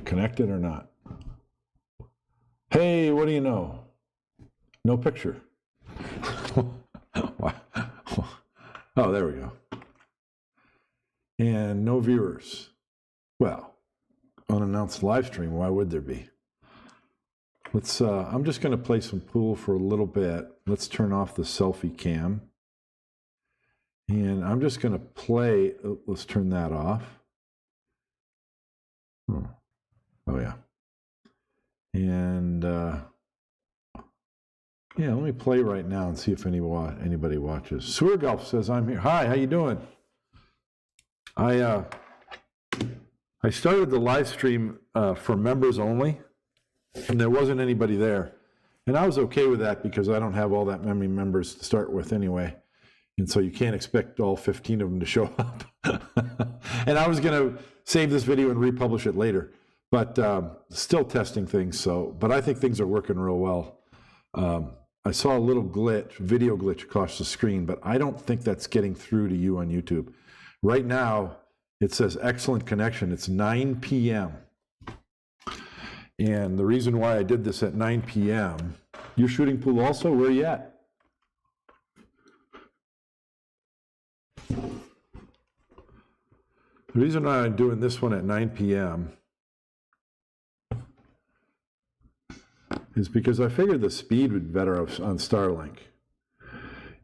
Connected or not? Hey, what do you know? No picture. Oh, there we go. And no viewers. Well, unannounced live stream, why would there be? Let's, I'm just going to play some pool for a little bit. Let's turn off the selfie cam. And I'm just going to play, let's turn that off. Oh, yeah. And, yeah, let me play right now and see if anybody watches. Sewergolf says, I'm here. Hi, how you doing? I started the live stream for members only, and there wasn't anybody there. And I was okay with that because I don't have all that many members to start with anyway. And so you can't expect all 15 of them to show up. And I was going to save this video and republish it later, but still testing things. So, but I think things are working real well. I saw a little glitch, video glitch across the screen, but I don't think that's getting through to you on YouTube. Right now, it says excellent connection. It's 9 p.m. And the reason why I did this at 9 p.m., you're shooting pool also? Where are you at? The reason why I'm doing this one at 9 p.m. is because I figured the speed would be better on Starlink.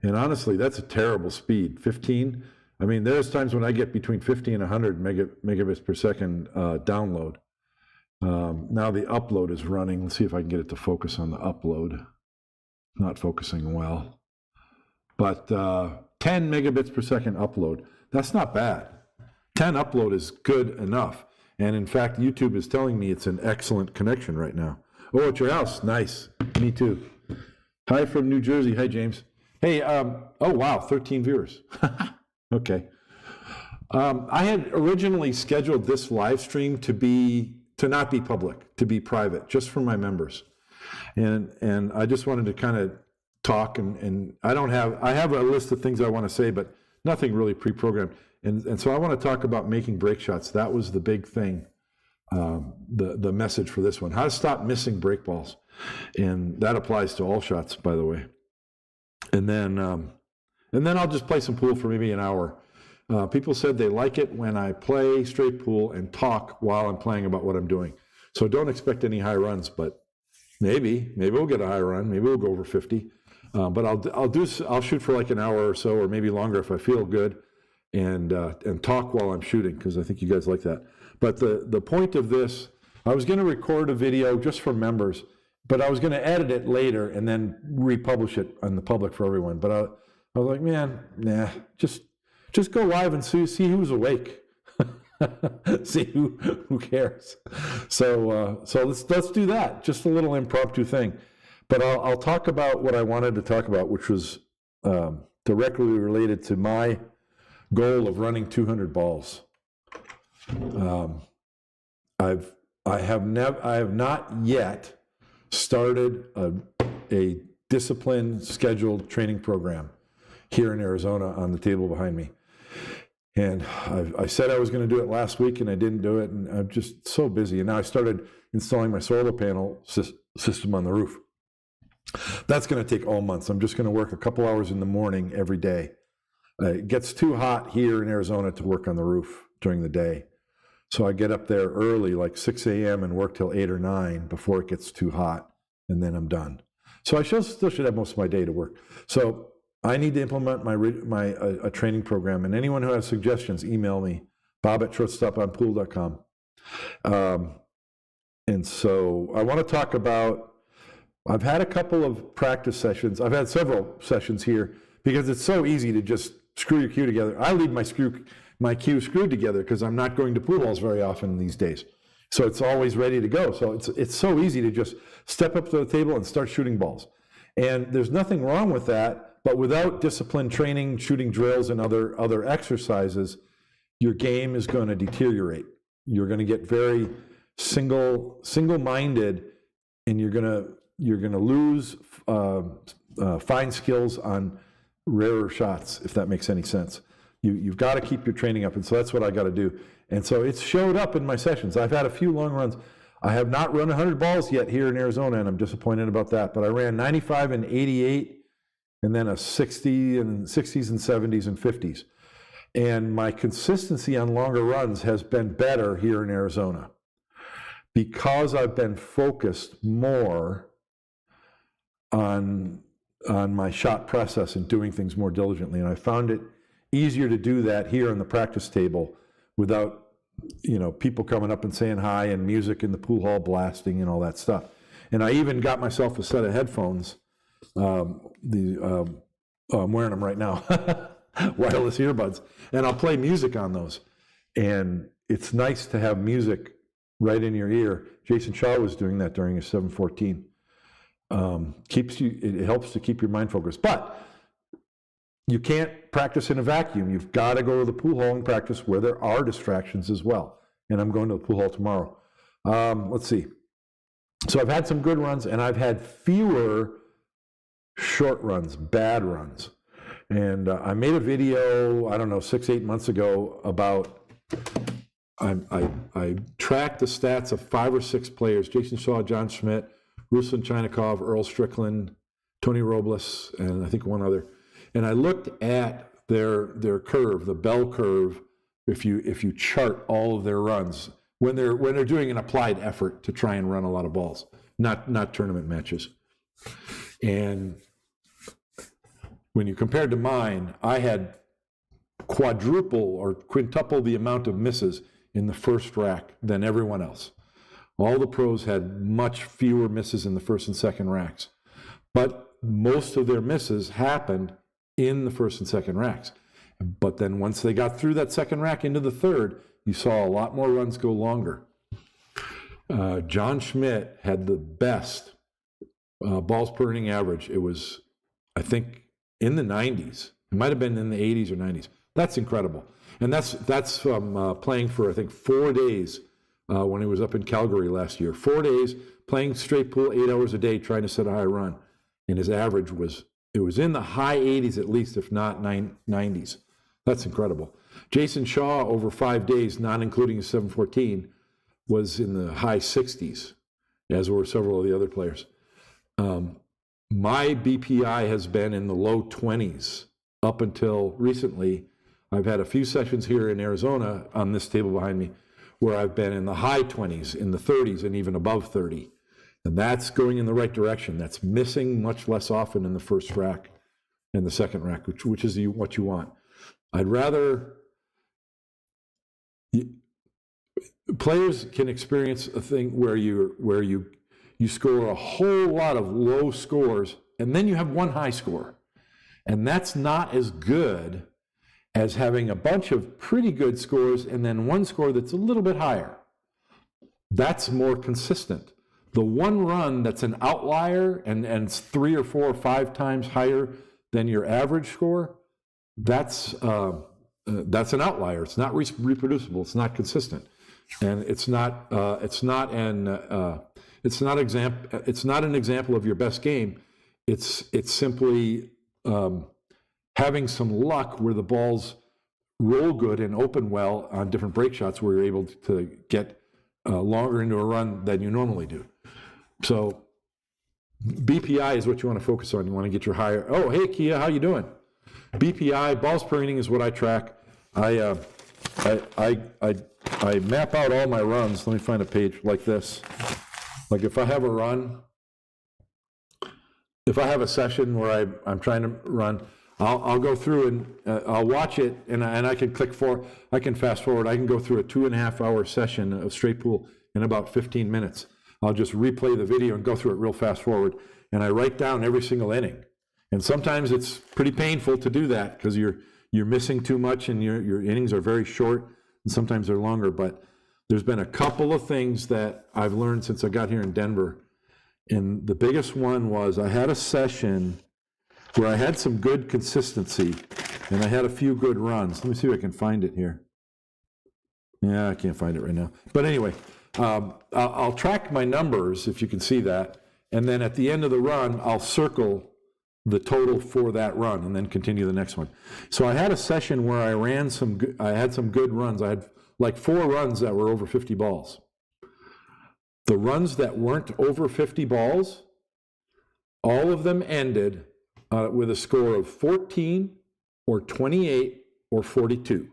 And honestly, that's a terrible speed. 15, I mean, there's times when I get between 50 and 100 megabits per second download. Now the upload is running. Let's see if I can get it to focus on the upload. Not focusing well. But 10 megabits per second upload, that's not bad. 10 upload is good enough. And in fact, YouTube is telling me it's an excellent connection right now. Oh, at your house. Nice. Me too. Hi from New Jersey. Hi, James. Hey, oh, wow, 13 viewers. Okay. I had originally scheduled this live stream to not be public, to be private, just for my members. And I just wanted to kind of talk, and I have a list of things I want to say, but nothing really pre-programmed. And so I want to talk about making break shots. That was the big thing. The message for this one, how to stop missing break balls. And that applies to all shots, by the way. And then I'll just play some pool for maybe an hour. People said they like it when I play straight pool and talk while I'm playing about what I'm doing. So don't expect any high runs, but maybe we'll get a high run. Maybe we'll go over 50. But I'll shoot for like an hour or so, or maybe longer if I feel good, and talk while I'm shooting, because I think you guys like that. But the point of this, I was going to record a video just for members, but I was going to edit it later and then republish it on the public for everyone. But I was like, man, nah, just go live and see who's awake. See who cares. So let's do that. Just a little impromptu thing. But I'll talk about what I wanted to talk about, which was directly related to my goal of running 200 balls. I have not yet started a disciplined, scheduled training program here in Arizona on the table behind me. And I said I was going to do it last week, and I didn't do it, and I'm just so busy. And now I started installing my solar panel system on the roof. That's going to take all months. I'm just going to work a couple hours in the morning every day. It gets too hot here in Arizona to work on the roof during the day. So I get up there early, like 6 a.m. and work till 8 or 9 before it gets too hot, and then I'm done. So I still should have most of my day to work. So I need to implement a training program, and anyone who has suggestions, email me, bob@shortstoponpool.com. And so I want to talk about, I've had a couple of practice sessions. I've had several sessions here because it's so easy to just screw your cue together. I leave my cue screwed together because I'm not going to pool balls very often these days. So it's always ready to go. So it's so easy to just step up to the table and start shooting balls. And there's nothing wrong with that, but without disciplined training, shooting drills, and other exercises, your game is going to deteriorate. You're going to get very single-minded, and you're going to lose fine skills on rarer shots, if that makes any sense. You've got to keep your training up, and so that's what I got to do. And so it's showed up in my sessions. I've had a few long runs. I have not run 100 balls yet here in Arizona, and I'm disappointed about that. But I ran 95 and 88, and then a 60 and 60s and 70s and 50s. And my consistency on longer runs has been better here in Arizona because I've been focused more on my shot process and doing things more diligently. And I found it easier to do that here on the practice table without people coming up and saying hi and music in the pool hall blasting and all that stuff. And I even got myself a set of headphones. I'm wearing them right now, wireless earbuds, and I'll play music on those. And it's nice to have music right in your ear. Jason Shaw was doing that during his 714. It helps to keep your mind focused. But you can't practice in a vacuum. You've got to go to the pool hall and practice where there are distractions as well. And I'm going to the pool hall tomorrow. Let's see. So I've had some good runs, and I've had fewer short runs, bad runs. And I made a video, 6-8 months ago about, I tracked the stats of 5 or 6 players, Jason Shaw, John Schmidt, Ruslan Chynakov, Earl Strickland, Tony Robles, and I think one other. And I looked at their curve, the bell curve, if you chart all of their runs, when they're doing an applied effort to try and run a lot of balls, not tournament matches. And when you compared to mine, I had quadruple or quintuple the amount of misses in the first rack than everyone else. All the pros had much fewer misses in the first and second racks. But most of their misses happened in the first and second racks. But then once they got through that second rack into the third, you saw a lot more runs go longer. John Schmidt had the best balls per inning average. It was, I think, in the 90s. It might have been in the 80s or 90s. That's incredible. And that's from playing for, I think, 4 days when he was up in Calgary last year. 4 days playing straight pool, 8 hours a day, trying to set a high run. And his average was in the high 80s at least, if not 90s. That's incredible. Jason Shaw, over 5 days, not including his 714, was in the high 60s, as were several of the other players. My BPI has been in the low 20s up until recently. I've had a few sessions here in Arizona on this table behind me where I've been in the high 20s, in the 30s, and even above 30. And that's going in the right direction. That's missing much less often in the first rack and the second rack, which is what you want. I'd rather... Players can experience a thing where you score a whole lot of low scores, and then you have one high score. And that's not as good as having a bunch of pretty good scores and then one score that's a little bit higher. That's more consistent. The one run that's an outlier and it's 3 or 4 or 5 times higher than your average score, that's an outlier. It's not reproducible. It's not consistent, and it's not an example of your best game. It's simply having some luck where the balls roll good and open well on different break shots where you're able to get longer into a run than you normally do. So BPI is what you want to focus on. You want to get your higher. Oh, hey Kia, how you doing? BPI, balls per inning, is what I track. I map out all my runs. Let me find a page like this. Like if I have a run, if I have a session where I'm trying to run, I'll go through and I'll watch it, and I can I can fast forward. I can go through a 2.5 hour session of straight pool in about 15 minutes. I'll just replay the video and go through it real fast forward, and I write down every single inning. And sometimes it's pretty painful to do that because you're missing too much and your innings are very short, and sometimes they're longer. But there's been a couple of things that I've learned since I got here in Denver. And the biggest one was I had a session where I had some good consistency and I had a few good runs. Let me see if I can find it here. Yeah, I can't find it right now. But anyway, I'll track my numbers, if you can see that. And then at the end of the run, I'll circle the total for that run and then continue the next one. So I had a session where I had some good runs. I had like 4 runs that were over 50 balls. The runs that weren't over 50 balls, all of them ended with a score of 14 or 28 or 42.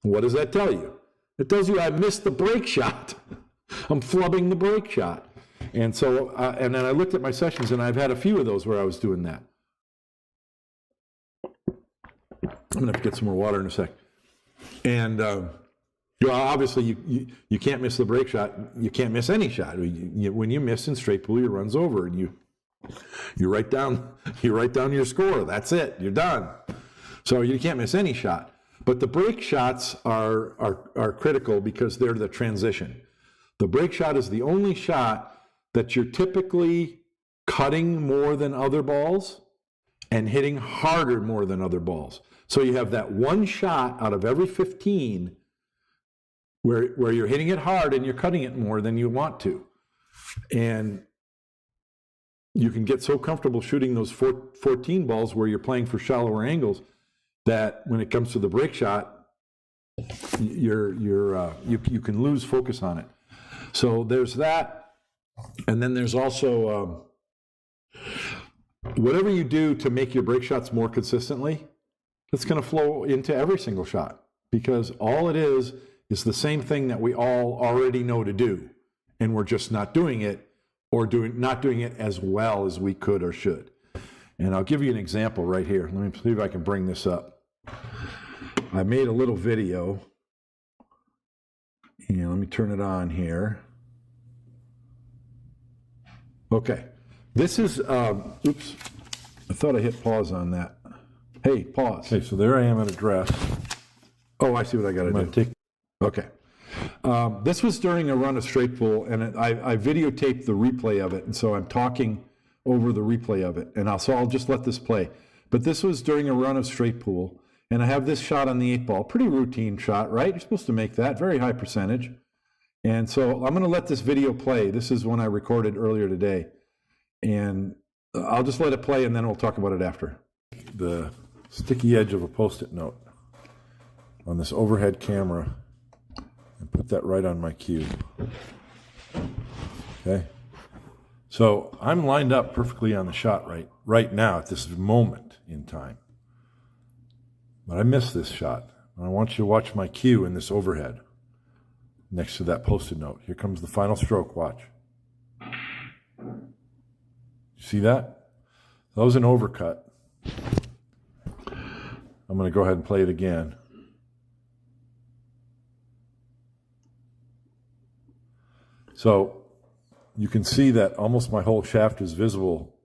What does that tell you? It tells you I missed the break shot. I'm flubbing the break shot. And so, and then I looked at my sessions, and I've had a few of those where I was doing that. I'm going to have to get some more water in a sec. And obviously, you can't miss the break shot. You can't miss any shot. When you miss in straight pool, your run's over, and you write down your score. That's it. You're done. So you can't miss any shot. But the break shots are critical because they're the transition. The break shot is the only shot that you're typically cutting more than other balls and hitting harder more than other balls. So you have that one shot out of every 15 where you're hitting it hard and you're cutting it more than you want to. And you can get so comfortable shooting those 14 balls where you're playing for shallower angles that when it comes to the break shot, you can lose focus on it. So there's that. And then there's also whatever you do to make your break shots more consistently, it's going to flow into every single shot, because all it is the same thing that we all already know to do, and we're just not doing it, or not doing it as well as we could or should. And I'll give you an example right here. Let me see if I can bring this up. I made a little video. Yeah, let me turn it on here. Okay, this is, oops, I thought I hit pause on that. Hey, pause. Okay, so there I am at address. Oh, I see what I got to do. Okay. This was during a run of straight pool, and I videotaped the replay of it, and so I'm talking over the replay of it, and so I'll just let this play. But this was during a run of straight pool, and I have this shot on the 8-ball. Pretty routine shot, right? You're supposed to make that. Very high percentage. And so I'm going to let this video play. This is one I recorded earlier today. And I'll just let it play, and then we'll talk about it after. The sticky edge of a Post-it note on this overhead camera and put that right on my cue. Okay? So I'm lined up perfectly on the shot right now at this moment in time. But I missed this shot. And I want you to watch my cue in this overhead next to that Post-it note. Here comes the final stroke. Watch. You see that? That was an overcut. I'm going to go ahead and play it again. So you can see that almost my whole shaft is visible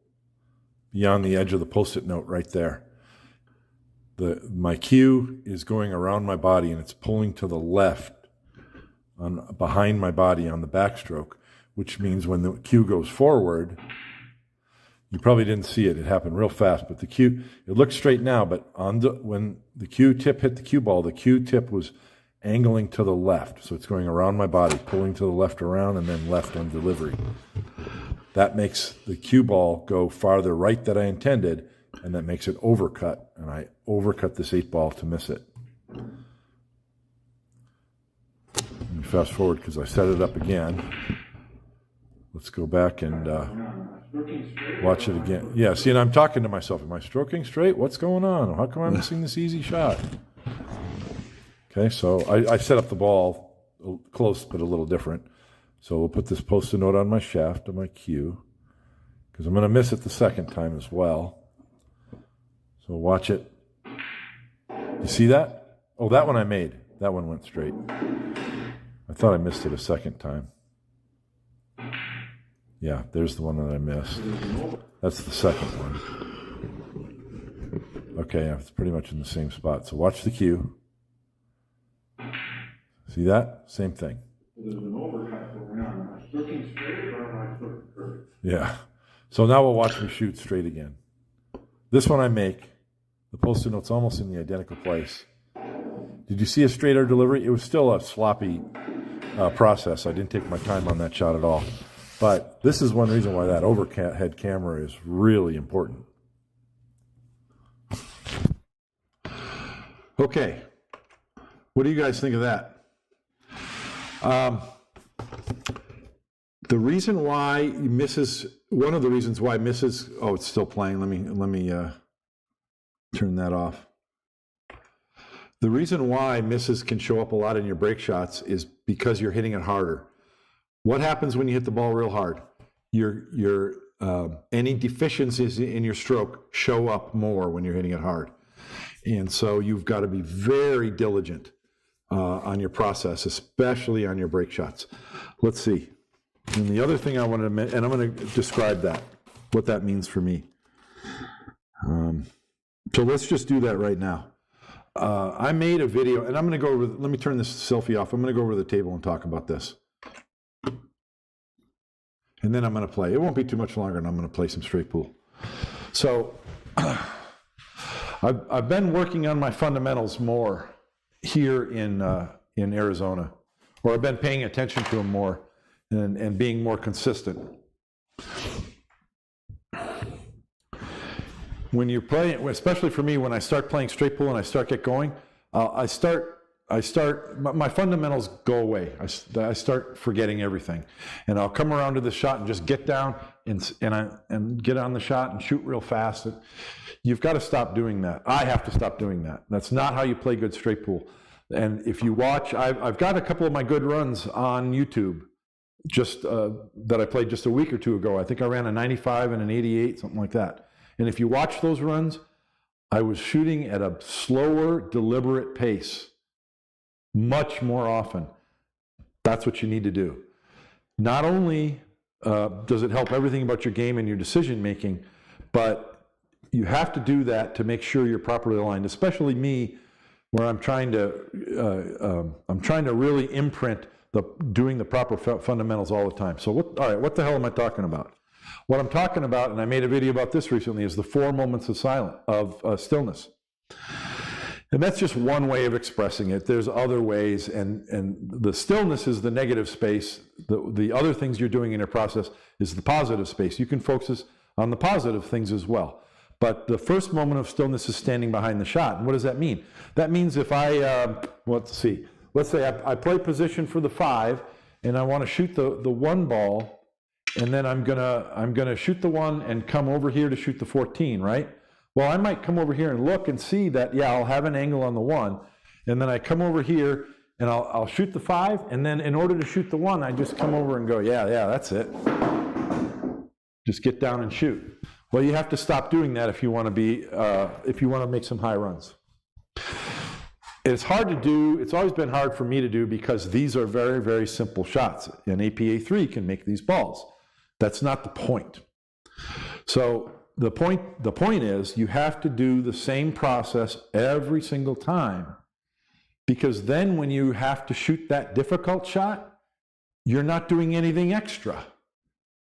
beyond the edge of the Post-it note right there. My cue is going around my body, and it's pulling to the left behind my body on the backstroke, which means when the cue goes forward, you probably didn't see it. It happened real fast, but the cue, it looks straight now, but when the cue tip hit the cue ball, the cue tip was angling to the left. So it's going around my body, pulling to the left around, and then left on delivery. That makes the cue ball go farther right than I intended, and that makes it overcut, and I overcut this 8-ball to miss it. Let me fast forward because I set it up again. Let's go back and watch it again. Yeah, see, and I'm talking to myself. Am I stroking straight? What's going on? How come I'm missing this easy shot? Okay, so I set up the ball close but a little different. So we'll put this Post-it note on my shaft of my cue, because I'm going to miss it the second time as well. So watch it. You see that? Oh, that one I made. That one went straight. I thought I missed it a second time. Yeah, there's the one that I missed. That's the second one. Okay, yeah, it's pretty much in the same spot. So watch the cue. See that? Same thing. There's an overcut going on. Am I looking straight or am I looking perfect? Yeah. So now we'll watch me shoot straight again. This one I make. The Post-it note's almost in the identical place. Did you see a straighter delivery? It was still a sloppy process. I didn't take my time on that shot at all. But this is one reason why that overhead camera is really important. Okay, what do you guys think of that? The reason why misses, one of the reasons why misses, oh, it's still playing. Let me turn that off. The reason why misses can show up a lot in your break shots is because you're hitting it harder. What happens when you hit the ball real hard? Any deficiencies in your stroke show up more when you're hitting it hard. And so you've got to be very diligent on your process, especially on your break shots. Let's see. And the other thing I wanted to mention, and I'm going to describe that, what that means for me. So let's just do that right now. I made a video, and I'm going to go over, let me turn this selfie off. I'm going to go over to the table and talk about this. And then I'm going to play. It won't be too much longer, and I'm going to play some straight pool. So I've been working on my fundamentals more here in Arizona, or I've been paying attention to them more and being more consistent. When you're playing, especially for me, when I start playing straight pool and I start get going, my fundamentals go away. I start forgetting everything, and I'll come around to the shot and just get down and get on the shot and shoot real fast. You've got to stop doing that. I have to stop doing that. That's not how you play good straight pool. And if you watch, I've got a couple of my good runs on YouTube, just that I played just a week or two ago. I think I ran a 95 and an 88, something like that. And if you watch those runs, I was shooting at a slower, deliberate pace much more often. That's what you need to do. Not only does it help everything about your game and your decision making, but you have to do that to make sure you're properly aligned, especially me, where I'm trying to really imprint doing the proper fundamentals all the time. So what the hell am I talking about? What I'm talking about, and I made a video about this recently, is the 4 moments of stillness. And that's just one way of expressing it. There's other ways, and the stillness is the negative space. The other things you're doing in your process is the positive space. You can focus on the positive things as well. But the first moment of stillness is standing behind the shot. And what does that mean? That means if let's say I play position for the 5, and I want to shoot the 1 ball, and then I'm gonna shoot the 1 and come over here to shoot the 14, right? Well, I might come over here and look and see that, yeah, I'll have an angle on the 1, and then I come over here and I'll shoot the 5, and then in order to shoot the 1, I just come over and go, yeah, that's it. Just get down and shoot. Well, you have to stop doing that if you want to make some high runs. It's hard to do. It's always been hard for me to do because these are very, very simple shots. An APA3 can make these balls. That's not the point. So the point is you have to do the same process every single time, because then when you have to shoot that difficult shot, you're not doing anything extra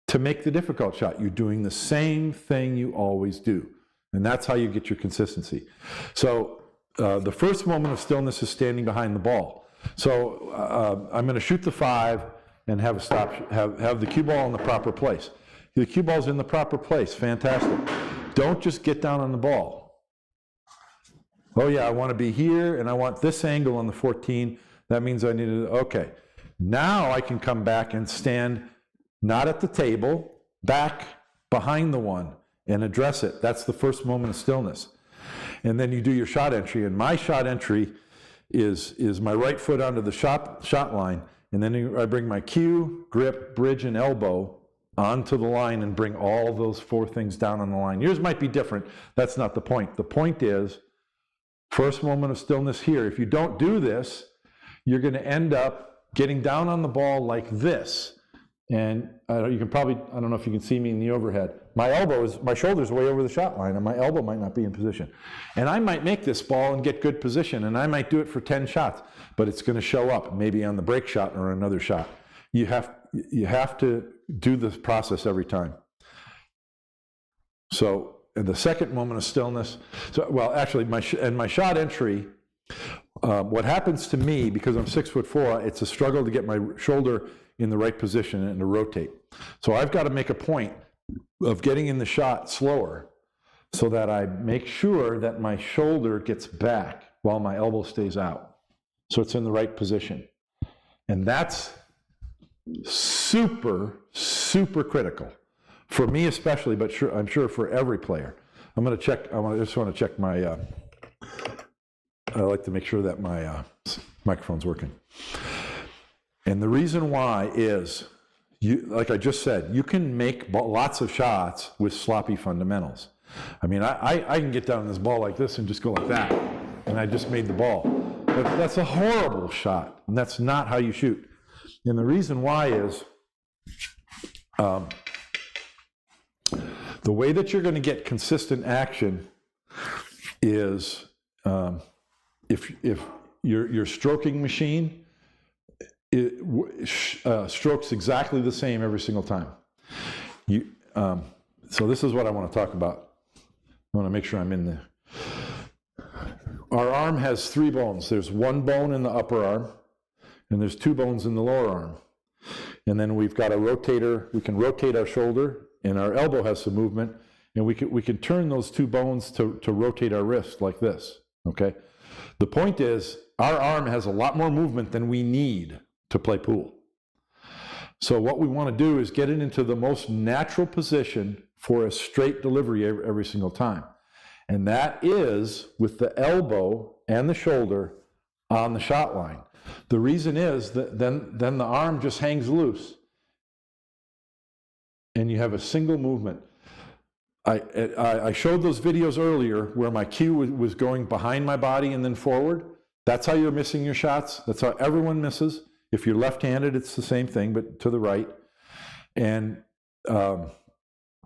to make the difficult shot. You're doing the same thing you always do. And that's how you get your consistency. So the first moment of stillness is standing behind the ball. So I'm going to shoot the 5 and have the cue ball in the proper place. The cue ball's in the proper place. Fantastic. Don't just get down on the ball. Oh yeah, I want to be here and I want this angle on the 14. That means I need to, okay. Now I can come back and stand not at the table, back behind the 1 and address it. That's the first moment of stillness. And then you do your shot entry, and my shot entry is my right foot onto the shot line, and then I bring my cue, grip, bridge, and elbow onto the line and bring all those 4 things down on the line. Yours might be different. That's not the point. The point is, first moment of stillness here. If you don't do this, you're going to end up getting down on the ball like this. And you can probably, I don't know if you can see me in the overhead. My shoulder's way over the shot line, and my elbow might not be in position. And I might make this ball and get good position, and I might do it for 10 shots, but it's going to show up maybe on the break shot or another shot. You have to do this process every time. So, in the second moment of stillness, my shot entry, what happens to me, because I'm 6'4", it's a struggle to get my shoulder in the right position and to rotate. So I've got to make a point of getting in the shot slower so that I make sure that my shoulder gets back. while my elbow stays out. So it's in the right position. And that's super, super critical. For me especially, but I'm sure for every player. I'm going to check, just want to check my, I like to make sure that my microphone's working. And the reason why is, like I just said, you can make lots of shots with sloppy fundamentals. I mean, I can get down this ball like this and just go like that, and I just made the ball. But that's a horrible shot, and that's not how you shoot. And the reason why is, the way that you're going to get consistent action is if your stroking machine strokes exactly the same every single time. So this is what I want to talk about. I want to make sure I'm in there. Our arm has 3 bones. There's 1 bone in the upper arm, and there's 2 bones in the lower arm. And then we've got a rotator. We can rotate our shoulder, and our elbow has some movement, and we can turn those 2 bones to rotate our wrist like this, okay? The point is, our arm has a lot more movement than we need to play pool. So what we want to do is get it into the most natural position for a straight delivery every single time. And that is with the elbow and the shoulder on the shot line. The reason is that then the arm just hangs loose and you have a single movement. I showed those videos earlier where my cue was going behind my body and then forward. That's how you're missing your shots. That's how everyone misses. If you're left-handed, it's the same thing, but to the right. And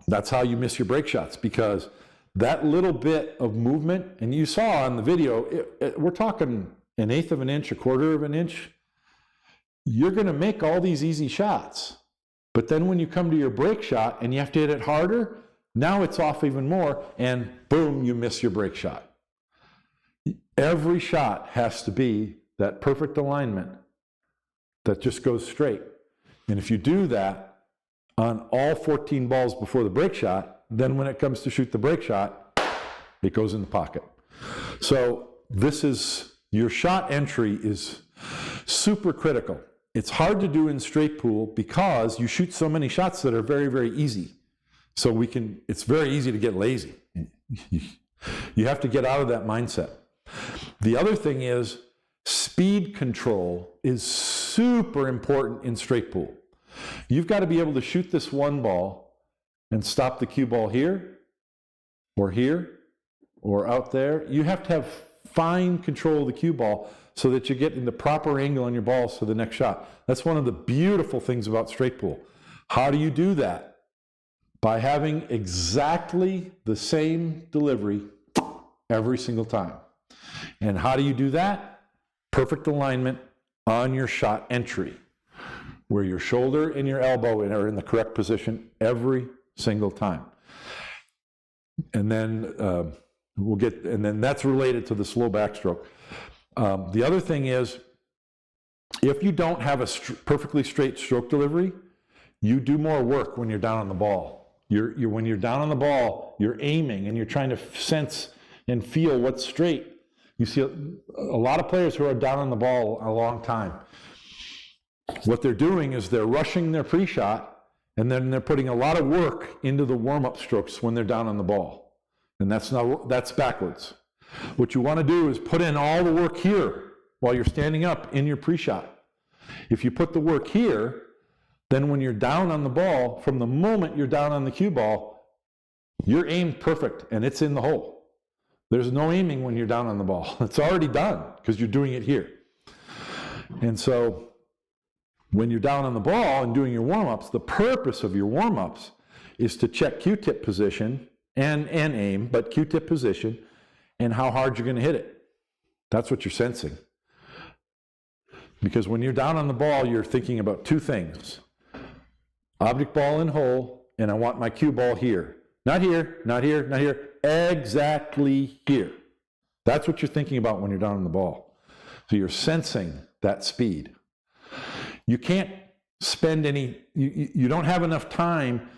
that's how you miss your break shots, because that little bit of movement, and you saw on the video, we're talking 1/8 of an inch, 1/4 of an inch. You're going to make all these easy shots. But then when you come to your break shot and you have to hit it harder, now it's off even more, and boom, you miss your break shot. Every shot has to be that perfect alignment that just goes straight. And if you do that on all 14 balls before the break shot, then when it comes to shoot the break shot, it goes in the pocket. So this is, your shot entry is super critical. It's hard to do in straight pool because you shoot so many shots that are very, very easy. So it's very easy to get lazy. You have to get out of that mindset. The other thing is, speed control is super important in straight pool. You've got to be able to shoot this one ball and stop the cue ball here, or out there. You have to have fine control of the cue ball so that you get in the proper angle on your balls for the next shot. That's one of the beautiful things about straight pool. How do you do that? By having exactly the same delivery every single time. And how do you do that? Perfect alignment on your shot entry, where your shoulder and your elbow are in the correct position every single time. And then and then that's related to the slow backstroke. The other thing is, if you don't have a perfectly straight stroke delivery, you do more work when you're down on the ball. When you're down on the ball, you're aiming and you're trying to sense and feel what's straight. You see a lot of players who are down on the ball a long time. What they're doing is they're rushing their pre-shot, and then they're putting a lot of work into the warm-up strokes when they're down on the ball. And that's backwards. What you want to do is put in all the work here while you're standing up in your pre-shot. If you put the work here, then when you're down on the ball, from the moment you're down on the cue ball, you're aimed perfect and it's in the hole. There's no aiming when you're down on the ball. It's already done because you're doing it here. And so when you're down on the ball and doing your warm-ups, the purpose of your warm-ups is to check Q-tip position and aim, but Q-tip position and how hard you're going to hit it. That's what you're sensing. Because when you're down on the ball, you're thinking about 2 things. Object ball in hole, and I want my cue ball here. Not here, not here, not here, exactly here. That's what you're thinking about when you're down on the ball. So you're sensing that speed. You can't spend you don't have enough time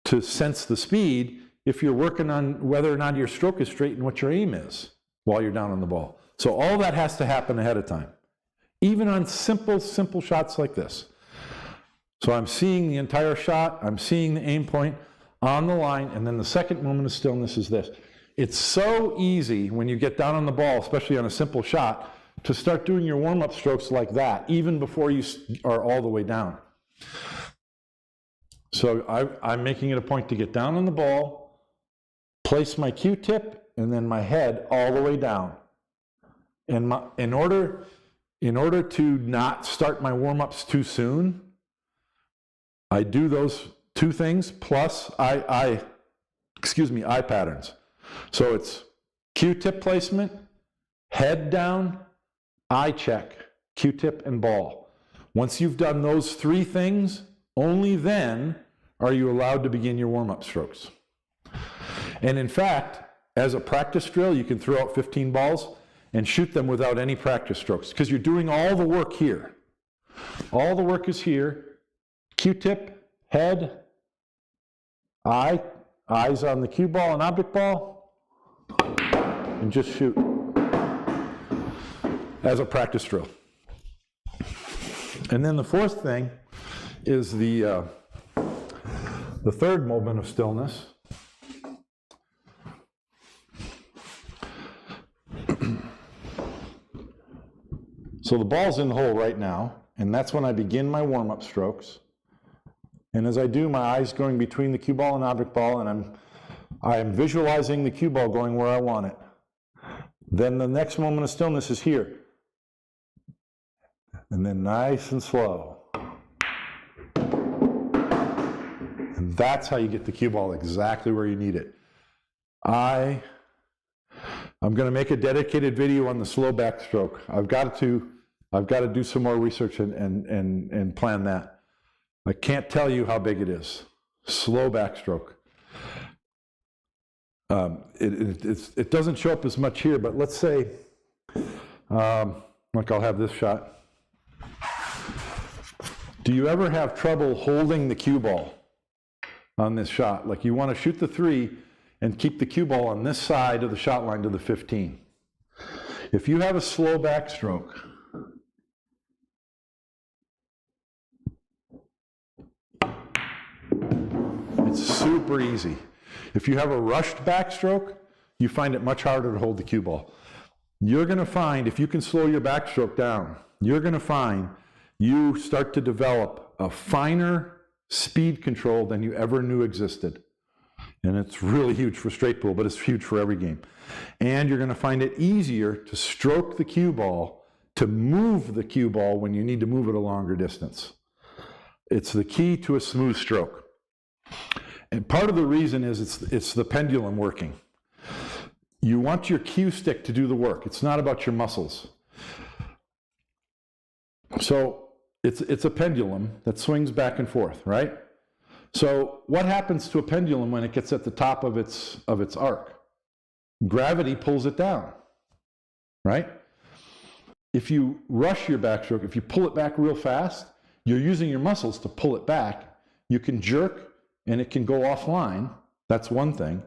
to sense the speed if you're working on whether or not your stroke is straight and what your aim is while you're down on the ball. So all that has to happen ahead of time, even on simple shots like this. So I'm seeing the entire shot, I'm seeing the aim point on the line, and then the second moment of stillness is this. It's so easy when you get down on the ball, especially on a simple shot, to start doing your warm-up strokes like that, even before you are all the way down. So I'm making it a point to get down on the ball, place my Q-tip, and then my head all the way down. And in order to not start my warm-ups too soon, I do those two things plus eye patterns. So it's Q-tip placement, head down, eye check, Q-tip and ball. Once you've done those three things, only then are you allowed to begin your warm-up strokes. And in fact, as a practice drill, you can throw out 15 balls and shoot them without any practice strokes because you're doing all the work here. All the work is here. Q-tip, head, eye, eyes on the cue ball and object ball, and just shoot as a practice drill. And then the fourth thing is the third moment of stillness. So the ball's in the hole right now, and that's when I begin my warm-up strokes. And as I do, my eyes going between the cue ball and object ball, and I am visualizing the cue ball going where I want it. Then the next moment of stillness is here. And then nice and slow. And that's how you get the cue ball exactly where you need it. I'm going to make a dedicated video on the slow backstroke. I've got to do some more research and plan that. I can't tell you how big it is. Slow backstroke. It doesn't show up as much here, but let's say, like I'll have this shot. Do you ever have trouble holding the cue ball on this shot? Like you want to shoot the 3 and keep the cue ball on this side of the shot line to the 15. If you have a slow backstroke, it's super easy. If you have a rushed backstroke, you find it much harder to hold the cue ball. You're going to find, if you can slow your backstroke down, you're going to find you start to develop a finer speed control than you ever knew existed. And it's really huge for straight pool, but it's huge for every game. And you're going to find it easier to stroke the cue ball, to move the cue ball when you need to move it a longer distance. It's the key to a smooth stroke. And part of the reason is it's the pendulum working. You want your cue stick to do the work. It's not about your muscles. So it's a pendulum that swings back and forth, right? So what happens to a pendulum when it gets at the top of its arc? Gravity pulls it down, right? If you rush your backstroke, if you pull it back real fast, you're using your muscles to pull it back. You can jerk and it can go offline. That's one thing.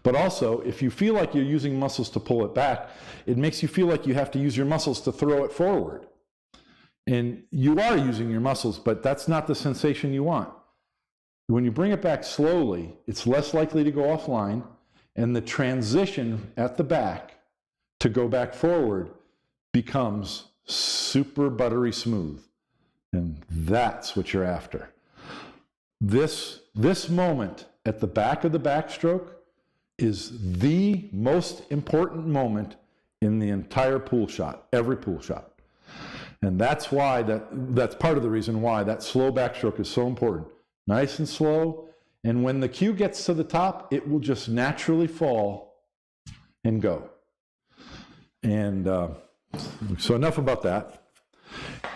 But also, if you feel like you're using muscles to pull it back, it makes you feel like you have to use your muscles to throw it forward. And you are using your muscles, but that's not the sensation you want. When you bring it back slowly, it's less likely to go offline, and the transition at the back to go back forward becomes super buttery smooth. And that's what you're after. This moment at the back of the backstroke is the most important moment in the entire pool shot, every pool shot. And that's why that's part of the reason why that slow backstroke is so important. Nice and slow, and when the cue gets to the top, it will just naturally fall and go. And so enough about that.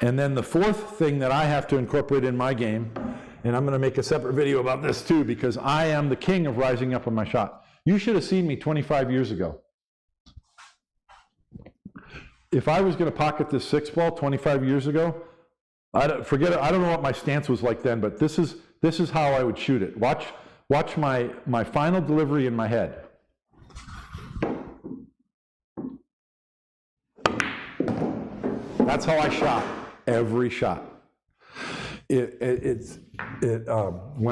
And then the fourth thing that I have to incorporate in my game, and I'm going to make a separate video about this too, because I am the king of rising up on my shot. You should have seen me 25 years ago. If I was going to pocket this 6-ball 25 years ago, I don't know what my stance was like then, but this is how I would shoot it. Watch my final delivery in my head. That's how I shot every shot. When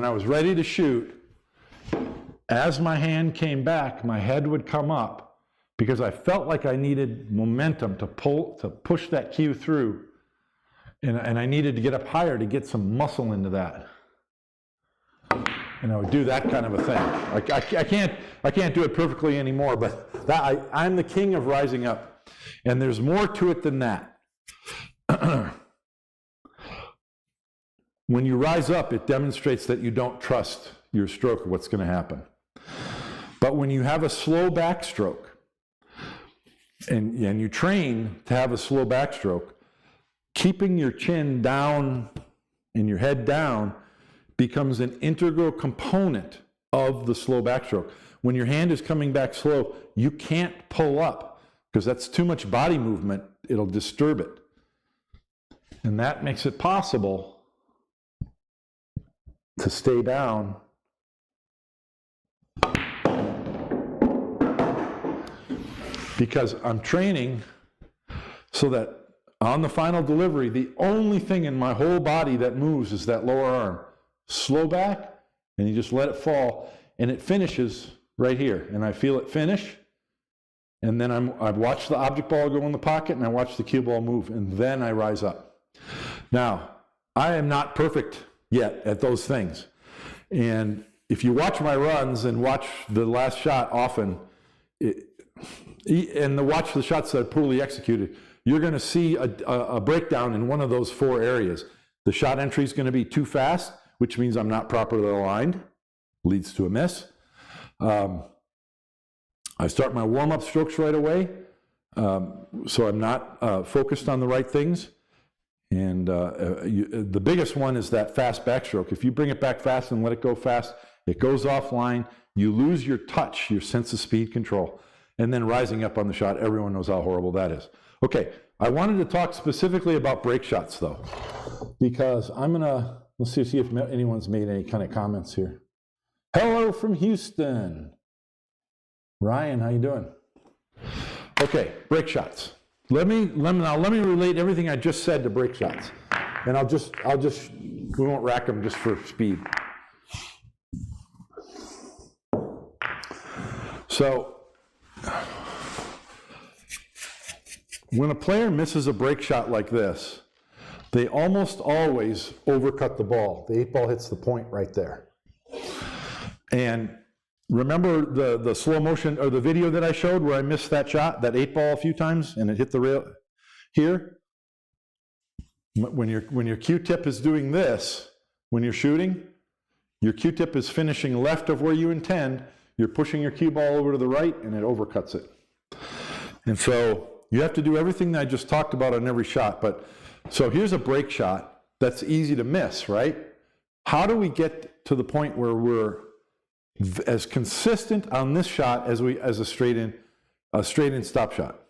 I was ready to shoot, as my hand came back, my head would come up because I felt like I needed momentum to push that cue through, and I needed to get up higher to get some muscle into that. And I would do that kind of a thing. I can't do it perfectly anymore, but I'm the king of rising up, and there's more to it than that. When you rise up, it demonstrates that you don't trust your stroke or what's going to happen. But when you have a slow backstroke, and you train to have a slow backstroke, keeping your chin down and your head down becomes an integral component of the slow backstroke. When your hand is coming back slow, you can't pull up because that's too much body movement. It'll disturb it. And that makes it possible to stay down because I'm training so that on the final delivery, the only thing in my whole body that moves is that lower arm. Slow back, and you just let it fall, and it finishes right here. And I feel it finish, and then I watch the object ball go in the pocket, and I watch the cue ball move, and then I rise up. Now, I am not perfect yet at those things. And if you watch my runs and watch the last shot often, and watch the shots that are poorly executed, you're going to see a breakdown in one of those four areas. The shot entry is going to be too fast, which means I'm not properly aligned, leads to a miss. I start my warm-up strokes right away, so I'm not focused on the right things. And the biggest one is that fast backstroke. If you bring it back fast and let it go fast, it goes offline, you lose your touch, your sense of speed control. And then rising up on the shot, everyone knows how horrible that is. Okay, I wanted to talk specifically about break shots though, because let's see if anyone's made any kind of comments here. Hello from Houston. Ryan, how you doing? Okay, break shots. Let me relate everything I just said to break shots. And we won't rack them just for speed. So, when a player misses a break shot like this, they almost always overcut the ball. The 8 ball hits the point right there. And remember the slow motion or the video that I showed where I missed that shot, that 8 ball a few times and it hit the rail here? When your Q-tip is doing this, when you're shooting, your Q-tip is finishing left of where you intend, you're pushing your cue ball over to the right and it overcuts it. And so you have to do everything that I just talked about on every shot. So here's a break shot that's easy to miss, right? How do we get to the point where we're as consistent on this shot as a straight in stop shot?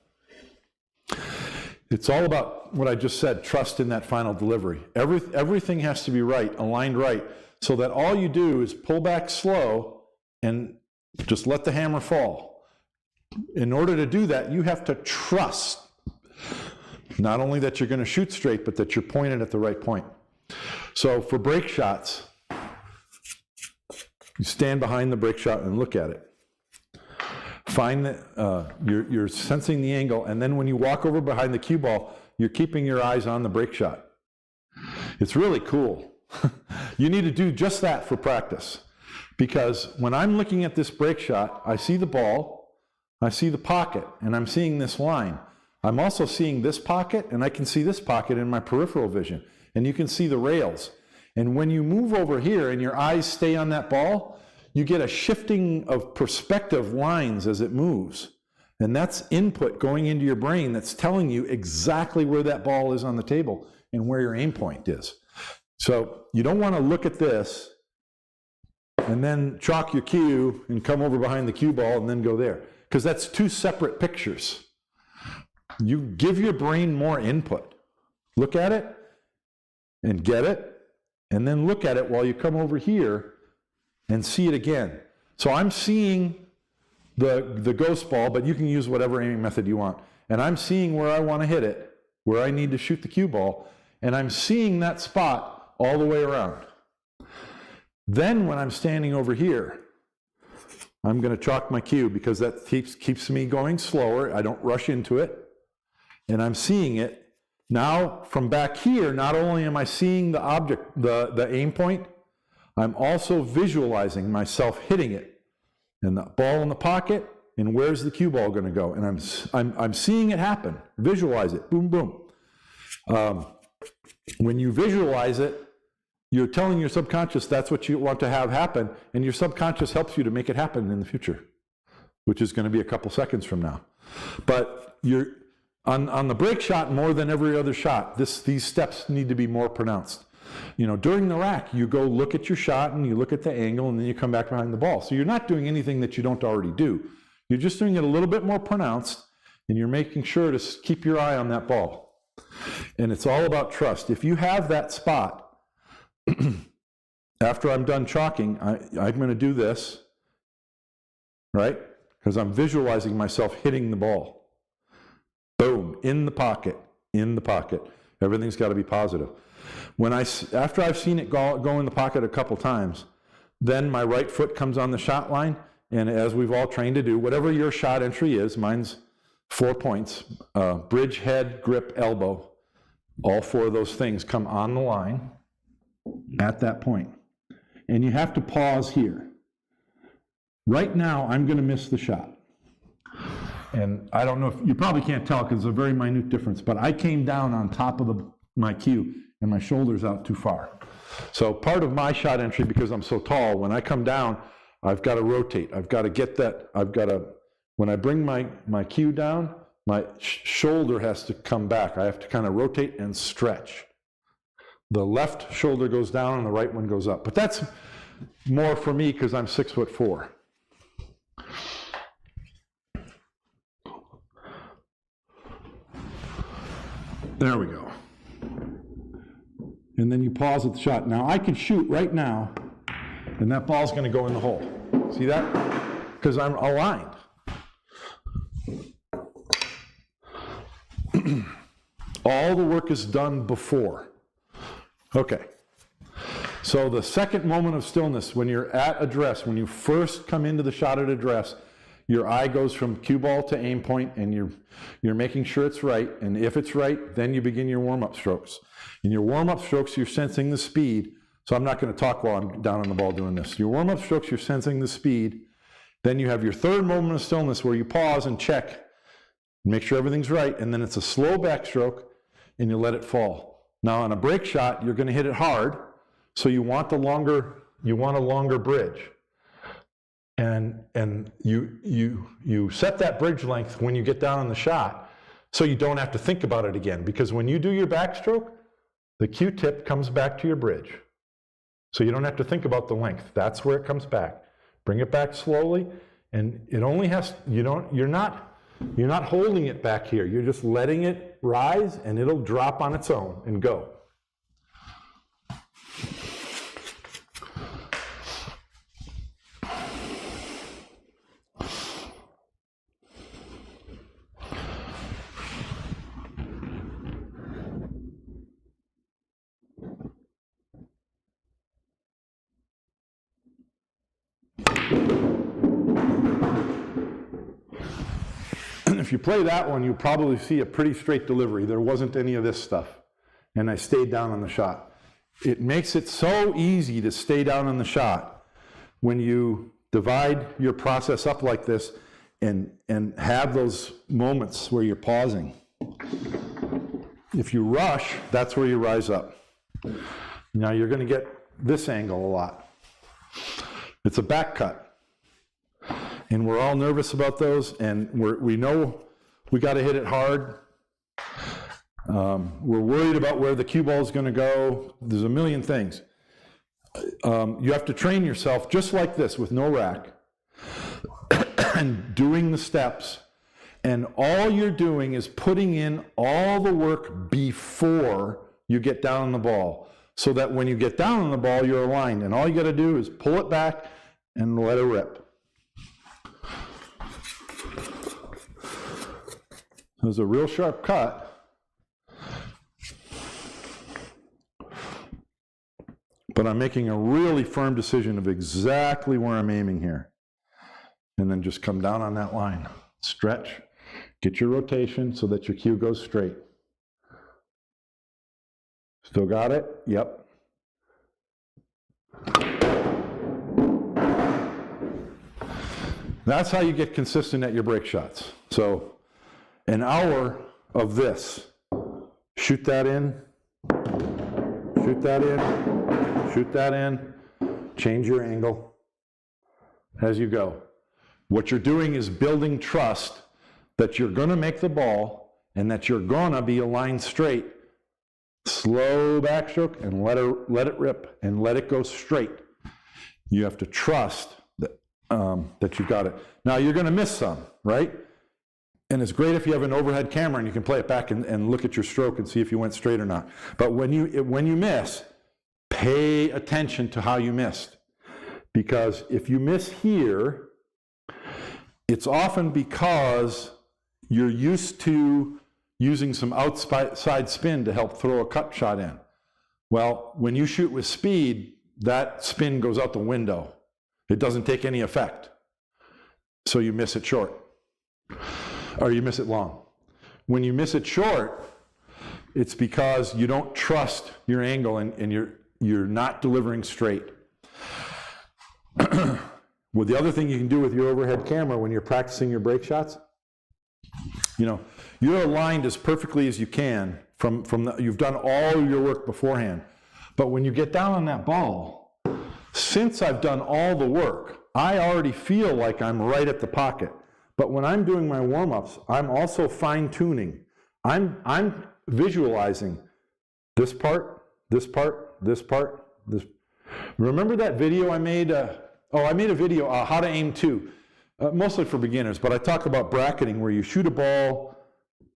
It's all about what I just said, trust in that final delivery. Everything has to be right, aligned right, so that all you do is pull back slow and just let the hammer fall. In order to do that, you have to trust not only that you're going to shoot straight, but that you're pointed at the right point. So for break shots, you stand behind the break shot and look at it. Find that you're sensing the angle, and then when you walk over behind the cue ball, you're keeping your eyes on the break shot. It's really cool. You need to do just that for practice, because when I'm looking at this break shot, I see the ball, I see the pocket, and I'm seeing this line. I'm also seeing this pocket, and I can see this pocket in my peripheral vision, and you can see the rails. And when you move over here and your eyes stay on that ball, you get a shifting of perspective lines as it moves. And that's input going into your brain that's telling you exactly where that ball is on the table and where your aim point is. So you don't want to look at this and then chalk your cue and come over behind the cue ball and then go there, because that's two separate pictures. You give your brain more input. Look at it and get it, and then look at it while you come over here and see it again. So I'm seeing the ghost ball, but you can use whatever aiming method you want. And I'm seeing where I want to hit it, where I need to shoot the cue ball, and I'm seeing that spot all the way around. Then when I'm standing over here, I'm going to chalk my cue because that keeps me going slower. I don't rush into it. And I'm seeing it. Now, from back here, not only am I seeing the object, the aim point, I'm also visualizing myself hitting it. And the ball in the pocket, and where's the cue ball going to go? And I'm seeing it happen. Visualize it. Boom, boom. When you visualize it, you're telling your subconscious that's what you want to have happen, and your subconscious helps you to make it happen in the future, which is going to be a couple seconds from now. But you're on the break shot more than every other shot, these steps need to be more pronounced. You know, during the rack, you go look at your shot and you look at the angle and then you come back behind the ball. So you're not doing anything that you don't already do. You're just doing it a little bit more pronounced, and you're making sure to keep your eye on that ball. And it's all about trust. If you have that spot, after I'm done chalking, I'm going to do this, right? Because I'm visualizing myself hitting the ball. Boom, in the pocket, in the pocket. Everything's got to be positive. After I've seen it go in the pocket a couple times, then my right foot comes on the shot line, and as we've all trained to do, whatever your shot entry is, mine's 4 points, bridge, head, grip, elbow, all 4 of those things come on the line at that point. And you have to pause here. Right now, I'm going to miss the shot. And I don't know if, you probably can't tell because it's a very minute difference, but I came down on top of my cue and my shoulder's out too far. So part of my shot entry, because I'm so tall, when I come down, I've got to rotate. I've got to get that, when I bring my cue down, my shoulder has to come back. I have to kind of rotate and stretch. The left shoulder goes down and the right one goes up. But that's more for me because I'm 6'4". There we go. And then you pause at the shot. Now I can shoot right now, and that ball's going to go in the hole. See that? Because I'm aligned. All the work is done before. Okay. So the second moment of stillness, when you're at address, when you first come into the shot at address, your eye goes from cue ball to aim point, and you're making sure it's right. And if it's right, then you begin your warm-up strokes. In your warm-up strokes, you're sensing the speed. So I'm not going to talk while I'm down on the ball doing this. Your warm-up strokes, you're sensing the speed. Then you have your third moment of stillness where you pause and check, make sure everything's right, and then it's a slow backstroke, and you let it fall. Now on a break shot, you're going to hit it hard, so you want a longer bridge. And you set that bridge length when you get down on the shot, so you don't have to think about it again. Because when you do your backstroke, the Q-tip comes back to your bridge. So you don't have to think about the length. That's where it comes back. Bring it back slowly, and it only has, you're not holding it back here. You're just letting it rise, and it'll drop on its own and go. If you play that one, you'll probably see a pretty straight delivery. There wasn't any of this stuff. And I stayed down on the shot. It makes it so easy to stay down on the shot when you divide your process up like this and have those moments where you're pausing. If you rush, that's where you rise up. Now you're going to get this angle a lot. It's a back cut. And we're all nervous about those, and we know we got to hit it hard. We're worried about where the cue ball is going to go. There's a million things. You have to train yourself just like this with no rack and doing the steps. And all you're doing is putting in all the work before you get down on the ball, so that when you get down on the ball, you're aligned. And all you got to do is pull it back and let it rip. There's a real sharp cut, But I'm making a really firm decision of exactly where I'm aiming here. And then just come down on that line. Stretch. Get your rotation so that your cue goes straight. Still got it? Yep. That's how you get consistent at your break shots. So an hour of this. Shoot that in. Shoot that in. Shoot that in. Change your angle as you go. What you're doing is building trust that you're going to make the ball and that you're going to be aligned straight. Slow backstroke and let it rip and let it go straight. You have to trust that you've got it. Now you're going to miss some, right? And it's great if you have an overhead camera and you can play it back and look at your stroke and see if you went straight or not. But when you miss, pay attention to how you missed. Because if you miss here, it's often because you're used to using some outside spin to help throw a cut shot in. Well, when you shoot with speed, that spin goes out the window. It doesn't take any effect. So you miss it short. Or you miss it long. When you miss it short, it's because you don't trust your angle and you're not delivering straight. Well, the other thing you can do with your overhead camera when you're practicing your break shots, you're aligned as perfectly as you can you've done all your work beforehand. But when you get down on that ball, since I've done all the work, I already feel like I'm right at the pocket. But when I'm doing my warm-ups, I'm also fine-tuning. I'm visualizing this part, this part, this part, this. Remember that video I made? I made a video, how to aim two, mostly for beginners, but I talk about bracketing where you shoot a ball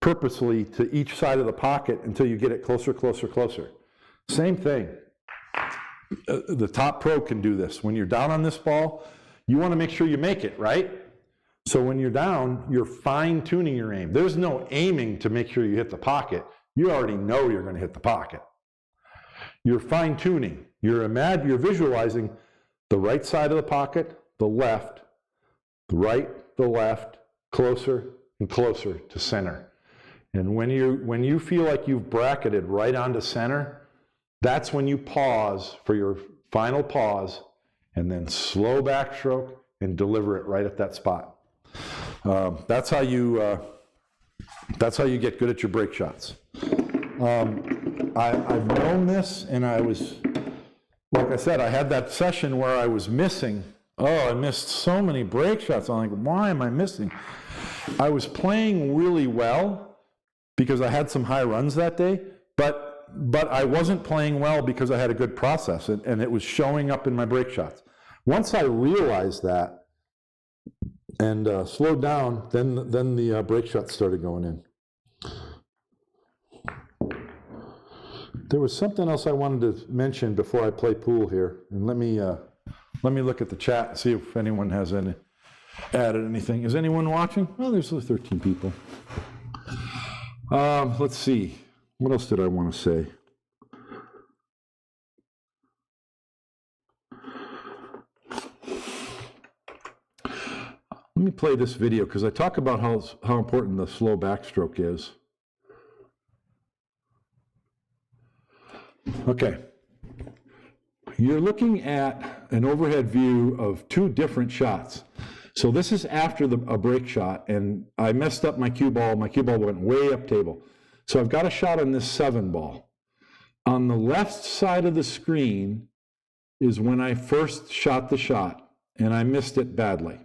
purposely to each side of the pocket until you get it closer, closer, closer. Same thing. The top pro can do this. When you're down on this ball, you want to make sure you make it, right? So when you're down, you're fine-tuning your aim. There's no aiming to make sure you hit the pocket. You already know you're going to hit the pocket. You're fine-tuning. You're visualizing the right side of the pocket, the left, the right, the left, closer and closer to center. And when you feel like you've bracketed right onto center, that's when you pause for your final pause and then slow backstroke and deliver it right at that spot. That's how you get good at your break shots. I've known this, and like I said, I had that session where I was missing. I missed so many break shots. I'm like, why am I missing? I was playing really well because I had some high runs that day, but I wasn't playing well because I had a good process, and it was showing up in my break shots. Once I realized that and slowed down, then the break shots started going in. There was something else I wanted to mention before I play pool here, and let me look at the chat and see if anyone has added anything. Is anyone watching? Well, there's 13 people. Let's see. What else did I want to say? Let me play this video because I talk about how important the slow backstroke is. Okay. You're looking at an overhead view of two different shots. So this is after a break shot, and I messed up my cue ball. My cue ball went way up table. So I've got a shot on this 7 ball. On the left side of the screen is when I first shot the shot, and I missed it badly.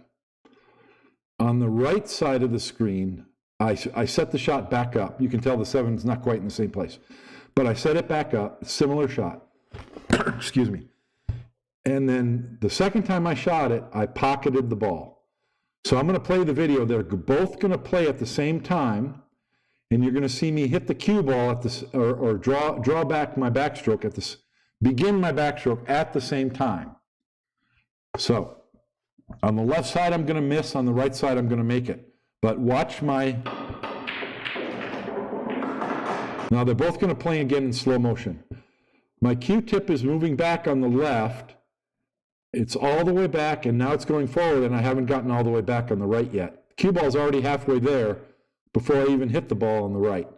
On the right side of the screen, I set the shot back up. You can tell the 7's not quite in the same place. But I set it back up, similar shot. Excuse me. And then the second time I shot it, I pocketed the ball. So I'm going to play the video. They're both going to play at the same time, and you're going to see me hit the cue ball at this, or draw back my backstroke at this, begin my backstroke at the same time. So on the left side, I'm going to miss. On the right side, I'm going to make it. But watch my... Now they're both going to play again in slow motion. My Q-tip is moving back on the left. It's all the way back, and now it's going forward, and I haven't gotten all the way back on the right yet. The cue ball's already halfway there before I even hit the ball on the right.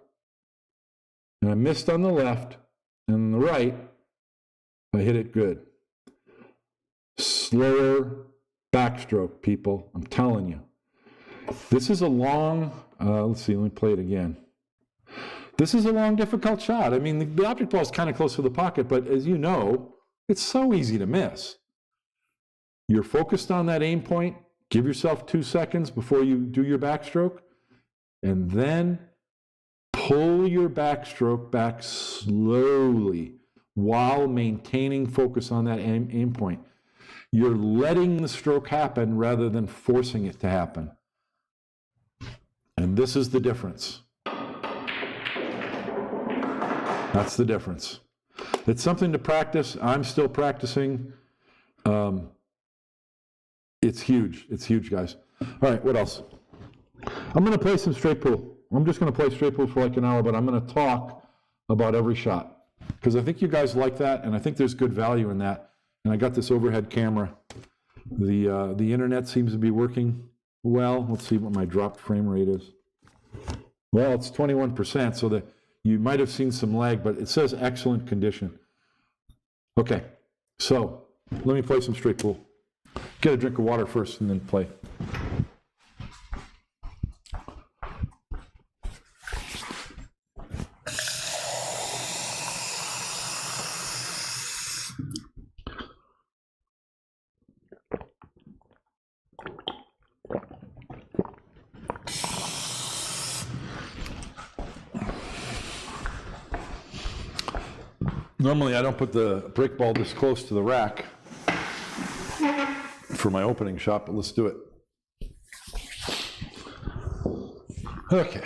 And I missed on the left, and on the right, I hit it good. Slower backstroke, people. I'm telling you. This is a long, let's see, let me play it again. This is a long, difficult shot. I mean, the object ball is kind of close to the pocket, but as you know, it's so easy to miss. You're focused on that aim point. Give yourself 2 seconds before you do your backstroke, and then pull your backstroke back slowly while maintaining focus on that aim point. You're letting the stroke happen rather than forcing it to happen. And this is the difference. That's the difference. It's something to practice. I'm still practicing. It's huge. It's huge, guys. All right, what else? I'm going to play some straight pool. I'm just going to play straight pool for like an hour, but I'm going to talk about every shot because I think you guys like that, and I think there's good value in that. And I got this overhead camera. The internet seems to be working well. Let's see what my dropped frame rate is. Well, it's 21%, so that you might have seen some lag, but it says excellent condition. Okay, so let me play some straight pool. Get a drink of water first and then play. Normally I don't put the brick ball this close to the rack for my opening shot, but let's do it. Okay.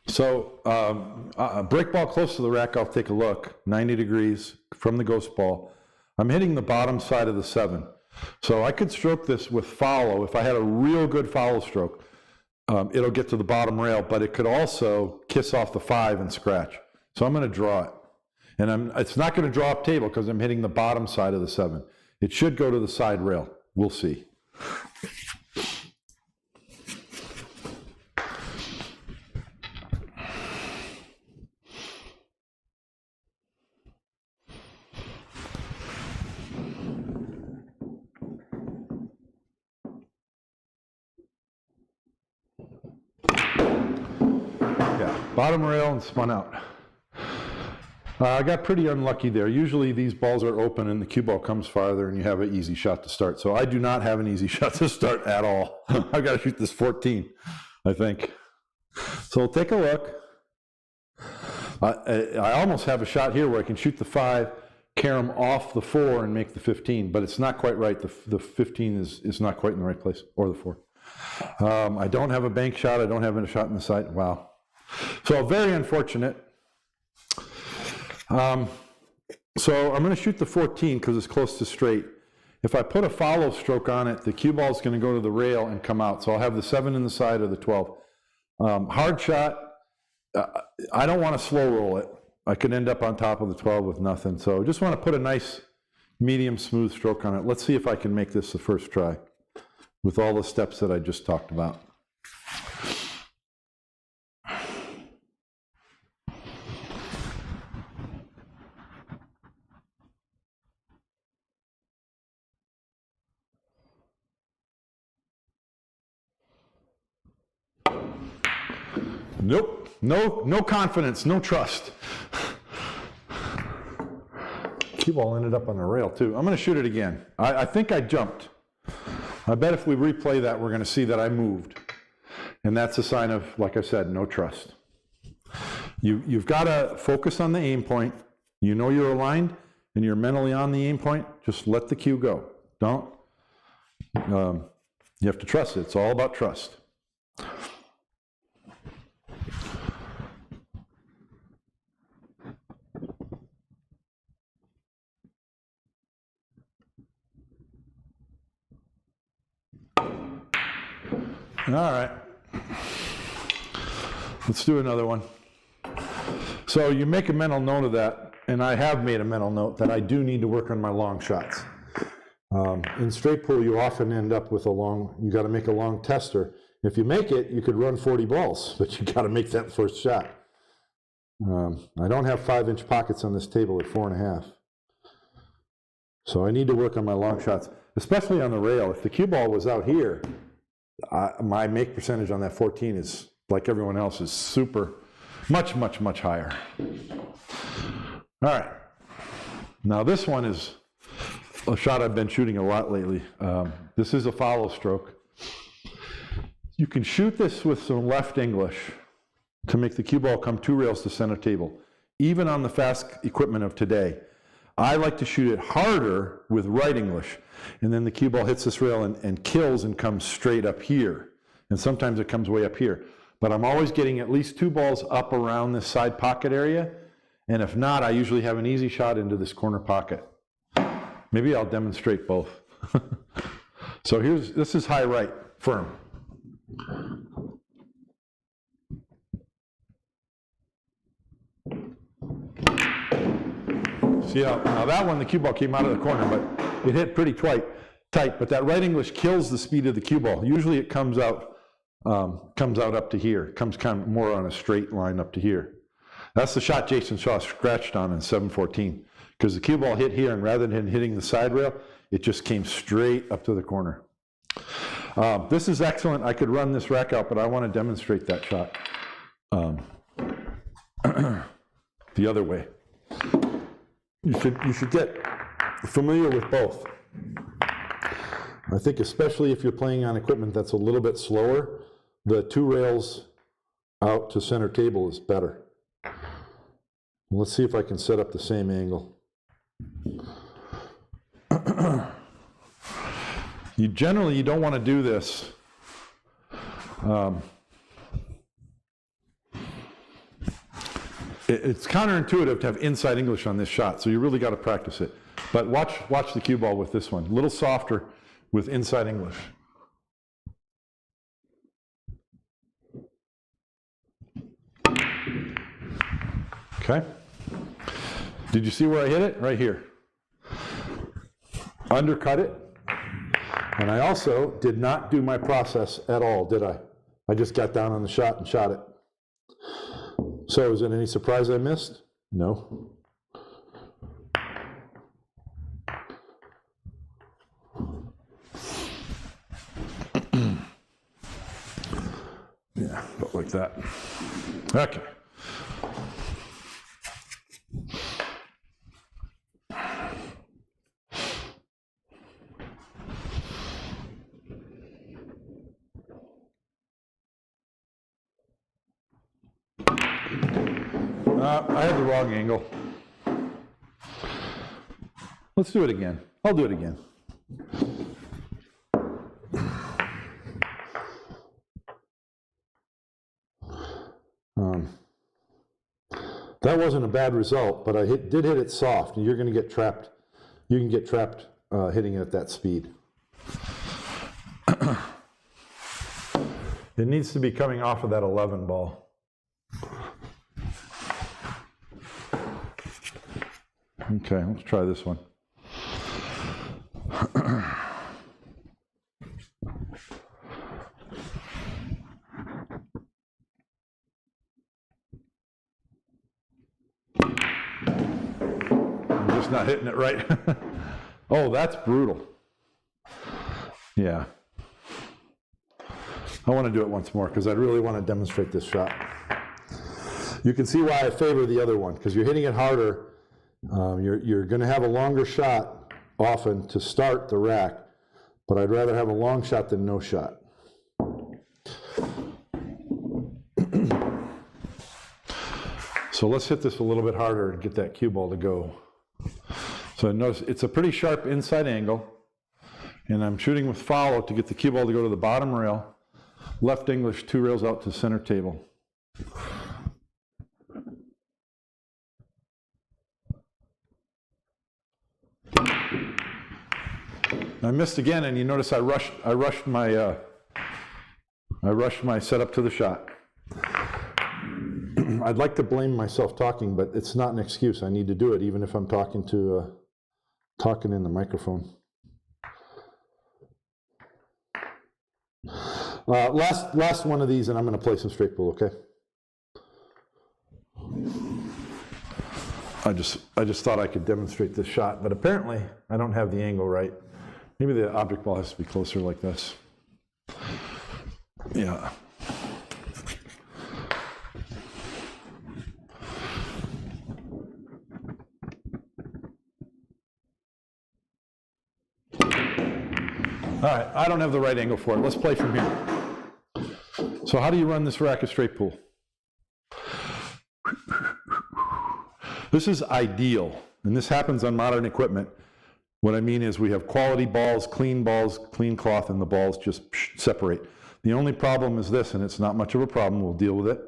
So a brick ball close to the rack, I'll take a look, 90 degrees from the ghost ball. I'm hitting the bottom side of the 7. So I could stroke this with follow. If I had a real good follow stroke, it'll get to the bottom rail, but it could also kiss off the 5 and scratch. So I'm going to draw it. And it's not going to draw up table because I'm hitting the bottom side of the 7. It should go to the side rail. We'll see. Yeah, bottom rail and spun out. I got pretty unlucky there. Usually these balls are open and the cue ball comes farther and you have an easy shot to start. So I do not have an easy shot to start at all. I've got to shoot this 14, I think. So we'll take a look. I almost have a shot here where I can shoot the 5, carom off the 4 and make the 15, but it's not quite right. The 15 is not quite in the right place, or the 4. I don't have a bank shot. I don't have a shot in the sight. Wow. So very unfortunate. So I'm going to shoot the 14 because it's close to straight. If I put a follow stroke on it, the cue ball is going to go to the rail and come out. So I'll have the 7 in the side of the 12. Hard shot. I don't want to slow roll it. I could end up on top of the 12 with nothing. So just want to put a nice medium smooth stroke on it. Let's see if I can make this the first try with all the steps that I just talked about. Nope, no confidence, no trust. Cue ball ended up on the rail too. I'm going to shoot it again. I think I jumped. I bet if we replay that, we're going to see that I moved. And that's a sign of, like I said, no trust. You've got to focus on the aim point. You know you're aligned and you're mentally on the aim point. Just let the cue go. Don't. You have to trust it. It's all about trust. All right, let's do another one. So you make a mental note of that, and I have made a mental note that I do need to work on my long shots. In straight pool, you often end up with you got to make a long tester. If you make it, you could run 40 balls, but you got to make that first shot. I don't have 5-inch pockets on this table at 4.5. So I need to work on my long shots, especially on the rail. If the cue ball was out here, my make percentage on that 14 is, like everyone else, is super, much, much, much higher. All right. Now this one is a shot I've been shooting a lot lately. This is a follow stroke. You can shoot this with some left English to make the cue ball come 2 rails to center table, even on the fast equipment of today. I like to shoot it harder with right English, and then the cue ball hits this rail and kills and comes straight up here. And sometimes it comes way up here. But I'm always getting at least 2 balls up around this side pocket area, and if not, I usually have an easy shot into this corner pocket. Maybe I'll demonstrate both. So this is high right, firm. See how, now that one, the cue ball came out of the corner, but it hit pretty tight, but that right English kills the speed of the cue ball. Usually it comes out up to here, comes kind of more on a straight line up to here. That's the shot Jason Shaw scratched on in 714, because the cue ball hit here, and rather than hitting the side rail, it just came straight up to the corner. This is excellent. I could run this rack out, but I want to demonstrate that shot the other way. You should get familiar with both. I think especially if you're playing on equipment that's a little bit slower, the 2 rails out to center table is better. Let's see if I can set up the same angle. Generally, you don't want to do this. It's counterintuitive to have inside English on this shot, so you really got to practice it. But watch the cue ball with this one. A little softer with inside English. Okay. Did you see where I hit it? Right here. Undercut it. And I also did not do my process at all, did I? I just got down on the shot and shot it. So is it any surprise I missed? No. Yeah, about like that. Okay. I had the wrong angle. Let's do it again. I'll do it again. That wasn't a bad result, but I did hit it soft, and you're going to get trapped. You can get trapped hitting it at that speed. It needs to be coming off of that 11 ball. Okay, let's try this one. I'm just not hitting it right. Oh, that's brutal. Yeah. I want to do it once more because I really want to demonstrate this shot. You can see why I favor the other one, because you're hitting it harder. You're going to have a longer shot often to start the rack, but I'd rather have a long shot than no shot. So let's hit this a little bit harder and get that cue ball to go. So notice it's a pretty sharp inside angle, and I'm shooting with follow to get the cue ball to go to the bottom rail, left English 2 rails out to center table. I missed again, and you notice I rushed my setup to the shot. I'd like to blame myself talking, but it's not an excuse. I need to do it, even if I'm talking in the microphone. Last one of these, and I'm going to play some straight pull, okay? I just thought I could demonstrate this shot, but apparently I don't have the angle right. Maybe the object ball has to be closer like this. Yeah. All right, I don't have the right angle for it. Let's play from here. So how do you run this racket straight pull? This is ideal, and this happens on modern equipment. What I mean is we have quality balls, clean cloth, and the balls just separate. The only problem is this, and it's not much of a problem. We'll deal with it.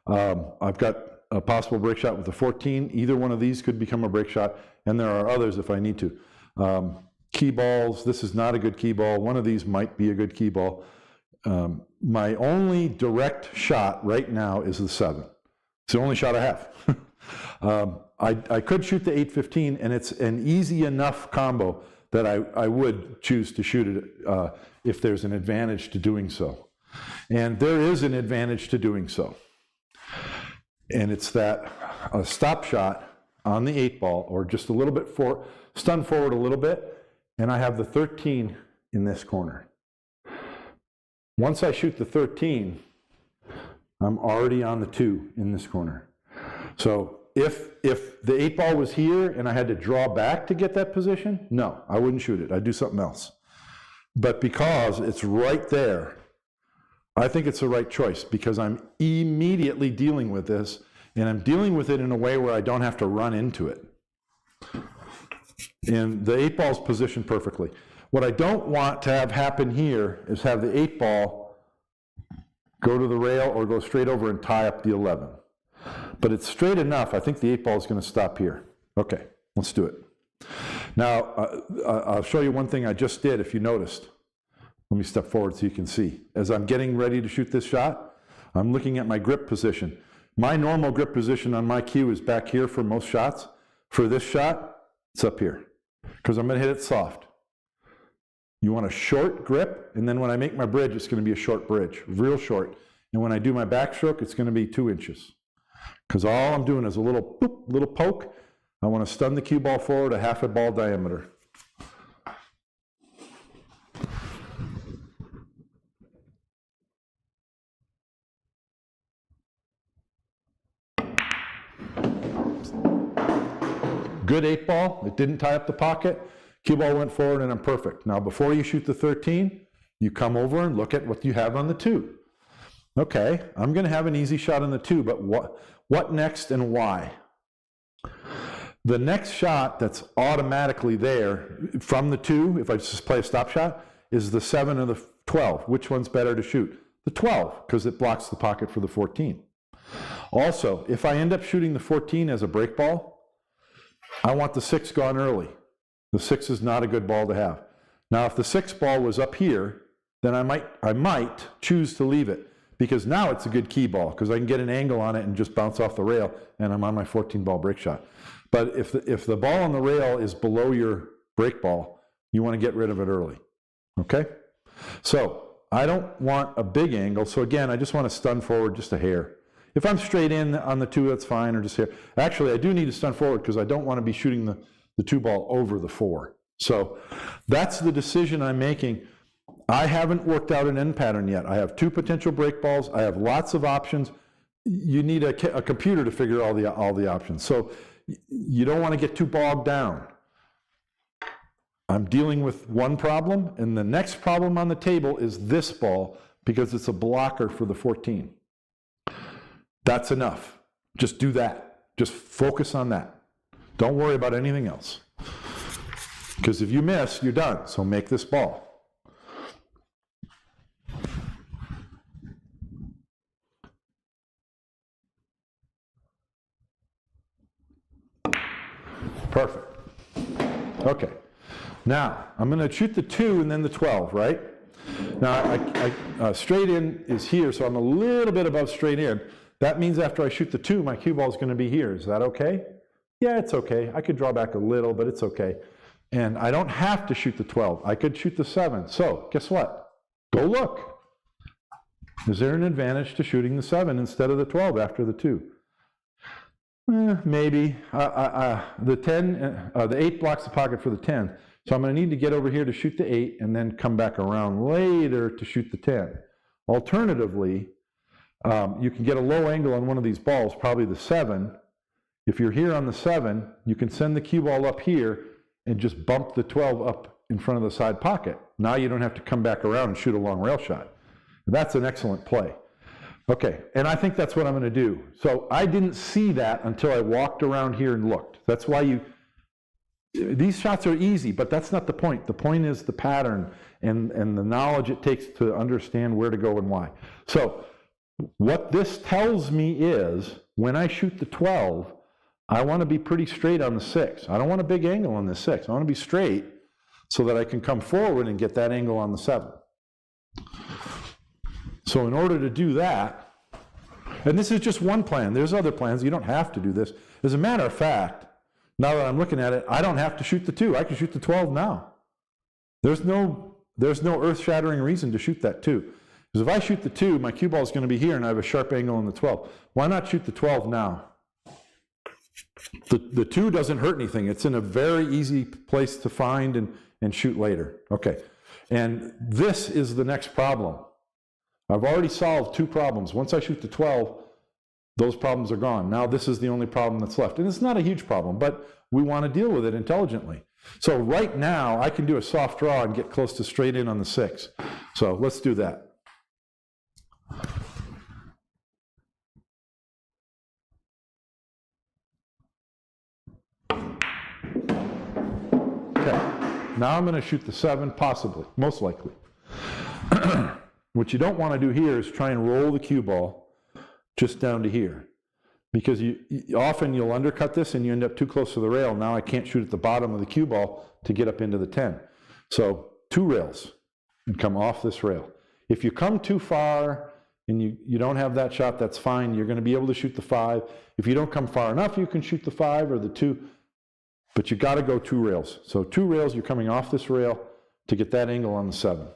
I've got a possible break shot with the 14. Either one of these could become a break shot, and there are others if I need to. Key balls, this is not a good key ball. One of these might be a good key ball. My only direct shot right now is the 7. It's the only shot I have. I could shoot the 8-15, and it's an easy enough combo that I would choose to shoot it if there's an advantage to doing so. And there is an advantage to doing so. And it's that a stop shot on the 8 ball, or just a little bit stun forward a little bit, and I have the 13 in this corner. Once I shoot the 13, I'm already on the 2 in this corner. So if the 8 ball was here and I had to draw back to get that position, no, I wouldn't shoot it. I'd do something else. But because it's right there, I think it's the right choice, because I'm immediately dealing with this, and I'm dealing with it in a way where I don't have to run into it. And the 8 ball's positioned perfectly. What I don't want to have happen here is have the 8 ball go to the rail or go straight over and tie up the 11. But it's straight enough. I think the 8 ball is going to stop here. Okay, let's do it. Now, I'll show you one thing I just did, if you noticed. Let me step forward so you can see. As I'm getting ready to shoot this shot, I'm looking at my grip position. My normal grip position on my cue is back here for most shots. For this shot, it's up here, because I'm going to hit it soft. You want a short grip, and then when I make my bridge, it's going to be a short bridge, real short. And when I do my backstroke, it's going to be 2 inches. Because all I'm doing is a little boop, little poke. I want to stun the cue ball forward a half a ball diameter. Good 8 ball, it didn't tie up the pocket. Cue ball went forward and I'm perfect. Now before you shoot the 13, you come over and look at what you have on the 2. Okay, I'm going to have an easy shot on the 2, but what next and why? The next shot that's automatically there from the 2, if I just play a stop shot, is the 7 or the 12. Which one's better to shoot? The 12, because it blocks the pocket for the 14. Also, if I end up shooting the 14 as a break ball, I want the 6 gone early. The 6 is not a good ball to have. Now, if the 6 ball was up here, then I might choose to leave it, because now it's a good key ball, because I can get an angle on it and just bounce off the rail, and I'm on my 14 ball break shot. But if the ball on the rail is below your break ball, you want to get rid of it early. Okay? So I don't want a big angle. So again, I just want to stun forward just a hair. If I'm straight in on the 2, that's fine, or just here. Actually, I do need to stun forward because I don't want to be shooting the 2 ball over the 4. So that's the decision I'm making. I haven't worked out an end pattern yet. I have 2 potential break balls. I have lots of options. You need a computer to figure all the options. So you don't want to get too bogged down. I'm dealing with one problem, and the next problem on the table is this ball, because it's a blocker for the 14. That's enough. Just do that. Just focus on that. Don't worry about anything else. Because if you miss, you're done. So make this ball. Perfect. Okay. Now, I'm going to shoot the 2 and then the 12, right? Now, straight in is here, so I'm a little bit above straight in. That means after I shoot the 2, my cue ball is going to be here. Is that okay? Yeah, it's okay. I could draw back a little, but it's okay. And I don't have to shoot the 12. I could shoot the 7. So guess what? Go look. Is there an advantage to shooting the 7 instead of the 12 after the 2? Maybe. The 8 blocks the pocket for the 10. So I'm going to need to get over here to shoot the 8 and then come back around later to shoot the 10. Alternatively, you can get a low angle on one of these balls, probably the 7. If you're here on the 7, you can send the cue ball up here and just bump the 12 up in front of the side pocket. Now you don't have to come back around and shoot a long rail shot. That's an excellent play. Okay, and I think that's what I'm going to do. So I didn't see that until I walked around here and looked. That's why these shots are easy, but that's not the point. The point is the pattern and the knowledge it takes to understand where to go and why. So what this tells me is when I shoot the 12, I want to be pretty straight on the 6. I don't want a big angle on the 6. I want to be straight so that I can come forward and get that angle on the 7. So in order to do that, and this is just one plan, there's other plans, you don't have to do this. As a matter of fact, now that I'm looking at it, I don't have to shoot the 2, I can shoot the 12 now. There's no earth-shattering reason to shoot that 2. Because if I shoot the 2, my cue ball is going to be here and I have a sharp angle on the 12. Why not shoot the 12 now? The 2 doesn't hurt anything. It's in a very easy place to find and shoot later. Okay, and this is the next problem. I've already solved 2 problems. Once I shoot the 12, those problems are gone. Now this is the only problem that's left. And it's not a huge problem, but we want to deal with it intelligently. So right now, I can do a soft draw and get close to straight in on the 6. So let's do that. Okay, now I'm going to shoot the 7, possibly, most likely. What you don't want to do here is try and roll the cue ball just down to here. Because often you'll undercut this and you end up too close to the rail. Now I can't shoot at the bottom of the cue ball to get up into the 10. So 2 rails and come off this rail. If you come too far and you don't have that shot, that's fine. You're going to be able to shoot the 5. If you don't come far enough, you can shoot the 5 or the 2. But you got to go 2 rails. So 2 rails, you're coming off this rail to get that angle on the 7.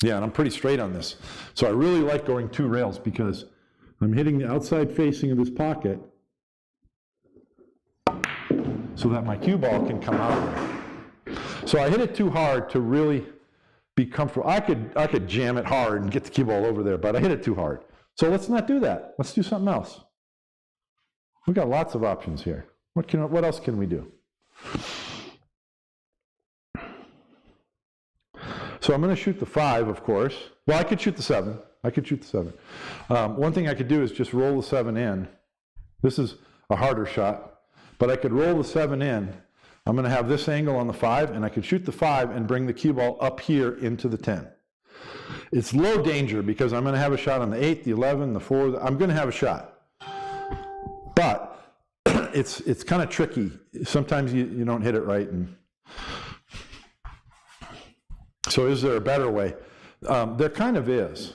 Yeah, and I'm pretty straight on this. So I really like going 2 rails because I'm hitting the outside facing of this pocket so that my cue ball can come out. So I hit it too hard to really be comfortable. I could jam it hard and get the cue ball over there, but I hit it too hard. So let's not do that. Let's do something else. We've got lots of options here. What else can we do? So I'm going to shoot the 5, of course. Well, I could shoot the 7. One thing I could do is just roll the 7 in. This is a harder shot, but I could roll the 7 in. I'm going to have this angle on the 5, and I could shoot the 5 and bring the cue ball up here into the 10. It's low danger because I'm going to have a shot on the 8, the 11, the 4. I'm going to have a shot. But it's kind of tricky. Sometimes you don't hit it right. So is there a better way? There kind of is.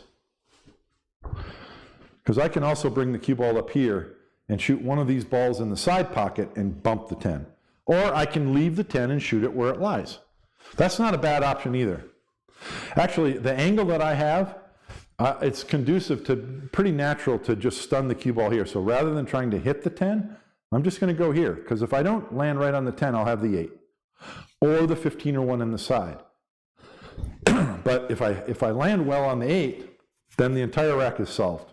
Because I can also bring the cue ball up here and shoot one of these balls in the side pocket and bump the 10. Or I can leave the 10 and shoot it where it lies. That's not a bad option either. Actually, the angle that I have, it's conducive to, pretty natural to just stun the cue ball here. So rather than trying to hit the 10, I'm just going to go here. Because if I don't land right on the 10, I'll have the 8. Or the 15 or 1 in the side. But if I land well on the 8, then the entire rack is solved.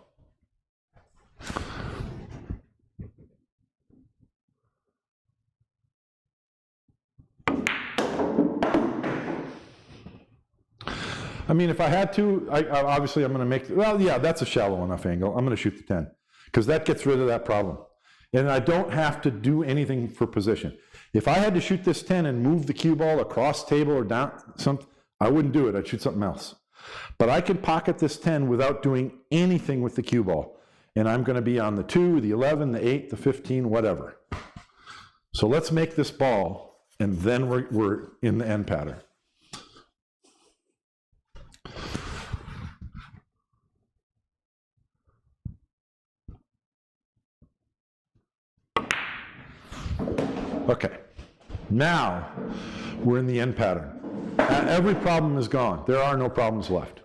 I mean, if I had to, obviously I'm going to make, well, yeah, that's a shallow enough angle. I'm going to shoot the 10 because that gets rid of that problem. And I don't have to do anything for position. If I had to shoot this 10 and move the cue ball across table or down, I wouldn't do it. I'd shoot something else. But I can pocket this 10 without doing anything with the cue ball. And I'm going to be on the 2, the 11, the 8, the 15, whatever. So let's make this ball, and then we're in the end pattern. Okay, now we're in the end pattern. Every problem is gone. There are no problems left.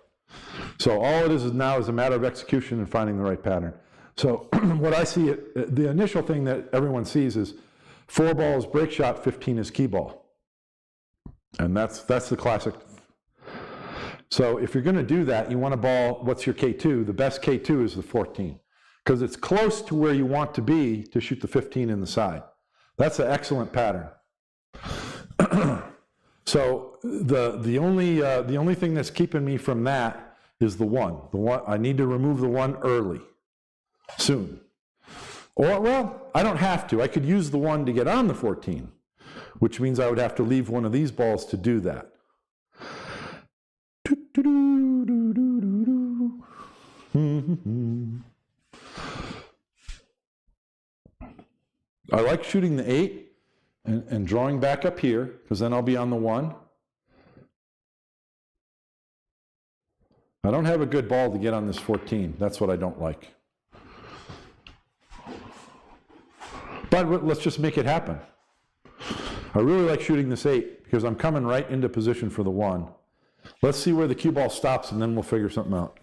So all it is now is a matter of execution and finding the right pattern. So what I see, the initial thing that everyone sees is 4 balls break shot, 15 is key ball. And that's the classic. So if you're going to do that, you want a ball, what's your K2? The best K2 is the 14, because it's close to where you want to be to shoot the 15 in the side. That's an excellent pattern. So the only thing that's keeping me from that is the 1. The 1, I need to remove the 1 early, soon. Or, well, I don't have to. I could use the 1 to get on the 14, which means I would have to leave one of these balls to do that. I like shooting the 8 and drawing back up here, because then I'll be on the 1. I don't have a good ball to get on this 14. That's what I don't like. But let's just make it happen. I really like shooting this 8 because I'm coming right into position for the 1. Let's see where the cue ball stops, and then we'll figure something out.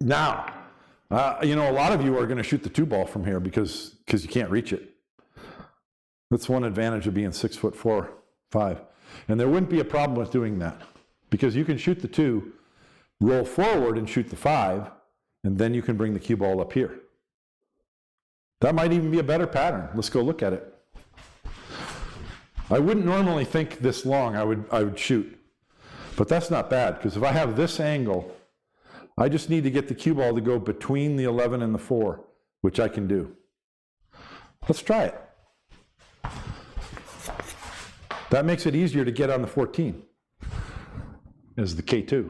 Now, you know, a lot of you are going to shoot the 2 ball from here because you can't reach it. That's one advantage of being 6'4", 5. And there wouldn't be a problem with doing that, because you can shoot the 2, roll forward and shoot the 5, and then you can bring the cue ball up here. That might even be a better pattern. Let's go look at it. I wouldn't normally think this long I would shoot, but that's not bad, because if I have this angle, I just need to get the cue ball to go between the 11 and the 4, which I can do. Let's try it. That makes it easier to get on the 14 as the K2.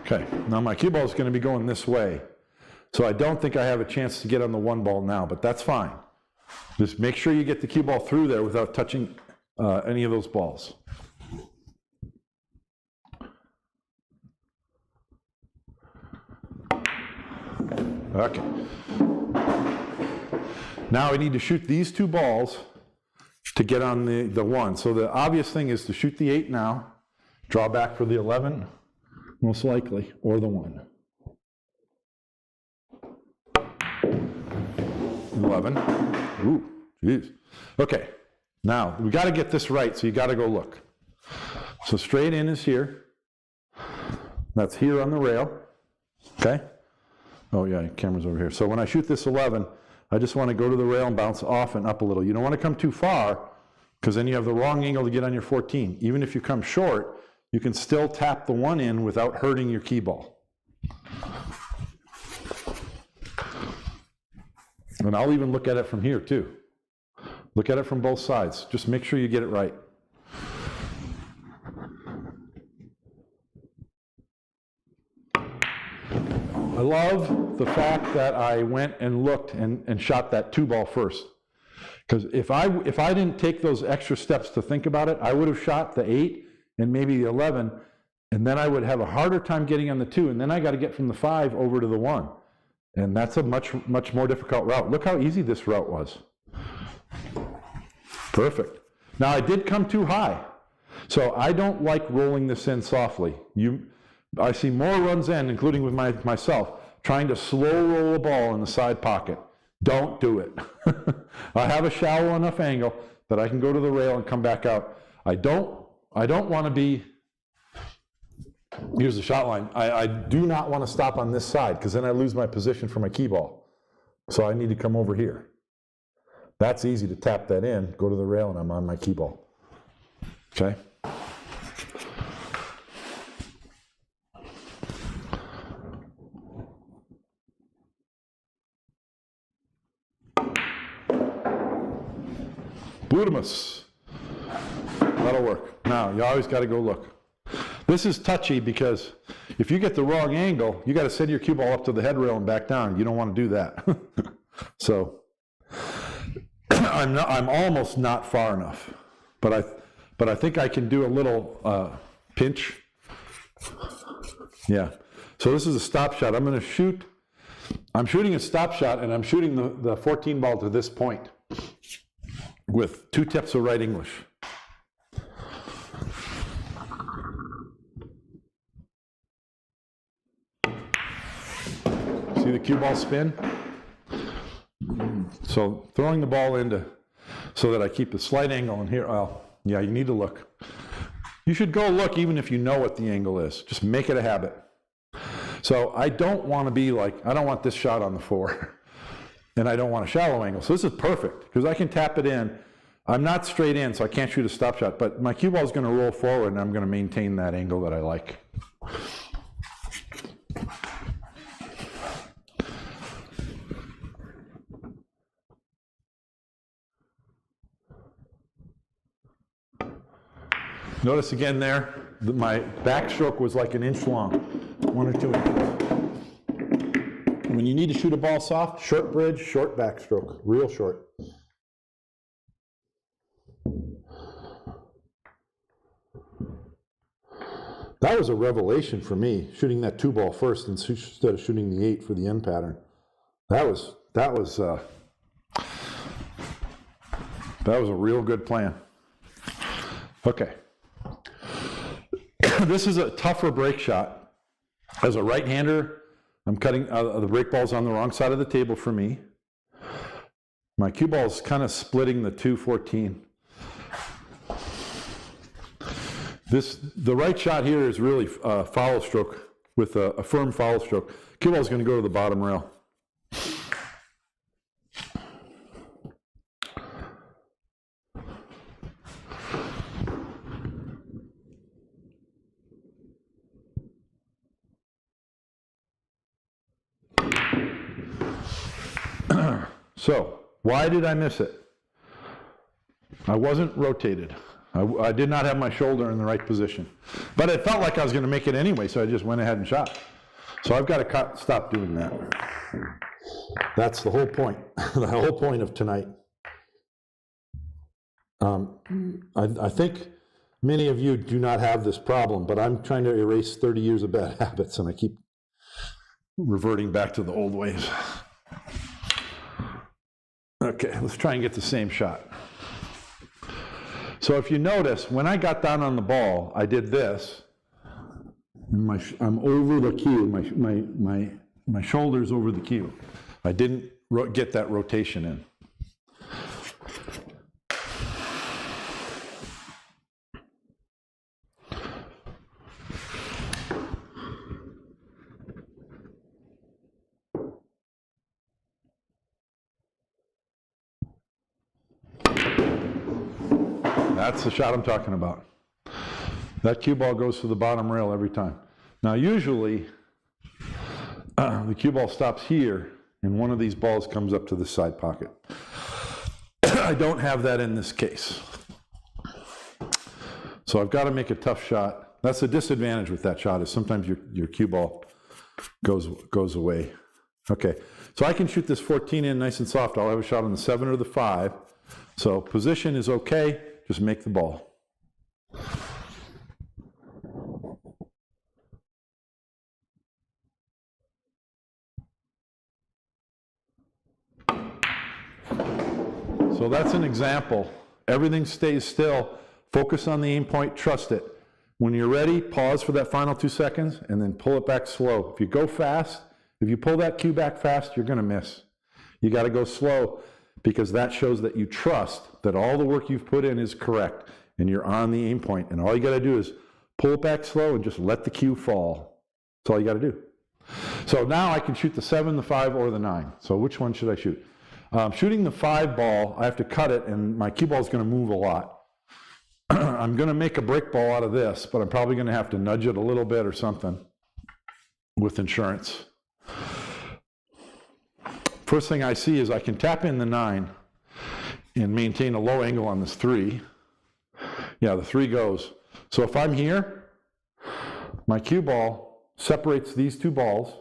Okay, now my cue ball is going to be going this way. So I don't think I have a chance to get on the 1 ball now, but that's fine. Just make sure you get the cue ball through there without touching any of those balls. Okay. Now I need to shoot these 2 balls to get on the 1. So the obvious thing is to shoot the 8 now, draw back for the 11, most likely, or the 1. 11. Ooh, geez. Okay, now we got to get this right, so you got to go look. So straight in is here. That's here on the rail. Okay. Oh yeah, camera's over here. So when I shoot this 11, I just want to go to the rail and bounce off and up a little. You don't want to come too far, because then you have the wrong angle to get on your 14. Even if you come short, you can still tap the 1 in without hurting your key ball. And I'll even look at it from here too. Look at it from both sides. Just make sure you get it right. I love the fact that I went and looked and shot that 2 ball first. Because if I didn't take those extra steps to think about it, I would have shot the 8 and maybe the 11, and then I would have a harder time getting on the 2, and then I got to get from the 5 over to the 1. And that's a much more difficult route. Look how easy this route was. Perfect. Now I did come too high. So I don't like rolling this in softly. I see more runs in, including with myself, trying to slow roll a ball in the side pocket. Don't do it. I have a shallow enough angle that I can go to the rail and come back out. I don't want to be, here's the shot line. I do not want to stop on this side, because then I lose my position for my key ball. So I need to come over here. That's easy to tap that in, go to the rail, and I'm on my key ball. Okay? Blutimus. That'll work. Now, you always got to go look. This is touchy, because if you get the wrong angle, you got to send your cue ball up to the head rail and back down. You don't want to do that. So I'm almost not far enough, but I think I can do a little pinch. Yeah. So this is a stop shot. I'm shooting a stop shot, and I'm shooting the 14 ball to this point with 2 tips of right English. See the cue ball spin? So throwing the ball into, so that I keep a slight angle in here. Well, yeah, you need to look. You should go look even if you know what the angle is. Just make it a habit. So I don't want to be like, I don't want this shot on the 4. And I don't want a shallow angle. So this is perfect because I can tap it in. I'm not straight in, so I can't shoot a stop shot, but my cue ball is going to roll forward and I'm going to maintain that angle that I like. Notice again there, my backstroke was like an inch long, 1 or 2 inches. When you need to shoot a ball soft, short bridge, short backstroke, real short. That was a revelation for me, shooting that 2 ball first instead of shooting the 8 for the end pattern. That was a real good plan. Okay. This is a tougher break shot. As a right-hander, I'm cutting, the break ball's on the wrong side of the table for me. My cue ball's kind of splitting the 214. The right shot here is really a follow stroke with a firm follow stroke. Cue ball's going to go to the bottom rail. So, why did I miss it? I wasn't rotated. I did not have my shoulder in the right position. But it felt like I was going to make it anyway, so I just went ahead and shot. So I've got to stop doing that. That's the whole point. The whole point of tonight. I think many of you do not have this problem, but I'm trying to erase 30 years of bad habits, and I keep reverting back to the old ways. Okay, let's try and get the same shot. So if you notice, when I got down on the ball, I did this. And I'm over the cue. My shoulder's over the cue. I didn't get that rotation in. That's the shot I'm talking about. That cue ball goes to the bottom rail every time. Now usually, the cue ball stops here, and one of these balls comes up to the side pocket. I don't have that in this case. So I've got to make a tough shot. That's the disadvantage with that shot, is sometimes your cue ball goes away. Okay, so I can shoot this 14 in nice and soft. I'll have a shot on the 7 or the 5. So position is okay. Just make the ball. So that's an example. Everything stays still. Focus on the aim point. Trust it. When you're ready, pause for that final 2 seconds and then pull it back slow. If you go fast, if you pull that cue back fast, you're going to miss. You got to go slow, because that shows that you trust that all the work you've put in is correct and you're on the aim point. And all you got to do is pull it back slow and just let the cue fall. That's all you got to do. So now I can shoot the 7, the 5, or the 9. So which one should I shoot? Shooting the 5 ball, I have to cut it, and my cue ball is going to move a lot. I'm going to make a break ball out of this, but I'm probably going to have to nudge it a little bit or something with insurance. First thing I see is I can tap in the 9 and maintain a low angle on this 3. Yeah, the 3 goes. So if I'm here, my cue ball separates these 2 balls,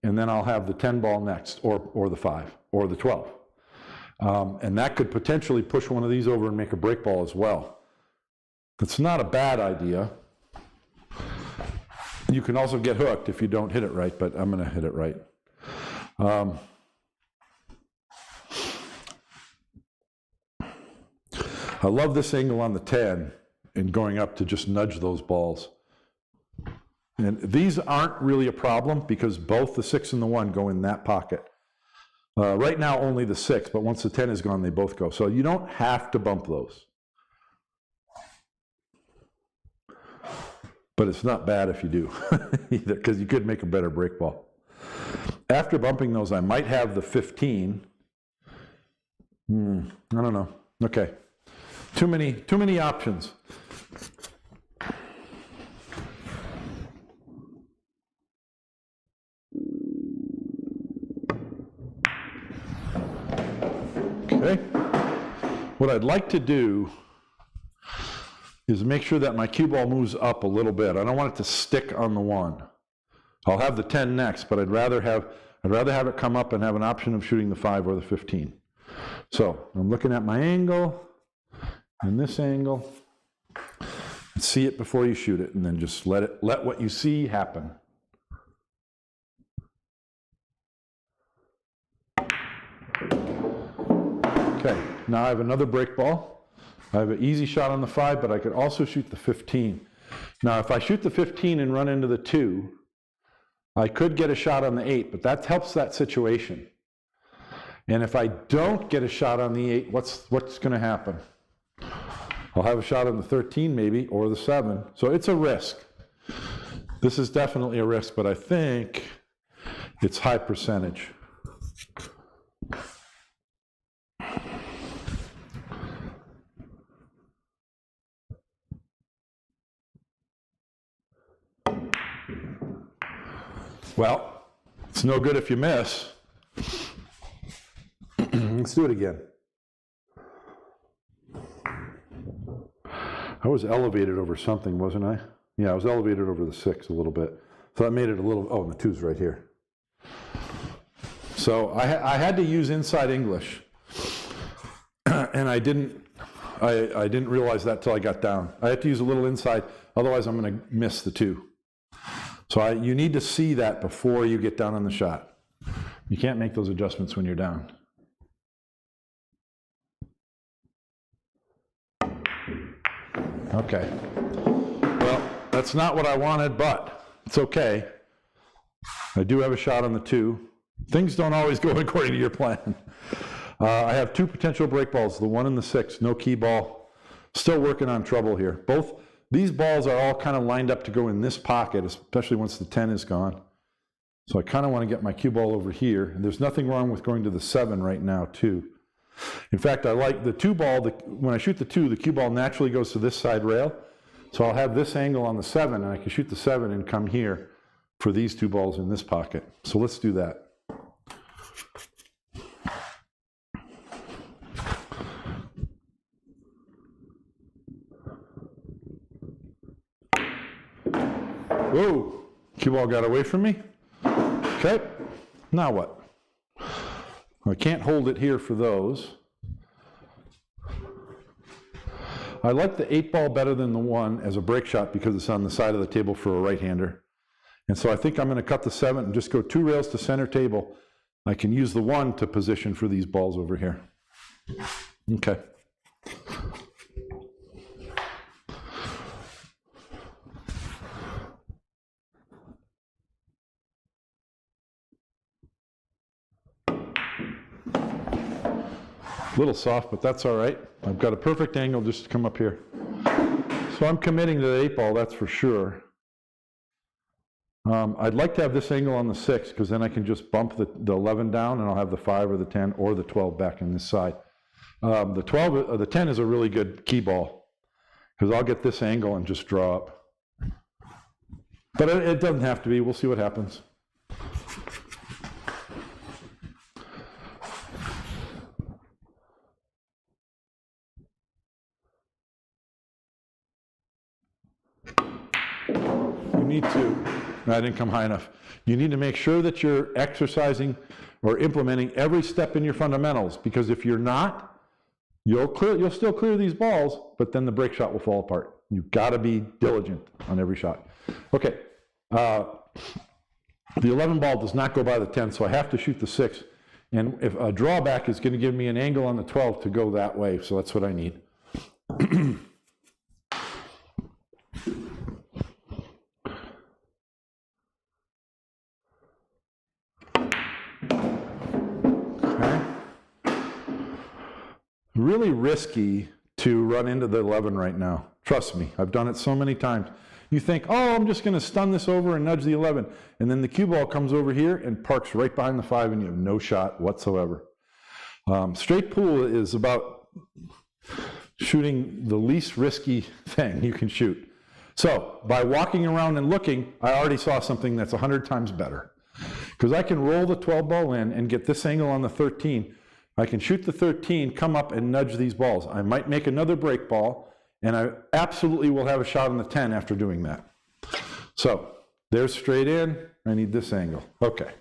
and then I'll have the 10 ball next, or the 5, or the 12. And that could potentially push one of these over and make a break ball as well. It's not a bad idea. You can also get hooked if you don't hit it right, but I'm going to hit it right. I love this angle on the 10 and going up to just nudge those balls. And these aren't really a problem because both the 6 and the 1 go in that pocket. Right now only the 6, but once the 10 is gone, they both go. So you don't have to bump those. But it's not bad if you do, either, because you could make a better break ball. After bumping those, I might have the 15. I don't know. Okay. Too many options. Okay. What I'd like to do is make sure that my cue ball moves up a little bit. I don't want it to stick on the 1. I'll have the 10 next, but I'd rather have it come up and have an option of shooting the 5 or the 15. So I'm looking at my angle and this angle. See it before you shoot it, and then just let what you see happen. Okay, now I have another break ball. I have an easy shot on the 5, but I could also shoot the 15. Now, if I shoot the 15 and run into the 2, I could get a shot on the 8, but that helps that situation. And if I don't get a shot on the 8, what's going to happen? I'll have a shot on the 13 maybe, or the 7. So it's a risk. This is definitely a risk, but I think it's high percentage. Well, it's no good if you miss. Let's do it again. I was elevated over something, wasn't I? Yeah, I was elevated over the 6 a little bit. So that made it a little, oh, and the 2's right here. So I had to use inside English. And I didn't realize that till I got down. I had to use a little inside, otherwise I'm going to miss the 2. So you need to see that before you get down on the shot. You can't make those adjustments when you're down. Okay. Well, that's not what I wanted, but it's okay. I do have a shot on the 2. Things don't always go according to your plan. I have 2 potential break balls, the 1 and the 6, no key ball. Still working on trouble here. Both these balls are all kind of lined up to go in this pocket, especially once the 10 is gone. So I kind of want to get my cue ball over here. And there's nothing wrong with going to the 7 right now, too. In fact, I like the 2 ball. When I shoot the 2, the cue ball naturally goes to this side rail. So I'll have this angle on the 7, and I can shoot the 7 and come here for these 2 balls in this pocket. So let's do that. Whoa, cue ball got away from me. Okay, now what? I can't hold it here for those. I like the 8 ball better than the 1 as a break shot because it's on the side of the table for a right-hander. And so I think I'm going to cut the 7 and just go 2 rails to center table. I can use the 1 to position for these balls over here. Okay. A little soft, but that's all right. I've got a perfect angle just to come up here. So I'm committing to the 8 ball, that's for sure. I'd like to have this angle on the 6 because then I can just bump the 11 down and I'll have the 5 or the 10 or the 12 back on this side. The 10 is a really good key ball because I'll get this angle and just draw up. But it doesn't have to be. We'll see what happens. Need to, I didn't come high enough. You need to make sure that you're exercising or implementing every step in your fundamentals, because if you're not, you'll still clear these balls, but then the break shot will fall apart. You've got to be diligent on every shot. Okay, The 11 ball does not go by the 10, so I have to shoot the 6. And if a drawback is going to give me an angle on the 12 to go that way, so that's what I need. Okay. Really risky to run into the 11 right now. Trust me, I've done it so many times. You think, oh, I'm just going to stun this over and nudge the 11. And then the cue ball comes over here and parks right behind the 5 and you have no shot whatsoever. Straight pool is about shooting the least risky thing you can shoot. So by walking around and looking, I already saw something that's 100 times better. Because I can roll the 12 ball in and get this angle on the 13. I can shoot the 13, come up and nudge these balls. I might make another break ball. And I absolutely will have a shot on the 10 after doing that. So there's straight in. I need this angle. Okay.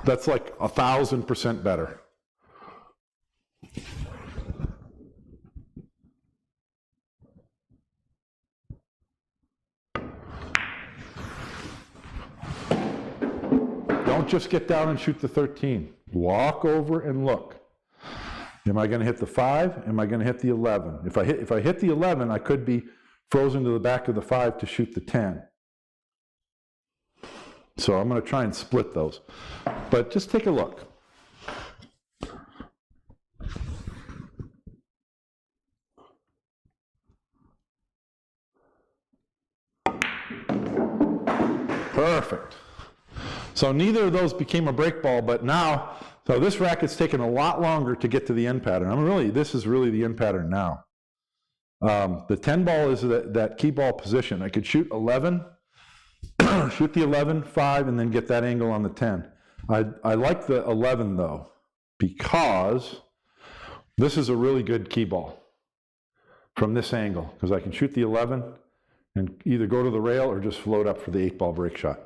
That's like 1,000% better. Don't just get down and shoot the 13. Walk over and look. Am I going to hit the 5? Am I going to hit the 11? If I hit the 11, I could be frozen to the back of the 5 to shoot the 10. So I'm going to try and split those. But just take a look. Perfect. So neither of those became a break ball, but now, so this racket's taken a lot longer to get to the end pattern. This is really the end pattern now. The 10 ball is that key ball position. I could shoot 11, shoot the 11, 5, and then get that angle on the 10. I like the 11 though, because this is a really good key ball from this angle, because I can shoot the 11 and either go to the rail or just float up for the 8 ball break shot.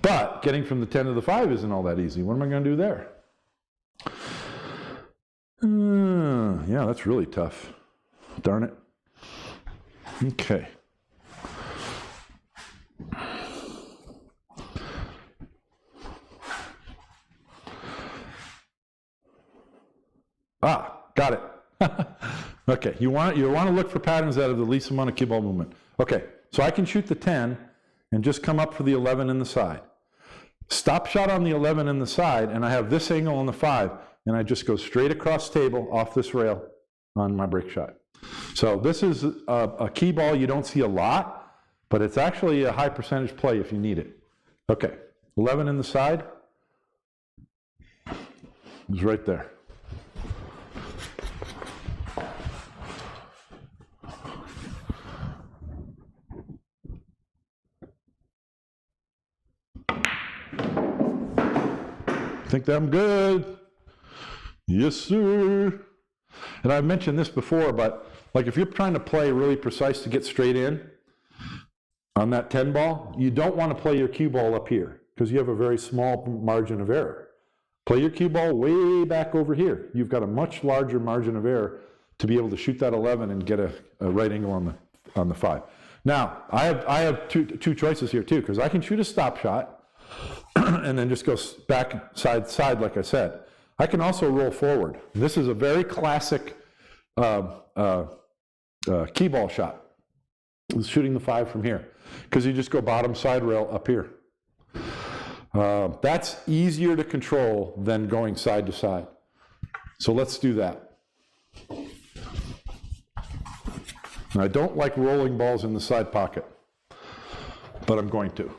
But getting from the 10 to the 5 isn't all that easy. What am I going to do there? Yeah, that's really tough. Darn it. Okay. Got it. Okay, you want to look for patterns that have the least amount of cue ball movement. Okay, so I can shoot the 10 and just come up for the 11 in the side. Stop shot on the 11 in the side, and I have this angle on the 5, and I just go straight across table off this rail on my break shot. So this is a key ball you don't see a lot, but it's actually a high percentage play if you need it. Okay, 11 in the side is right there. Think that I'm good? Yes, sir. And I've mentioned this before, but like if you're trying to play really precise to get straight in on that 10 ball, you don't want to play your cue ball up here because you have a very small margin of error. Play your cue ball way back over here. You've got a much larger margin of error to be able to shoot that 11 and get a right angle on the 5. Now, I have two choices here too, because I can shoot a stop shot and then just go back side side like I said. I can also roll forward. This is a very classic key ball shot. It's shooting the 5 from here because you just go bottom side rail up here. That's easier to control than going side to side. So let's do that. Now, I don't like rolling balls in the side pocket, but I'm going to.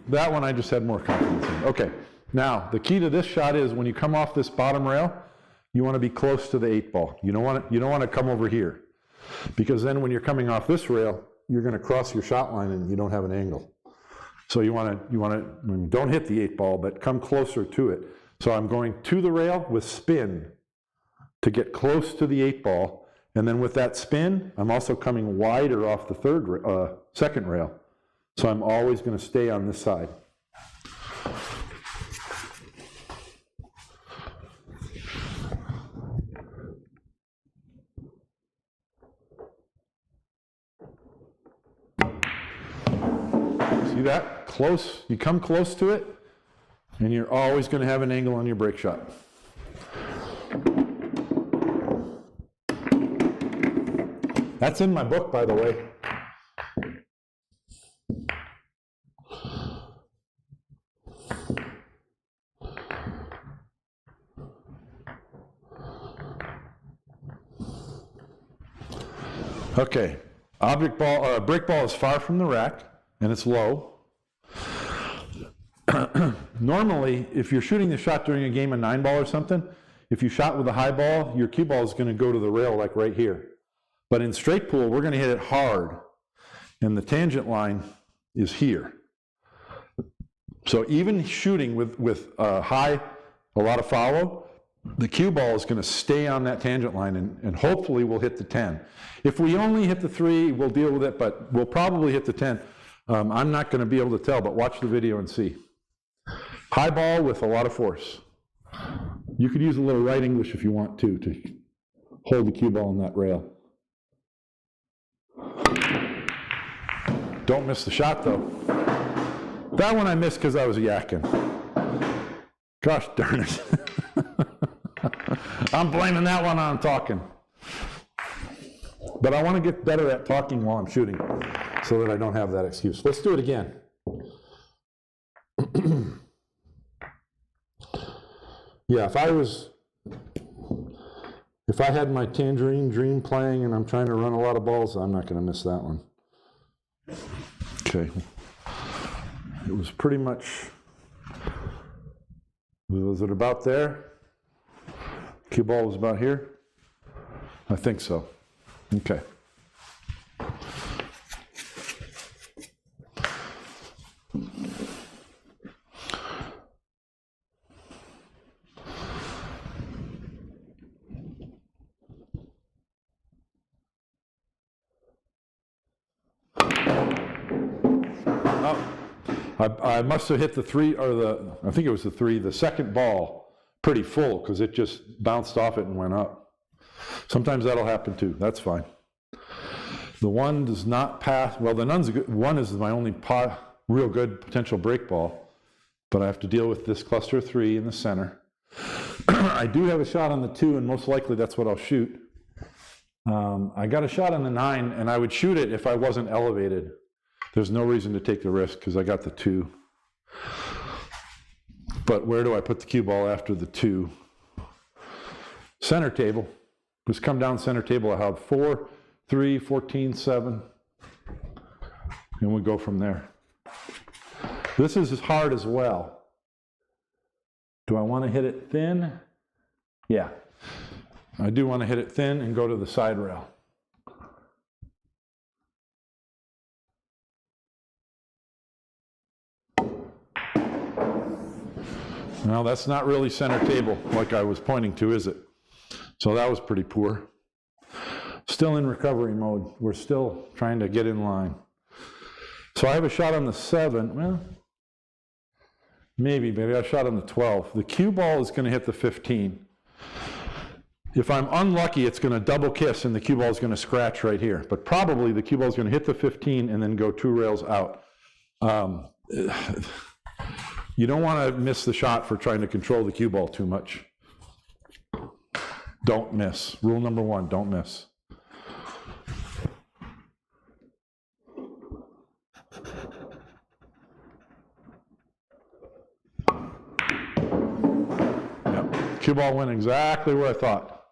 That one I just had more confidence in. Okay, now the key to this shot is when you come off this bottom rail, you want to be close to the 8 ball. You don't want to come over here, because then when you're coming off this rail, you're going to cross your shot line and you don't have an angle. So you want to don't hit the 8 ball, but come closer to it. So I'm going to the rail with spin to get close to the 8 ball, and then with that spin, I'm also coming wider off the second rail. So I'm always going to stay on this side. that close, you come close to it, and you're always going to have an angle on your break shot. That's in my book, by the way. Okay, break ball is far from the rack, and it's low. Normally, if you're shooting the shot during a game of 9-ball or something, if you shot with a high ball, your cue ball is going to go to the rail like right here. But in straight pool, we're going to hit it hard, and the tangent line is here. So even shooting with a lot of follow, the cue ball is going to stay on that tangent line, and hopefully we'll hit the 10. If we only hit the 3, we'll deal with it, but we'll probably hit the 10. I'm not going to be able to tell, but watch the video and see. High ball with a lot of force. You could use a little right English if you want to hold the cue ball on that rail. Don't miss the shot, though. That one I missed because I was yakking. Gosh darn it. I'm blaming that one on talking. But I want to get better at talking while I'm shooting so that I don't have that excuse. Let's do it again. Yeah, if I had my Tangerine Dream playing and I'm trying to run a lot of balls, I'm not going to miss that one. Okay. It was pretty much, was it about there? Cue ball was about here? I think so. Okay. I must have hit the 3, or I think it was the 3, the second ball pretty full because it just bounced off it and went up. Sometimes that'll happen too. That's fine. The 1 does not pass. Well, the 1 is my only real good potential break ball, but I have to deal with this cluster 3 in the center. I do have a shot on the 2, and most likely that's what I'll shoot. I got a shot on the 9, and I would shoot it if I wasn't elevated. There's no reason to take the risk because I got the 2. But where do I put the cue ball after the 2? Center table. Just come down center table. I have 4, 3, 14, 7. And we go from there. This is hard as well. Do I want to hit it thin? Yeah. I do want to hit it thin and go to the side rail. Well, that's not really center table like I was pointing to, is it? So that was pretty poor. Still in recovery mode. We're still trying to get in line. So I have a shot on the 7. Well, maybe I got a shot on the 12. The cue ball is going to hit the 15. If I'm unlucky, it's going to double kiss and the cue ball is going to scratch right here. But probably the cue ball is going to hit the 15 and then go 2 rails out. You don't want to miss the shot for trying to control the cue ball too much. Don't miss. Rule number 1, don't miss. Yep. Cue ball went exactly where I thought.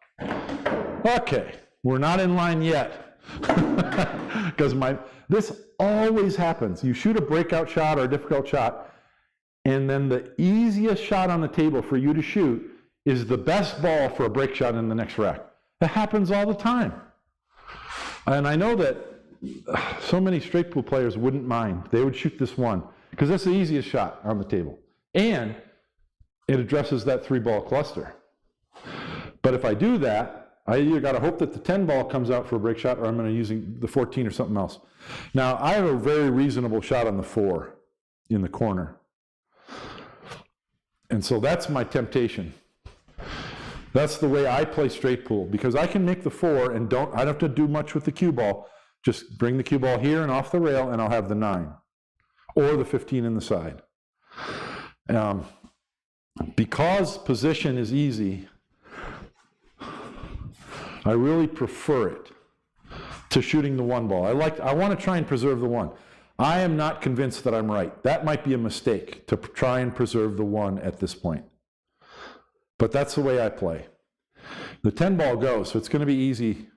Okay, we're not in line yet. Because this always happens. You shoot a breakout shot or a difficult shot, and then the easiest shot on the table for you to shoot is the best ball for a break shot in the next rack. That happens all the time. And I know that so many straight pool players wouldn't mind. They would shoot this one because that's the easiest shot on the table. And it addresses that 3-ball cluster. But if I do that, I either got to hope that the 10-ball comes out for a break shot or I'm going to use the 14 or something else. Now, I have a very reasonable shot on the 4 in the corner. And so that's my temptation. That's the way I play straight pool, because I can make the 4 and I don't have to do much with the cue ball. Just bring the cue ball here and off the rail and I'll have the 9. or the 15 in the side. Because position is easy, I really prefer it to shooting the one ball. I want to try and preserve the one. I am not convinced that I'm right. That might be a mistake to try and preserve the one at this point. But that's the way I play. The 10 ball goes, so it's going to be easy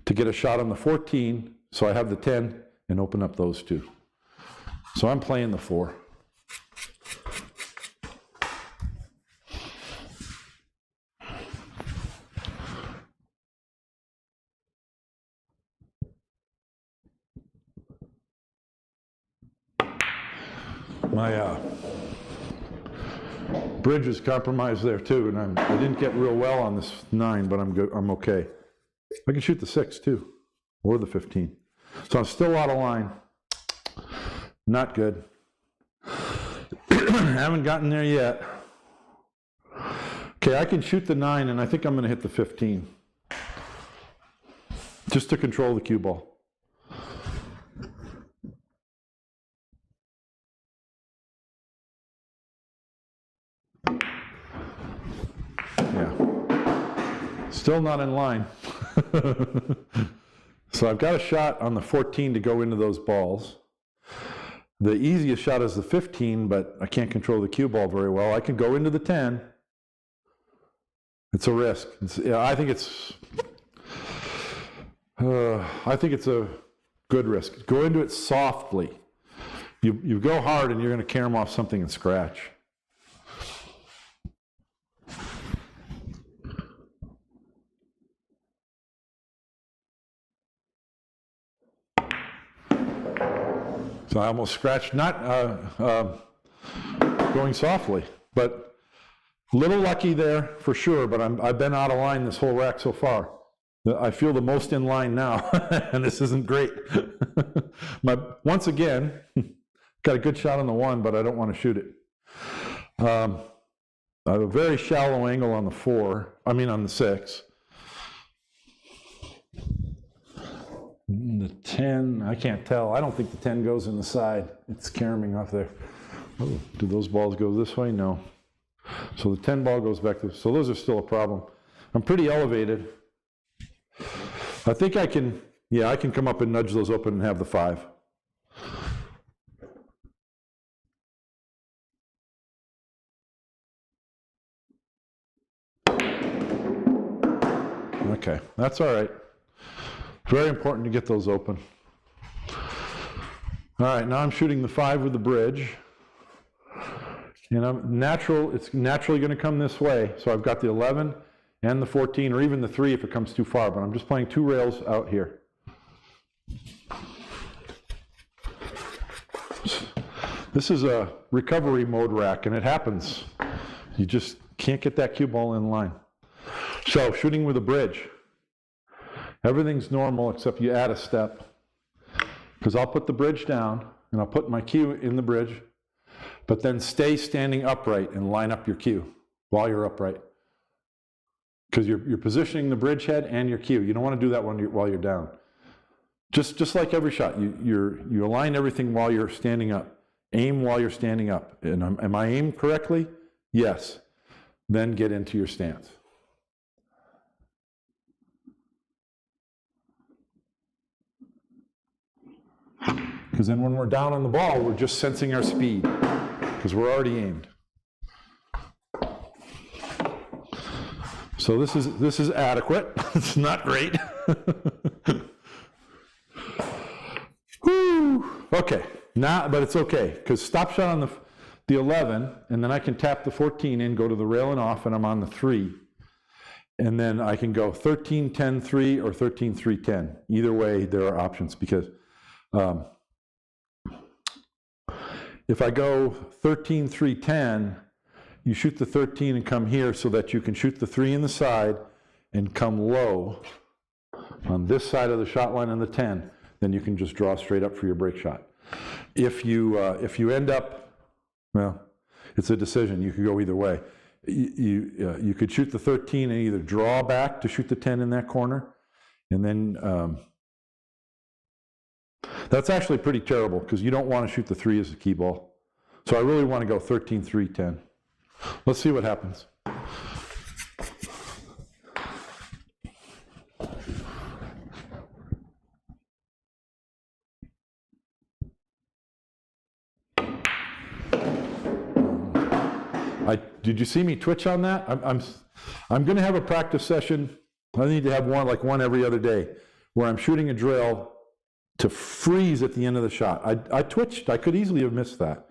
to get a shot on the 14, so I have the 10 and open up those two. So I'm playing the 4. My bridge is compromised there too, and I didn't get real well on this 9, but I'm good. I'm okay. I can shoot the 6 too, or the 15. So I'm still out of line. Not good. Haven't gotten there yet. Okay, I can shoot the 9, and I think I'm going to hit the 15, just to control the cue ball. Still not in line. So I've got a shot on the 14 to go into those balls. The easiest shot is the 15, but I can't control the cue ball very well. I can go into the 10. It's a risk. I think it's a good risk. Go into it softly. You go hard and you're going to carry them off something and scratch. So I almost scratched, not going softly, but a little lucky there for sure, but I've been out of line this whole rack so far. I feel the most in line now, and this isn't great. Once again, got a good shot on the 1, but I don't want to shoot it. I have a very shallow angle on the 6. The 10, I can't tell. I don't think the 10 goes in the side. It's caroming off there. Oh, do those balls go this way? No. So the 10 ball goes back to, so those are still a problem. I'm pretty elevated. I think I can come up and nudge those open and have the 5. Okay, that's all right. Very important to get those open. All right, now I'm shooting the 5 with the bridge. And it's naturally going to come this way. So I've got the 11 and the 14, or even the 3 if it comes too far, but I'm just playing 2 rails out here. This is a recovery mode rack, and it happens. You just can't get that cue ball in line. So shooting with a bridge. Everything's normal except you add a step. Because I'll put the bridge down, and I'll put my cue in the bridge, but then stay standing upright and line up your cue while you're upright. Because you're positioning the bridge head and your cue. You don't want to do that while you're down. Just like every shot, you align everything while you're standing up. Aim while you're standing up. And am I aimed correctly? Yes. Then get into your stance. Because then when we're down on the ball, we're just sensing our speed, because we're already aimed. So this is adequate. It's not great. Whew. Okay, but it's okay, because stop shot on the 11, and then I can tap the 14 in, go to the rail and off, and I'm on the 3. And then I can go 13, 10, 3, or 13, 3, 10. Either way, there are options, because if I go 13, 3, 10, you shoot the 13 and come here so that you can shoot the 3 in the side and come low on this side of the shot line on the 10. Then you can just draw straight up for your break shot. If you end up, well, it's a decision. You could go either way. You could shoot the 13 and either draw back to shoot the 10 in that corner, and then That's actually pretty terrible because you don't want to shoot the 3 as a key ball. So I really want to go 13, 3, 10. Let's see what happens. Did you see me twitch on that? I'm going to have a practice session. I need to have one every other day, where I'm shooting a drill to freeze at the end of the shot. I twitched. I could easily have missed that.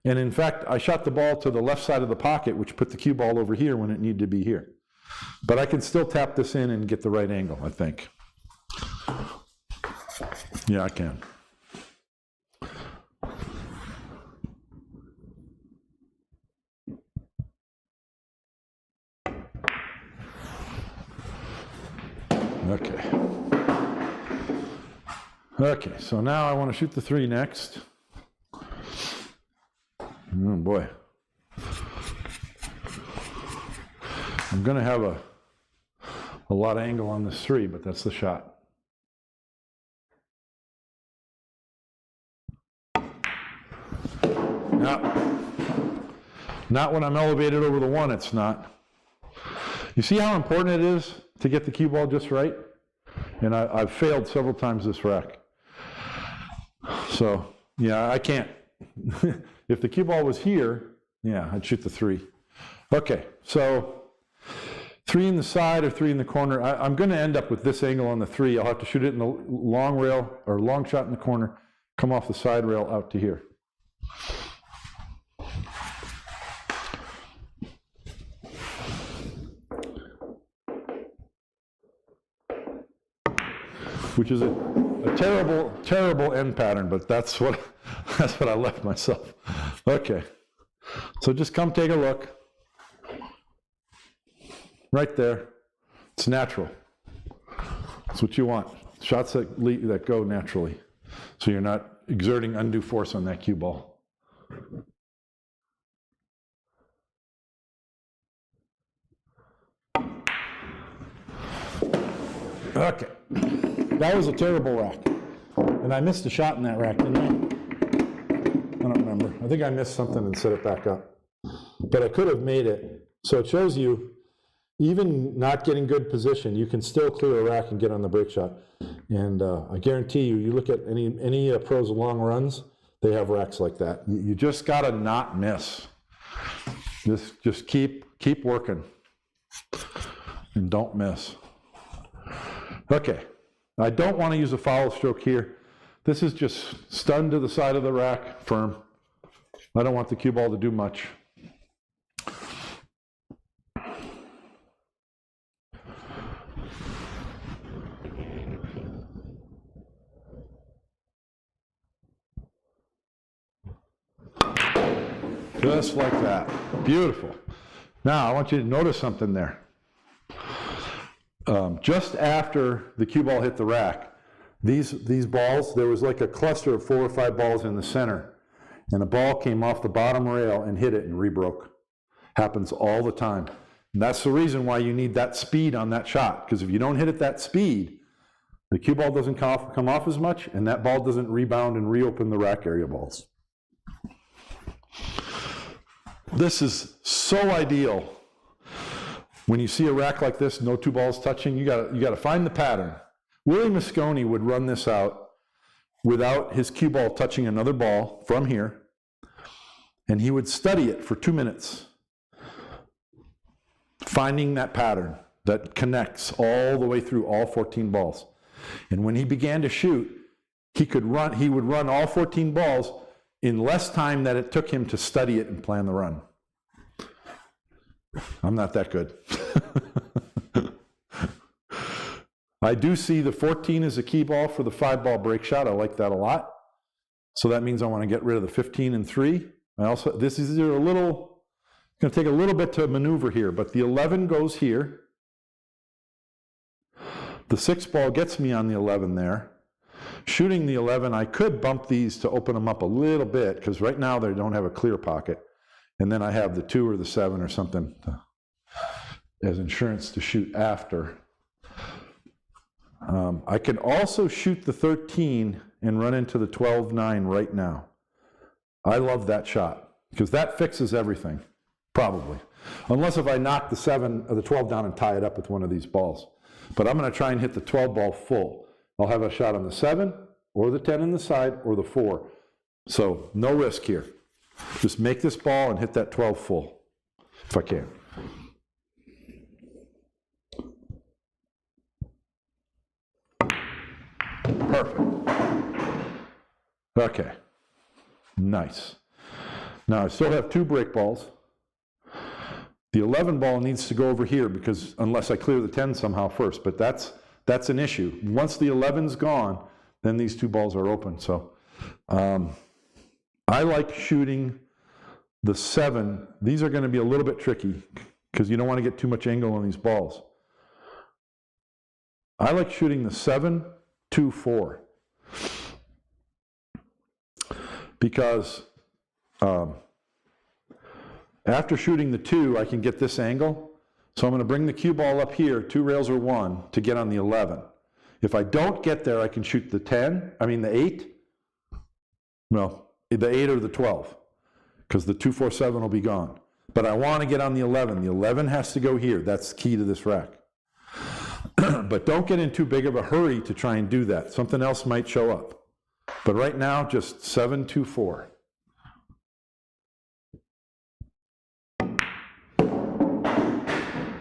And in fact, I shot the ball to the left side of the pocket, which put the cue ball over here when it needed to be here. But I can still tap this in and get the right angle, I think. Yeah, I can. Okay. Okay, so now I want to shoot the 3 next. Oh boy. I'm going to have a lot of angle on this 3, but that's the shot. Not when I'm elevated over the 1, it's not. You see how important it is to get the cue ball just right? And I've failed several times this rack. So, yeah, I can't. If the cue ball was here, yeah, I'd shoot the 3. Okay, so 3 in the side or 3 in the corner. I'm going to end up with this angle on the 3. I'll have to shoot it in the long rail or long shot in the corner, come off the side rail out to here. Which is a terrible, terrible end pattern, but that's what I left myself. Okay, so just come take a look. Right there. It's natural. That's what you want. Shots that go naturally. So you're not exerting undue force on that cue ball. Okay. That was a terrible rack. And I missed a shot in that rack, didn't I? I don't remember. I think I missed something and set it back up. But I could have made it. So it shows you, even not getting good position, you can still clear a rack and get on the break shot. And I guarantee you, you look at any pros long runs, they have racks like that. You just got to not miss. Just keep working. And don't miss. Okay. I don't want to use a foul stroke here. This is just stunned to the side of the rack, firm. I don't want the cue ball to do much. Just like that. Beautiful. Now, I want you to notice something there. Just after the cue ball hit the rack, these balls, there was like a cluster of 4 or 5 balls in the center, and a ball came off the bottom rail and hit it and rebroke. Happens all the time. And that's the reason why you need that speed on that shot, because if you don't hit it that speed, the cue ball doesn't come off as much, and that ball doesn't rebound and reopen the rack area balls. This is so ideal. When you see a rack like this, no 2 balls touching, you got to find the pattern. Willie Mosconi would run this out without his cue ball touching another ball from here, and he would study it for 2 minutes, finding that pattern that connects all the way through all 14 balls. And when he began to shoot, he would run all 14 balls in less time than it took him to study it and plan the run. I'm not that good. I do see the 14 as a key ball for the 5-ball break shot. I like that a lot. So that means I want to get rid of the 15 and 3. This is going to take a little bit to maneuver here, but the 11 goes here. The 6 ball gets me on the 11 there. Shooting the 11, I could bump these to open them up a little bit, because right now they don't have a clear pocket. And then I have the 2 or the 7 or something as insurance to shoot after. I can also shoot the 13 and run into the 12-9 right now. I love that shot because that fixes everything, probably. Unless if I knock the 7 or the 12 down and tie it up with one of these balls. But I'm going to try and hit the 12 ball full. I'll have a shot on the 7 or the 10 in the side or the 4. So no risk here. Just make this ball and hit that 12 full, if I can. Perfect. Okay. Nice. Now I still have 2 break balls. The 11 ball needs to go over here because unless I clear the 10 somehow first, but that's an issue. Once the 11's gone, then these 2 balls are open. So I like shooting the 7. These are going to be a little bit tricky because you don't want to get too much angle on these balls. I like shooting the 7, 2, 4 because after shooting the 2, I can get this angle. So I'm going to bring the cue ball up here, 2 rails or 1, to get on the 11. If I don't get there, I can shoot the the 8. No, the 8 or the 12, because the 2, 4, 7 will be gone. But I want to get on the 11. The 11 has to go here. That's key to this rack. But don't get in too big of a hurry to try and do that. Something else might show up. But right now, just 7, 2, 4.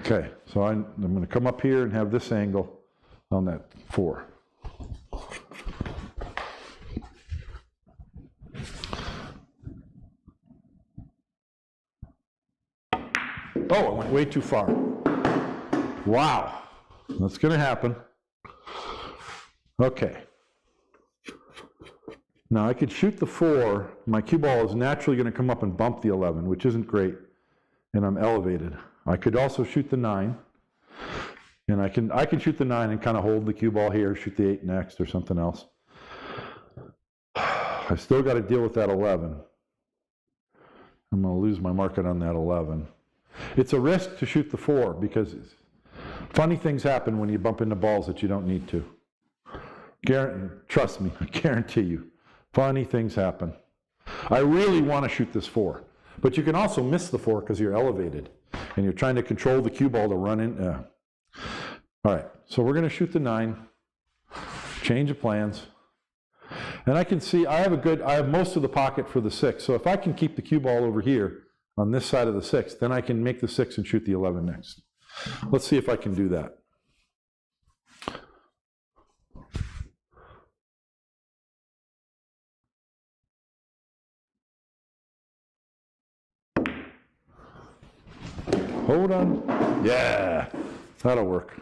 Okay, so I'm going to come up here and have this angle on that 4. Oh, I went way too far. Wow, that's going to happen. Okay. Now I could shoot the 4. My cue ball is naturally going to come up and bump the 11, which isn't great, and I'm elevated. I could also shoot the 9, and I can shoot the 9 and kind of hold the cue ball here, shoot the 8 next or something else. I still got to deal with that 11. I'm going to lose my market on that 11. It's a risk to shoot the 4 because funny things happen when you bump into balls that you don't need to. Trust me, I guarantee you. Funny things happen. I really want to shoot this 4, but you can also miss the 4 because you're elevated and you're trying to control the cue ball to run in. All right, so we're going to shoot the 9, change of plans. And I can see I have most of the pocket for the 6. So if I can keep the cue ball over here on this side of the 6, then I can make the 6 and shoot the 11 next. Let's see if I can do that. Hold on. Yeah, that'll work.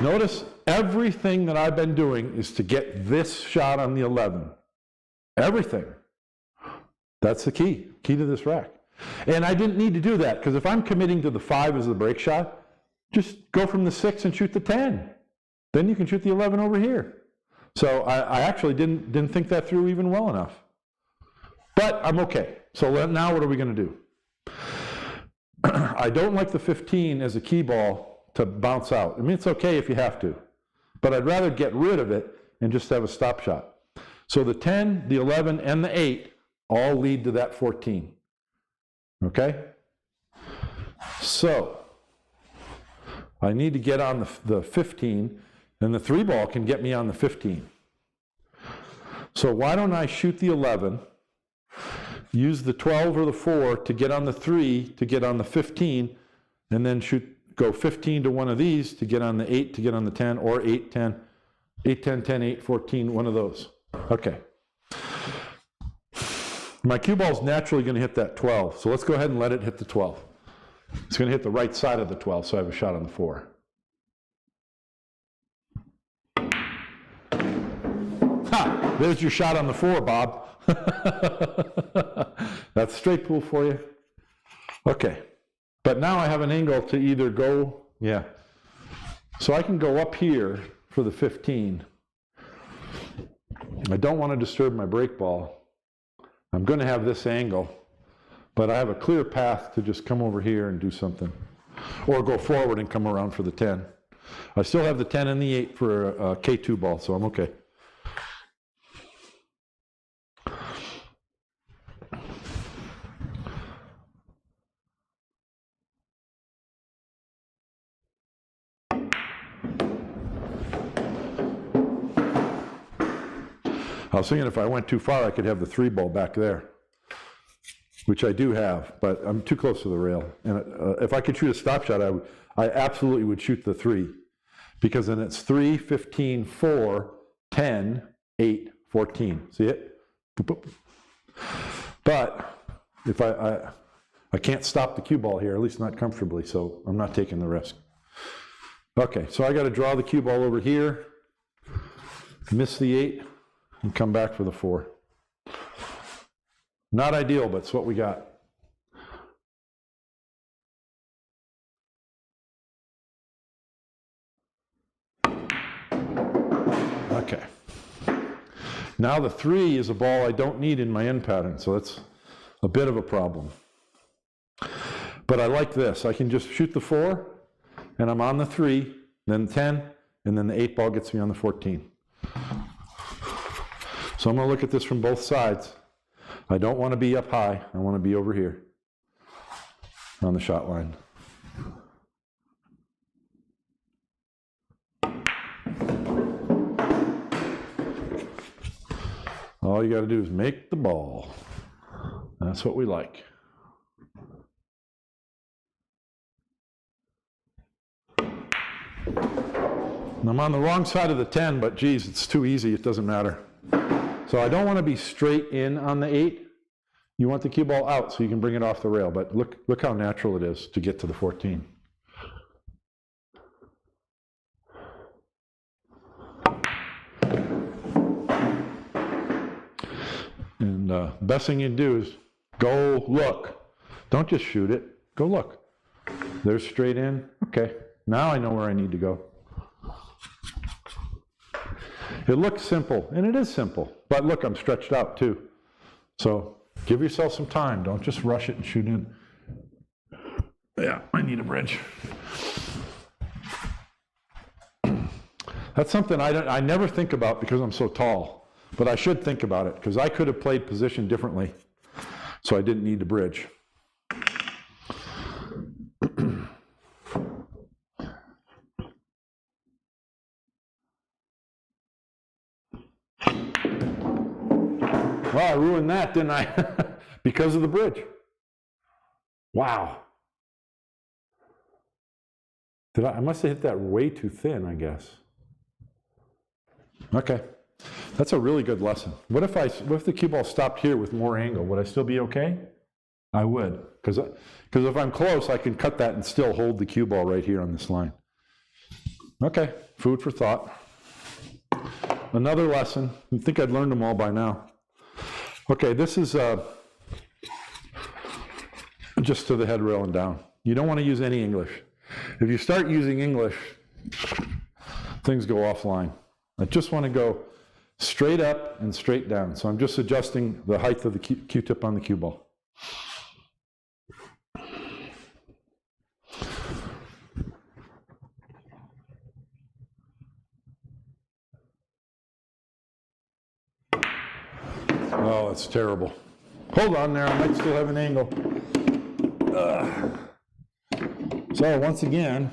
Notice everything that I've been doing is to get this shot on the 11. Everything. That's the key to this rack. And I didn't need to do that because if I'm committing to the 5 as the break shot, just go from the 6 and shoot the 10. Then you can shoot the 11 over here. So I actually didn't think that through even well enough. But I'm okay. So now what are we going to do? I don't like the 15 as a key ball to bounce out. I mean, it's okay if you have to. But I'd rather get rid of it and just have a stop shot. So the 10, the 11, and the 8 all lead to that 14. Okay? So I need to get on the 15. And the 3 ball can get me on the 15. So why don't I shoot the 11, use the 12 or the 4 to get on the 3 to get on the 15, and then go 15 to one of these to get on the 8 to get on the 10, or 8, 10, 8, 10, 10, 8, 14, one of those. Okay. My cue ball is naturally going to hit that 12, so let's go ahead and let it hit the 12. It's going to hit the right side of the 12, so I have a shot on the 4. Ha! There's your shot on the 4, Bob. That's straight pool for you. Okay. But now I have an angle to either go, yeah. So I can go up here for the 15. I don't want to disturb my break ball. I'm going to have this angle. But I have a clear path to just come over here and do something. Or go forward and come around for the 10. I still have the 10 and the 8 for a K2 ball, so I'm okay. I was thinking if I went too far, I could have the 3 ball back there, which I do have, but I'm too close to the rail. And if I could shoot a stop shot, I absolutely would shoot the 3, because then it's 3, 15, 4, 10, 8, 14. See it? Boop, boop. But if I can't stop the cue ball here, at least not comfortably, so I'm not taking the risk. Okay, so I got to draw the cue ball over here, miss the 8, and come back for the 4. Not ideal, but it's what we got. Okay. Now the 3 is a ball I don't need in my end pattern, so that's a bit of a problem. But I like this. I can just shoot the 4, and I'm on the 3, then 10, and then the 8 ball gets me on the 14. So I'm going to look at this from both sides. I don't want to be up high. I want to be over here on the shot line. All you got to do is make the ball. That's what we like. And I'm on the wrong side of the 10, but geez, it's too easy. It doesn't matter. So I don't want to be straight in on the 8. You want the cue ball out so you can bring it off the rail, but look how natural it is to get to the 14. And best thing you can do is go look. Don't just shoot it. Go look. There's straight in. Okay, now I know where I need to go. It looks simple, and it is simple. But look, I'm stretched out too. So give yourself some time. Don't just rush it and shoot in. Yeah, I need a bridge. That's something I never think about because I'm so tall. But I should think about it because I could have played position differently. So I didn't need to bridge. Well, I ruined that, didn't I? Because of the bridge. Wow. I must have hit that way too thin, I guess. Okay. That's a really good lesson. What if the cue ball stopped here with more angle? Would I still be okay? I would. Because if I'm close, I can cut that and still hold the cue ball right here on this line. Okay. Food for thought. Another lesson. I think I'd learned them all by now. Okay, this is just to the head rail and down. You don't want to use any English. If you start using English, things go offline. I just want to go straight up and straight down. So I'm just adjusting the height of the Q-tip on the cue ball. Oh, it's terrible. Hold on there, I might still have an angle. So once again,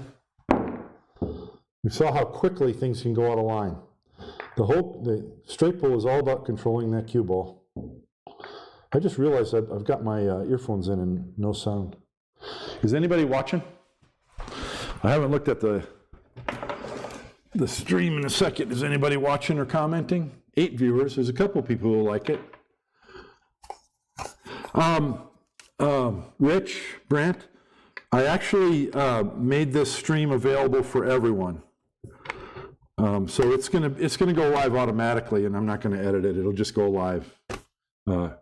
we saw how quickly things can go out of line. The straight pull is all about controlling that cue ball. I just realized I've got my earphones in and no sound. Is anybody watching? I haven't looked at the stream in a second. Is anybody watching or commenting? 8 viewers. There's a couple people who like it. Rich, Brent, I actually made this stream available for everyone. So it's gonna go live automatically, and I'm not gonna edit it. It'll just go live, or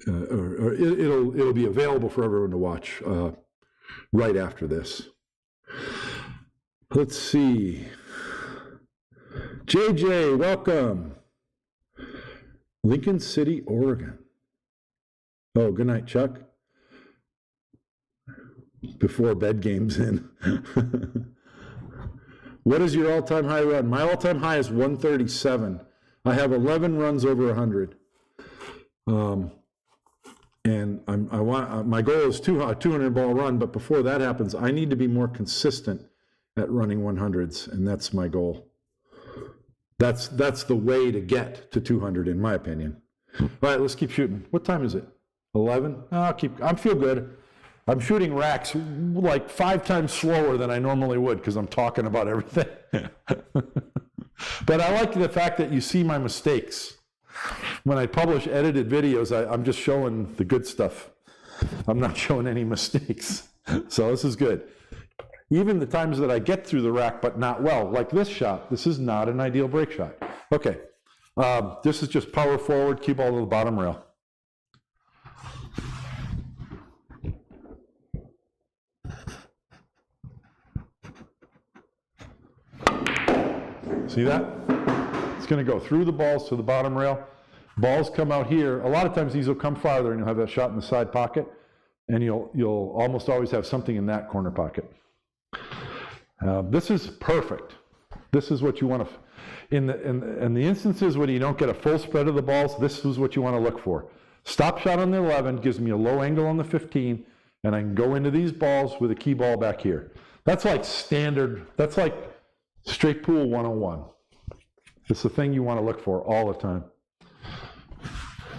it'll be available for everyone to watch right after this. Let's see. JJ, welcome. Lincoln City, Oregon. Oh, good night, Chuck. before bed game's in. What is your all-time high run? My all-time high is 137. I have 11 runs over 100. And my goal is a 200 ball run, but before that happens, I need to be more consistent at running 100s, and that's my goal. That's the way to get to 200, in my opinion. All right, let's keep shooting. What time is it? 11? I feel good. I'm shooting racks like 5 times slower than I normally would because I'm talking about everything. But I like the fact that you see my mistakes. When I publish edited videos, I'm just showing the good stuff. I'm not showing any mistakes. So this is good. Even the times that I get through the rack but not well, like this shot, this is not an ideal break shot. Okay, this is just power forward, cue ball to the bottom rail. See that? It's going to go through the balls to the bottom rail. Balls come out here. A lot of times these will come farther and you'll have that shot in the side pocket, and you'll almost always have something in that corner pocket. This is perfect. This is what you want to, in the instances when you don't get a full spread of the balls, this is what you want to look for. Stop shot on the 11 gives me a low angle on the 15, and I can go into these balls with a key ball back here. That's like standard, that's like straight pool 101. It's the thing you want to look for all the time.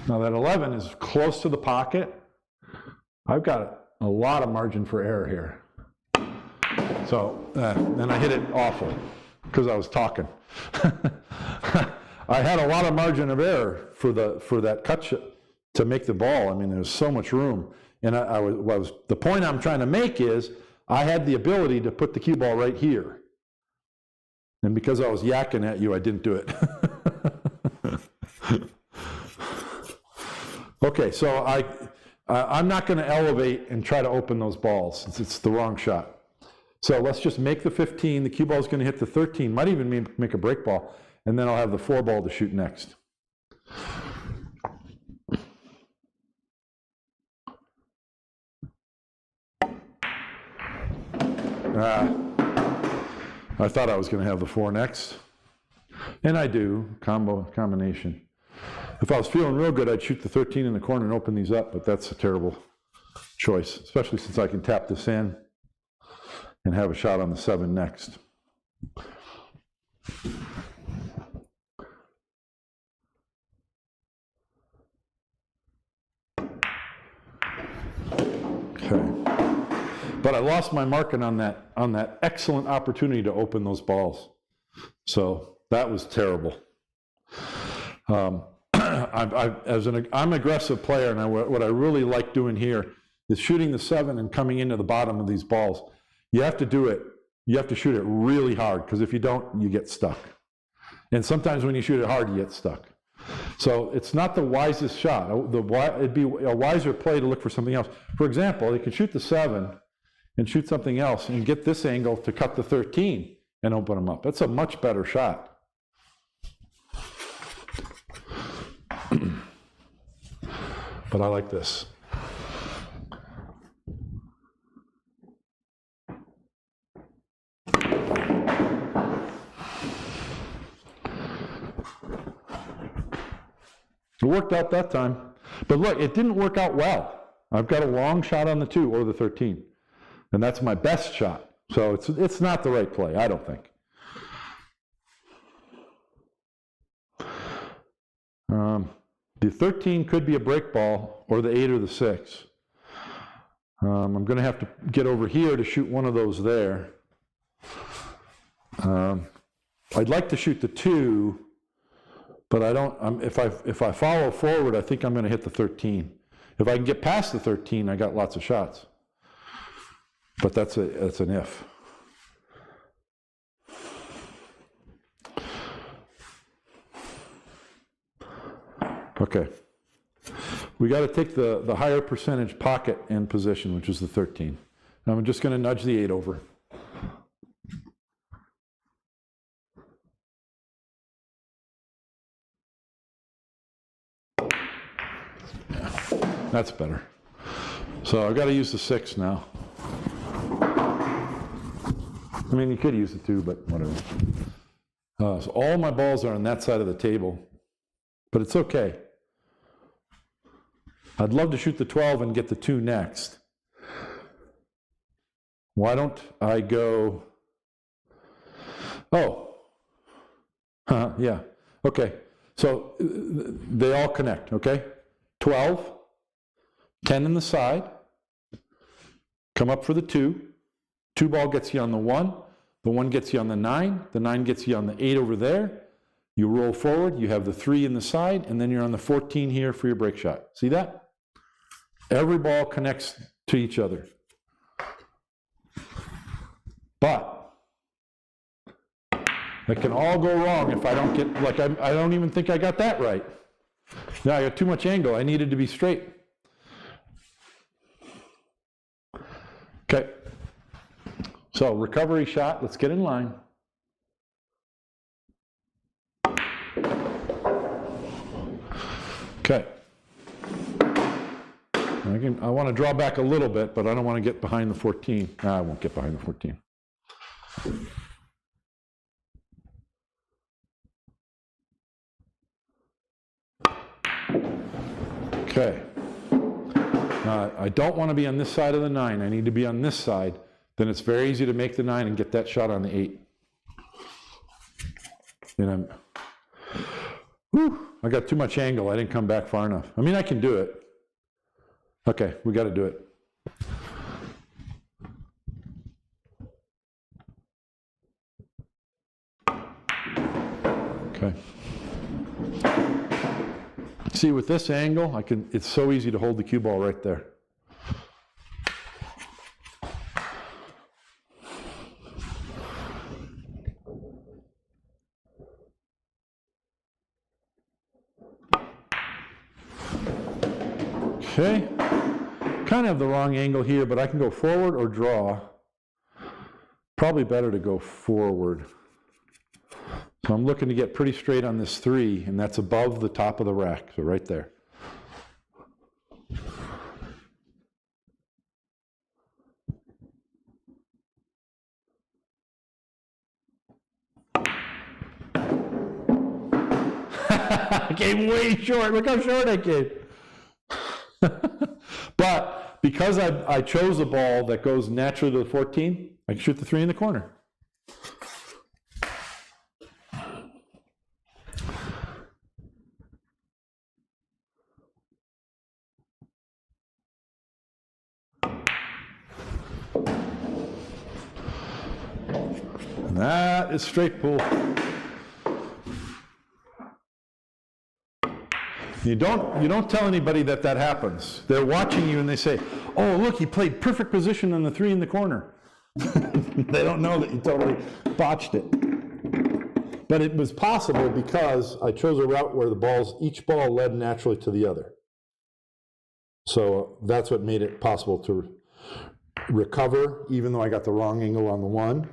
Now that 11 is close to the pocket. I've got a lot of margin for error here. So, and I hit it awful because I was talking. I had a lot of margin of error for that cut shot to make the ball. I mean, there's so much room. And the point I'm trying to make is I had the ability to put the cue ball right here. And because I was yakking at you, I didn't do it. Okay, so I'm not going to elevate and try to open those balls. It's the wrong shot. So let's just make the 15. The cue ball is going to hit the 13. Might even make a break ball. And then I'll have the 4 ball to shoot next. I thought I was going to have the 4 next. And I do, combination. If I was feeling real good, I'd shoot the 13 in the corner and open these up, but that's a terrible choice, especially since I can tap this in and have a shot on the 7 next. Okay. But I lost my marking on that excellent opportunity to open those balls. So that was terrible. I'm an aggressive player, and what I really like doing here is shooting the 7 and coming into the bottom of these balls. You have to do it. You have to shoot it really hard, because if you don't, you get stuck. And sometimes when you shoot it hard, you get stuck. So it's not the wisest shot. It'd be a wiser play to look for something else. For example, you can shoot the 7 and shoot something else and get this angle to cut the 13 and open them up. That's a much better shot. But I like this. It worked out that time. But look, it didn't work out well. I've got a long shot on the 2 or the 13. And that's my best shot. So it's not the right play, I don't think. The 13 could be a break ball, or the 8 or the 6. I'm going to have to get over here to shoot one of those there. I'd like to shoot the 2, but I don't. If I follow forward, I think I'm going to hit the 13. If I can get past the 13, I got lots of shots. But that's an if. Okay. We got to take the higher percentage pocket and position, which is the 13. And I'm just going to nudge the 8 over. Yeah, that's better. So I've got to use the 6 now. I mean, you could use the 2, but whatever. So all my balls are on that side of the table, but it's okay. I'd love to shoot the 12 and get the 2 next. Why don't I go, yeah, okay. So they all connect, okay? 12, 10 in the side, come up for the 2. 2 ball gets you on the 1, the 1 gets you on the 9 gets you on the 8 over there. You roll forward, you have the 3 in the side, and then you're on the 14 here for your break shot. See that? Every ball connects to each other. But it can all go wrong if I don't get, like, I don't even think I got that right. Now I got too much angle. I needed to be straight. Okay. So recovery shot, let's get in line. Okay. I want to draw back a little bit, but I don't want to get behind the 14. No, I won't get behind the 14. Okay. I don't want to be on this side of the 9. I need to be on this side. Then it's very easy to make the 9 and get that shot on the 8. And I got too much angle. I didn't come back far enough. I mean, I can do it. Okay, we got to do it. Okay. See, with this angle, it's so easy to hold the cue ball right there. Okay, kind of have the wrong angle here, but I can go forward or draw. Probably better to go forward. So I'm looking to get pretty straight on this 3, and that's above the top of the rack, so right there. I came way short. Look how short I came. But because I chose a ball that goes naturally to the 14, I can shoot the 3 in the corner. And that is straight pull. You don't tell anybody that happens. They're watching you and they say, oh, look, he played perfect position on the 3 in the corner. They don't know that you totally botched it. But it was possible because I chose a route where each ball led naturally to the other. So that's what made it possible to recover, even though I got the wrong angle on the 1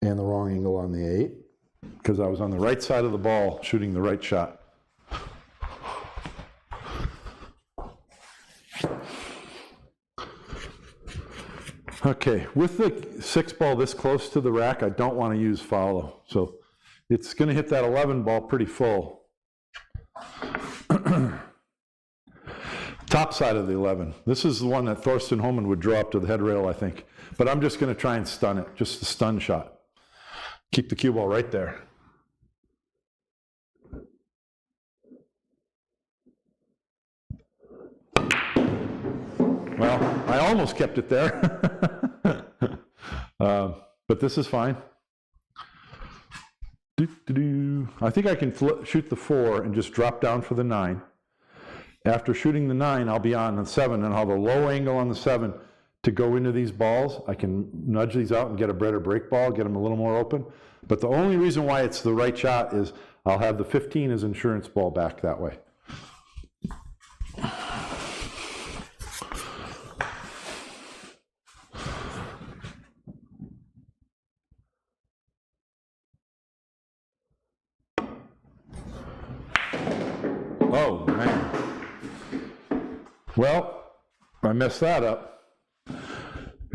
and the wrong angle on the 8, because I was on the right side of the ball shooting the right shot. Okay, with the 6 ball this close to the rack, I don't want to use follow. So it's going to hit that 11 ball pretty full. Top side of the 11. This is the one that Thorsten Hohmann would draw up to the head rail, I think. But I'm just going to try and stun it, just a stun shot. Keep the cue ball right there. Well, I almost kept it there. But this is fine. I think I can shoot the 4 and just drop down for the 9. After shooting the 9, I'll be on the 7, and I'll have a low angle on the 7 to go into these balls. I can nudge these out and get a better break ball, get them a little more open. But the only reason why it's the right shot is I'll have the 15 as insurance ball back that way. Oh, man. Well, I messed that up.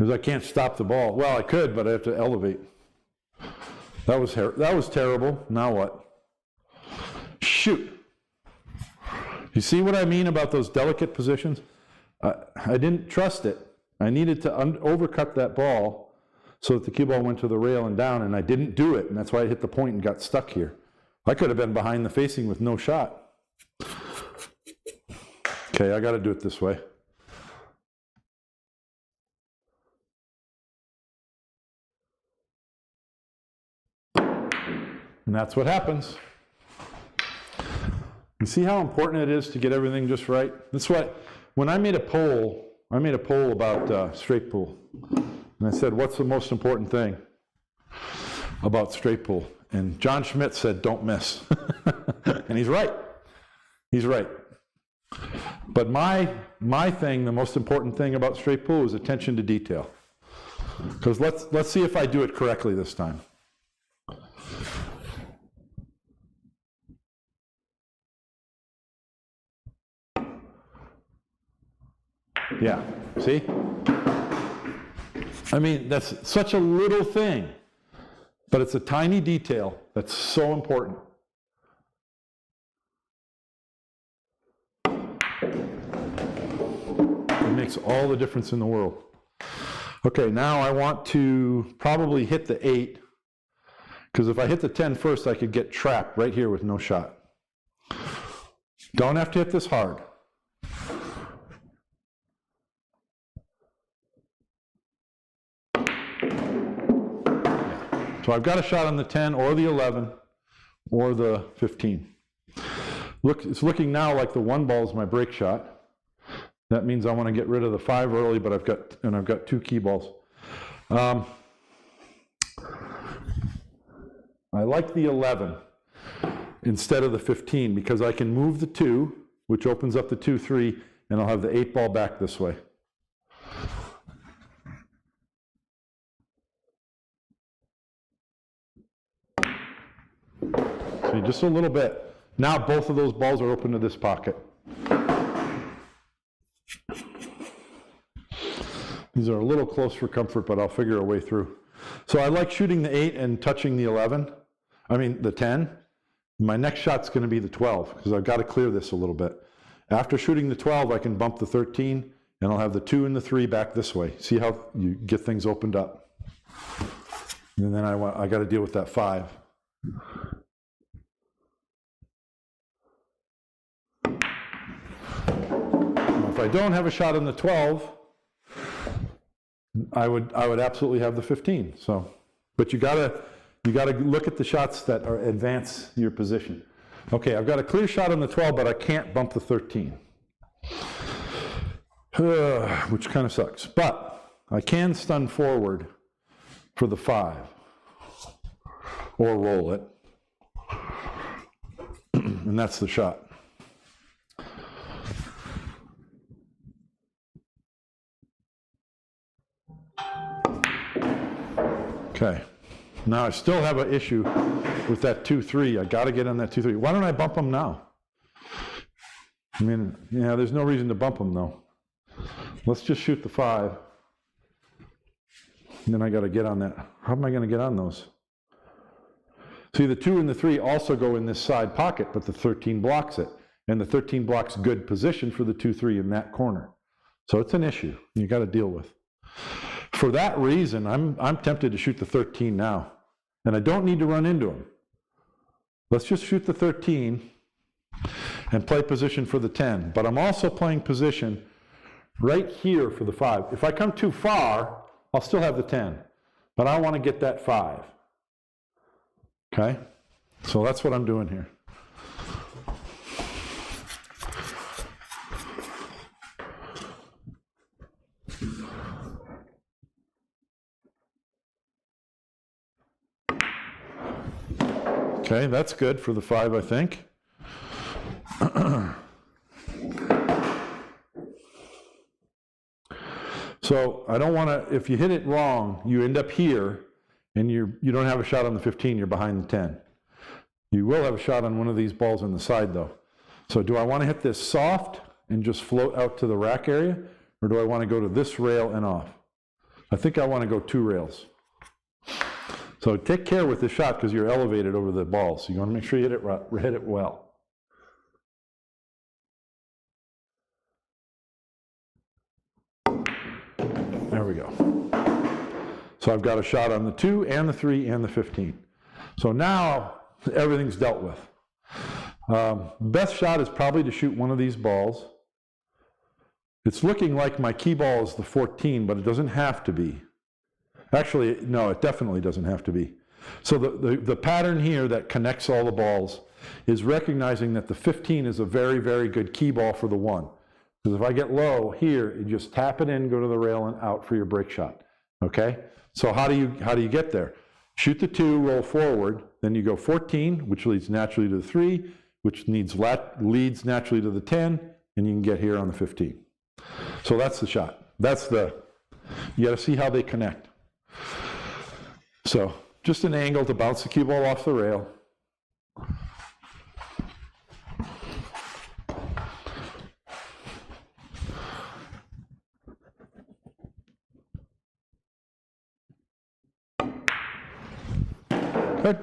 because I can't stop the ball. Well, I could, but I have to elevate. That was terrible. Now what? Shoot. You see what I mean about those delicate positions? I didn't trust it. I needed to overcut that ball so that the cue ball went to the rail and down, and I didn't do it, and that's why I hit the point and got stuck here. I could have been behind the facing with no shot. Okay, I got to do it this way. And that's what happens. You see how important it is to get everything just right? That's what, when I made a poll about straight pull. And I said, what's the most important thing about straight pull? And John Schmidt said, don't miss. And he's right. He's right. But my thing, the most important thing about straight pull is attention to detail. Because let's see if I do it correctly this time. Yeah, see? I mean, that's such a little thing, but it's a tiny detail that's so important. It makes all the difference in the world. Okay, now I want to probably hit the 8, because if I hit the 10 first, I could get trapped right here with no shot. Don't have to hit this hard. So I've got a shot on the 10 or the 11 or the 15. Look, it's looking now like the 1 ball is my break shot. That means I want to get rid of the 5 early, but I've got 2 key balls. I like the 11 instead of the 15 because I can move the 2, which opens up the 2-3, and I'll have the 8 ball back this way. See, just a little bit. Now both of those balls are open to this pocket. These are a little close for comfort, but I'll figure a way through. So I like shooting the 8 and touching the 11. I mean the 10. My next shot's going to be the 12 because I've got to clear this a little bit. After shooting the 12, I can bump the 13, and I'll have the 2 and the 3 back this way. See how you get things opened up? And then I got to deal with that 5. If I don't have a shot on the 12, I would absolutely have the 15. So, but you gotta look at the shots that advance your position. Okay, I've got a clear shot on the 12, but I can't bump the 13, which kind of sucks. But I can stun forward for the 5 or roll it, and that's the shot. Okay, now I still have an issue with that 2-3. I got to get on that 2-3. Why don't I bump them now? I mean, yeah, there's no reason to bump them though. Let's just shoot the 5. And then I got to get on that. How am I going to get on those? See, the 2 and the 3 also go in this side pocket, but the 13 blocks it. And the 13 blocks good position for the 2-3 in that corner. So it's an issue you got to deal with. For that reason, I'm tempted to shoot the 13 now. And I don't need to run into him. Let's just shoot the 13 and play position for the 10. But I'm also playing position right here for the 5. If I come too far, I'll still have the 10. But I want to get that 5. Okay? So that's what I'm doing here. Okay, that's good for the 5, I think. So I don't want to, if you hit it wrong, you end up here, and you don't have a shot on the 15, you're behind the 10. You will have a shot on one of these balls on the side, though. So do I want to hit this soft and just float out to the rack area, or do I want to go to this rail and off? I think I want to go 2 rails. So take care with this shot because you're elevated over the ball. So you want to make sure you hit it well. There we go. So I've got a shot on the 2 and the 3 and the 15. So now everything's dealt with. Best shot is probably to shoot one of these balls. It's looking like my key ball is the 14, but it doesn't have to be. Actually, no, it definitely doesn't have to be. So the pattern here that connects all the balls is recognizing that the 15 is a very, very good key ball for the 1. Because if I get low here, you just tap it in, go to the rail and out for your break shot. Okay? So how do you get there? Shoot the 2, roll forward, then you go 14, which leads naturally to the 3, which leads naturally to the 10, and you can get here on the 15. So that's the shot. You got to see how they connect. So just an angle to bounce the cue ball off the rail. Good.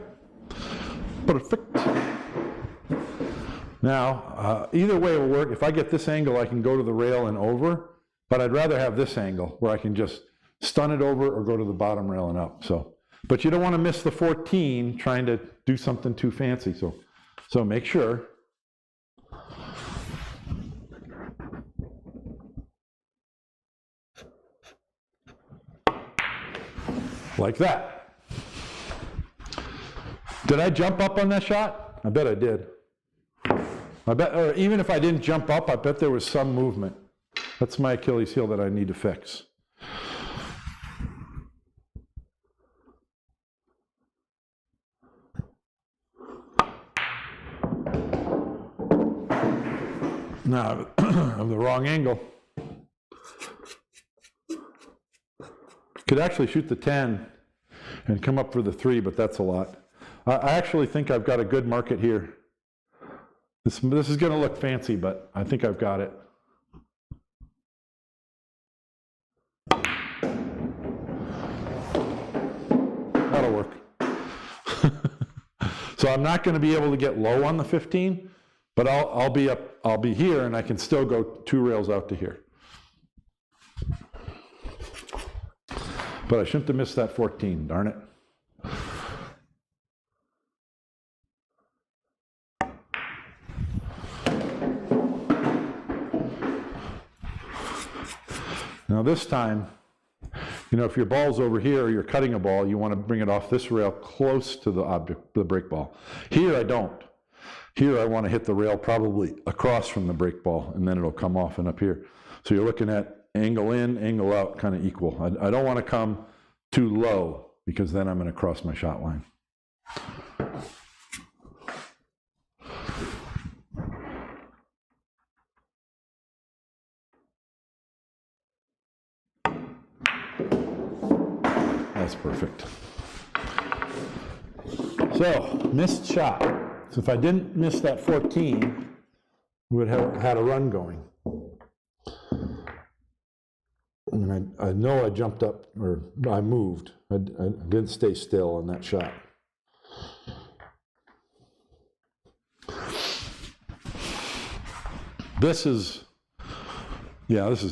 Perfect. Now, either way will work. If I get this angle, I can go to the rail and over, but I'd rather have this angle where I can just stun it over or go to the bottom rail and up. So, but you don't want to miss the 14 trying to do something too fancy. So make sure. Like that. Did I jump up on that shot? I bet I did. Or even if I didn't jump up, I bet there was some movement. That's my Achilles heel that I need to fix. Now, I'm the wrong angle. Could actually shoot the 10 and come up for the 3, but that's a lot. I actually think I've got a good market here. This is going to look fancy, but I think I've got it. That'll work. So I'm not going to be able to get low on the 15, but I'll be here, and I can still go 2 rails out to here. But I shouldn't have missed that 14, darn it. Now this time, if your ball's over here or you're cutting a ball, you want to bring it off this rail close to the object, the break ball. Here I don't. Here I want to hit the rail probably across from the break ball, and then it'll come off and up here. So you're looking at angle in, angle out, kind of equal. I don't want to come too low because then I'm going to cross my shot line. That's perfect. So, missed shot. So if I didn't miss that 14, we would have had a run going. And I know I jumped up, or I moved. I didn't stay still on that shot. This is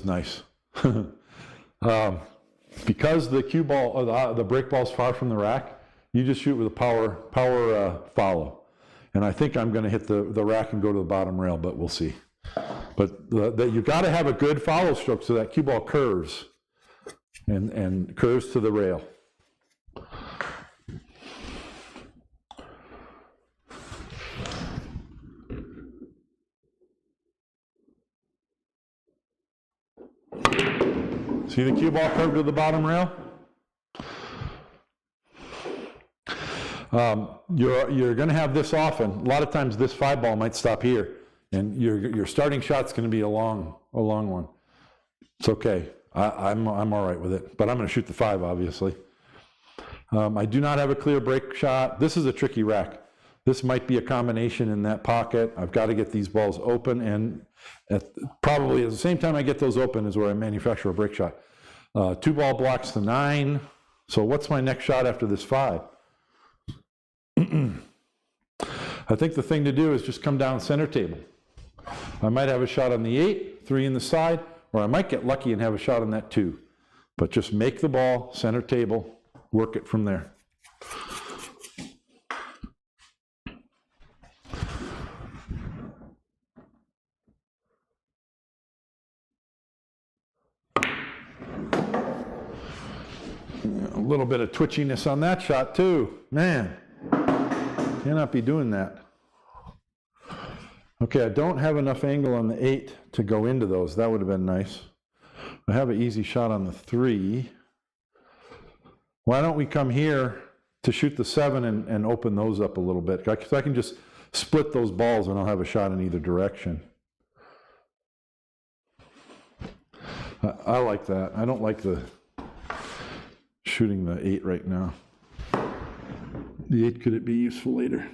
nice. Because the cue ball, or the break ball is far from the rack, you just shoot with a power follow. And I think I'm going to hit the rack and go to the bottom rail, but we'll see. But you've got to have a good follow stroke so that cue ball curves and curves to the rail. See the cue ball curve to the bottom rail? You're going to have this often. A lot of times this 5 ball might stop here, and your starting shot's going to be a long one. It's okay. I'm all right with it, but I'm going to shoot the 5, obviously. I do not have a clear break shot. This is a tricky rack. This might be a combination in that pocket. I've got to get these balls open, and probably at the same time I get those open is where I manufacture a break shot. 2 ball blocks the 9. So what's my next shot after this 5? I think the thing to do is just come down center table. I might have a shot on the 8, 3 in the side, or I might get lucky and have a shot on that 2. But just make the ball center table, work it from there. A little bit of twitchiness on that shot too. Man, cannot be doing that. Okay, I don't have enough angle on the 8 to go into those. That would have been nice. I have an easy shot on the 3. Why don't we come here to shoot the 7 and open those up a little bit? Because I can just split those balls and I'll have a shot in either direction. I like that. I don't like the shooting the 8 right now. The 8, could it be useful later?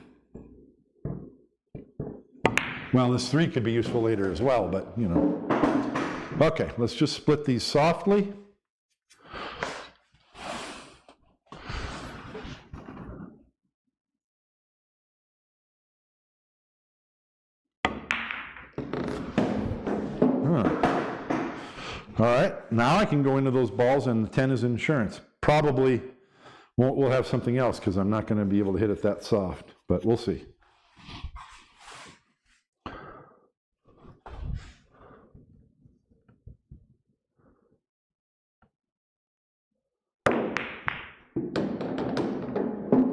Well, this 3 could be useful later as well, but you know. Okay, let's just split these softly. All right, now I can go into those balls and the 10 is insurance. Probably we'll have something else because I'm not going to be able to hit it that soft, but we'll see.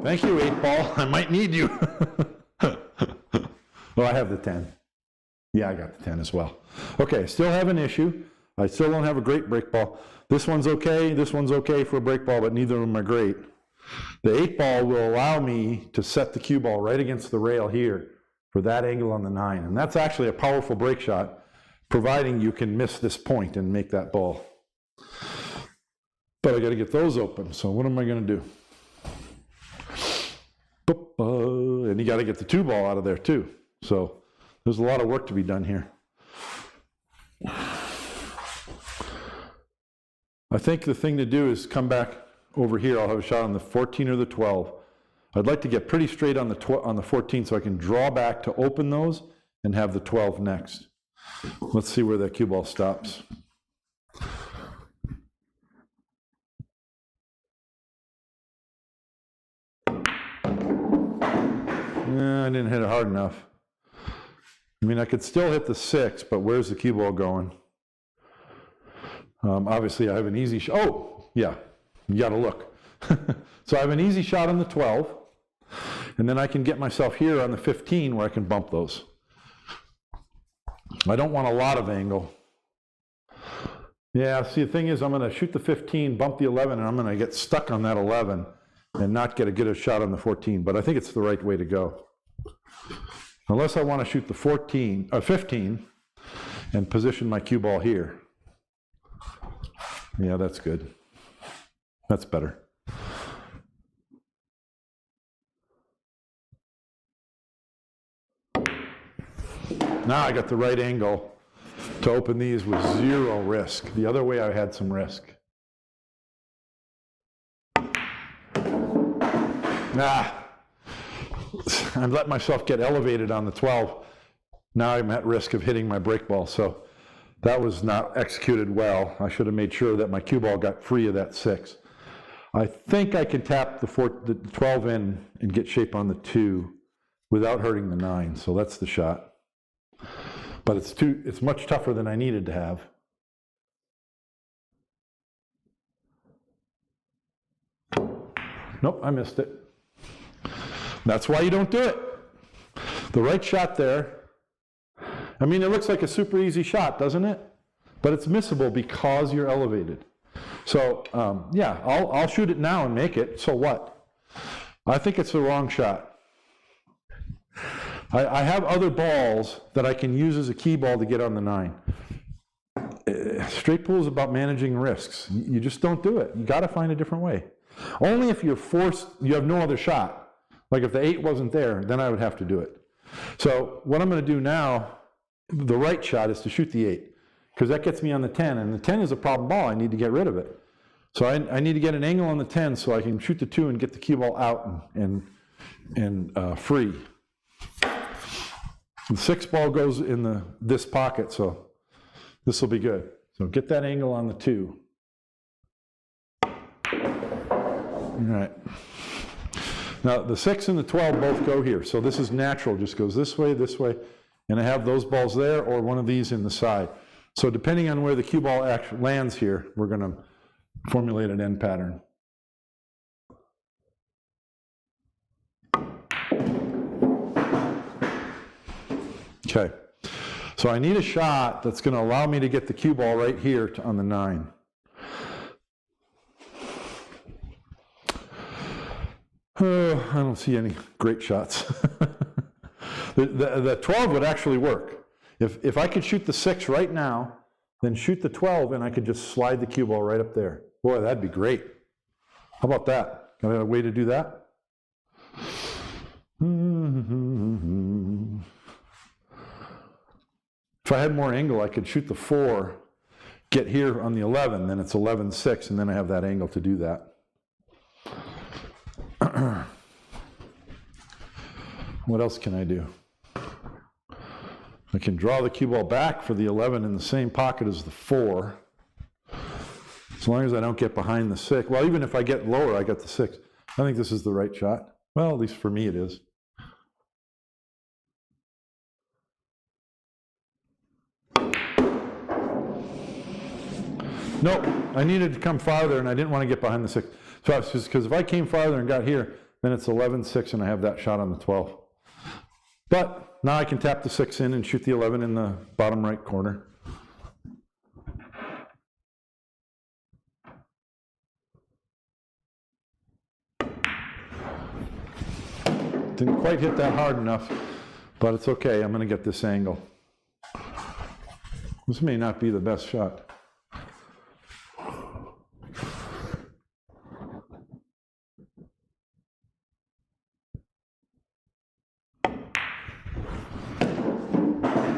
Thank you, 8 ball. I might need you. Well, I have the 10. Yeah, I got the 10 as well. Okay, still have an issue. I still don't have a great break ball. This one's okay for a break ball, but neither of them are great. The 8 ball will allow me to set the cue ball right against the rail here for that angle on the 9. And that's actually a powerful break shot, providing you can miss this point and make that ball. But I got to get those open, so what am I going to do? And you got to get the 2 ball out of there too. So there's a lot of work to be done here. I think the thing to do is come back over here. I'll have a shot on the 14 or the 12. I'd like to get pretty straight on the 14 so I can draw back to open those and have the 12 next. Let's see where that cue ball stops. I didn't hit it hard enough. I mean, I could still hit the 6, but where's the cue ball going? Obviously, I have an easy shot. Oh, yeah, you got to look. So I have an easy shot on the 12, and then I can get myself here on the 15 where I can bump those. I don't want a lot of angle. Yeah, see, the thing is, I'm going to shoot the 15, bump the 11, and I'm going to get stuck on that 11 and not get a good shot on the 14, but I think it's the right way to go. Unless I want to shoot the 15 and position my cue ball here. Yeah, that's good. That's better. Now I got the right angle to open these with 0 risk. The other way I had some risk. I let myself get elevated on the 12. Now I'm at risk of hitting my break ball. So that was not executed well. I should have made sure that my cue ball got free of that 6. I think I can tap the 12 in and get shape on the 2 without hurting the 9. So that's the shot. But it's much tougher than I needed to have. Nope, I missed it. That's why you don't do it. The right shot there. I mean, it looks like a super easy shot, doesn't it? But it's missable because you're elevated. So, yeah, I'll shoot it now and make it. So what? I think it's the wrong shot. I have other balls that I can use as a key ball to get on the 9. Straight pool is about managing risks. You just don't do it. You got to find a different way. Only if you're forced, you have no other shot. Like if the 8 wasn't there, then I would have to do it. So what I'm going to do now, the right shot is to shoot the 8. because that gets me on the 10, and the 10 is a problem ball. I need to get rid of it. So I need to get an angle on the 10 so I can shoot the 2 and get the cue ball out and free. The 6 ball goes in this pocket, so this will be good. So get that angle on the 2. All right. Now the 6 and the 12 both go here, so this is natural. Just goes this way, and I have those balls there or one of these in the side. So depending on where the cue ball actually lands here, we're going to formulate an end pattern. Okay, so I need a shot that's going to allow me to get the cue ball right here on the 9. I don't see any great shots. The 12 would actually work. If I could shoot the 6 right now, then shoot the 12 and I could just slide the cue ball right up there. Boy, that'd be great. How about that? Got a way to do that? If I had more angle, I could shoot the 4, get here on the 11, then it's 11-6, and then I have that angle to do that. What else can I do? I can draw the cue ball back for the 11 in the same pocket as the 4. As long as I don't get behind the 6. Well, even if I get lower, I got the 6. I think this is the right shot. Well, at least for me it is. Nope, I needed to come farther and I didn't want to get behind the 6. So I was just, because if I came farther and got here, then it's 11-6 and I have that shot on the 12. But now I can tap the 6 in and shoot the 11 in the bottom right corner. Didn't quite hit that hard enough, but it's okay. I'm going to get this angle. This may not be the best shot.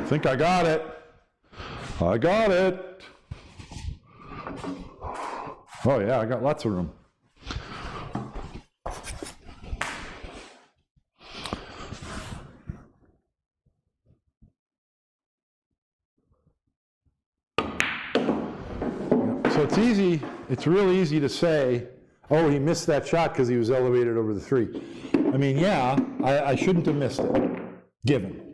I think I got it. I got it. Oh yeah, I got lots of room. So it's easy, it's really easy to say, oh, he missed that shot because he was elevated over the 3. I mean, yeah, I shouldn't have missed it, given.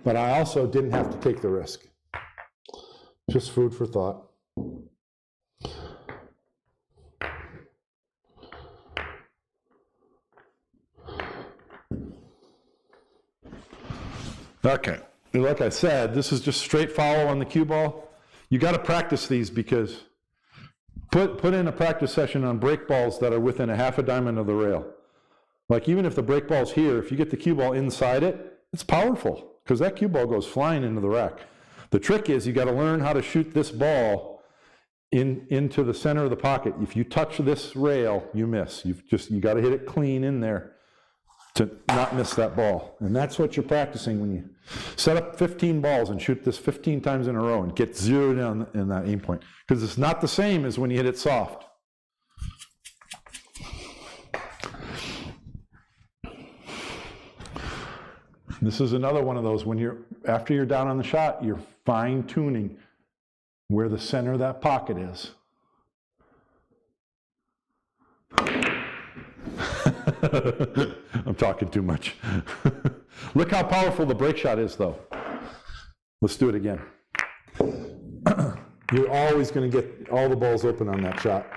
But I also didn't have to take the risk. Just food for thought. Okay, like I said, this is just straight follow on the cue ball. You got to practice these because put in a practice session on break balls that are within a half a diamond of the rail. Like even if the break ball's here, if you get the cue ball inside it, it's powerful. Because that cue ball goes flying into the rack. The trick is you got to learn how to shoot this ball into the center of the pocket. If you touch this rail, you miss. You got to hit it clean in there to not miss that ball. And that's what you're practicing when you set up 15 balls and shoot this 15 times in a row and get zeroed in on that aim point. Because it's not the same as when you hit it soft. This is another one of those when after you're down on the shot, you're fine tuning where the center of that pocket is. I'm talking too much. Look how powerful the break shot is though. Let's do it again. You're always going to get all the balls open on that shot.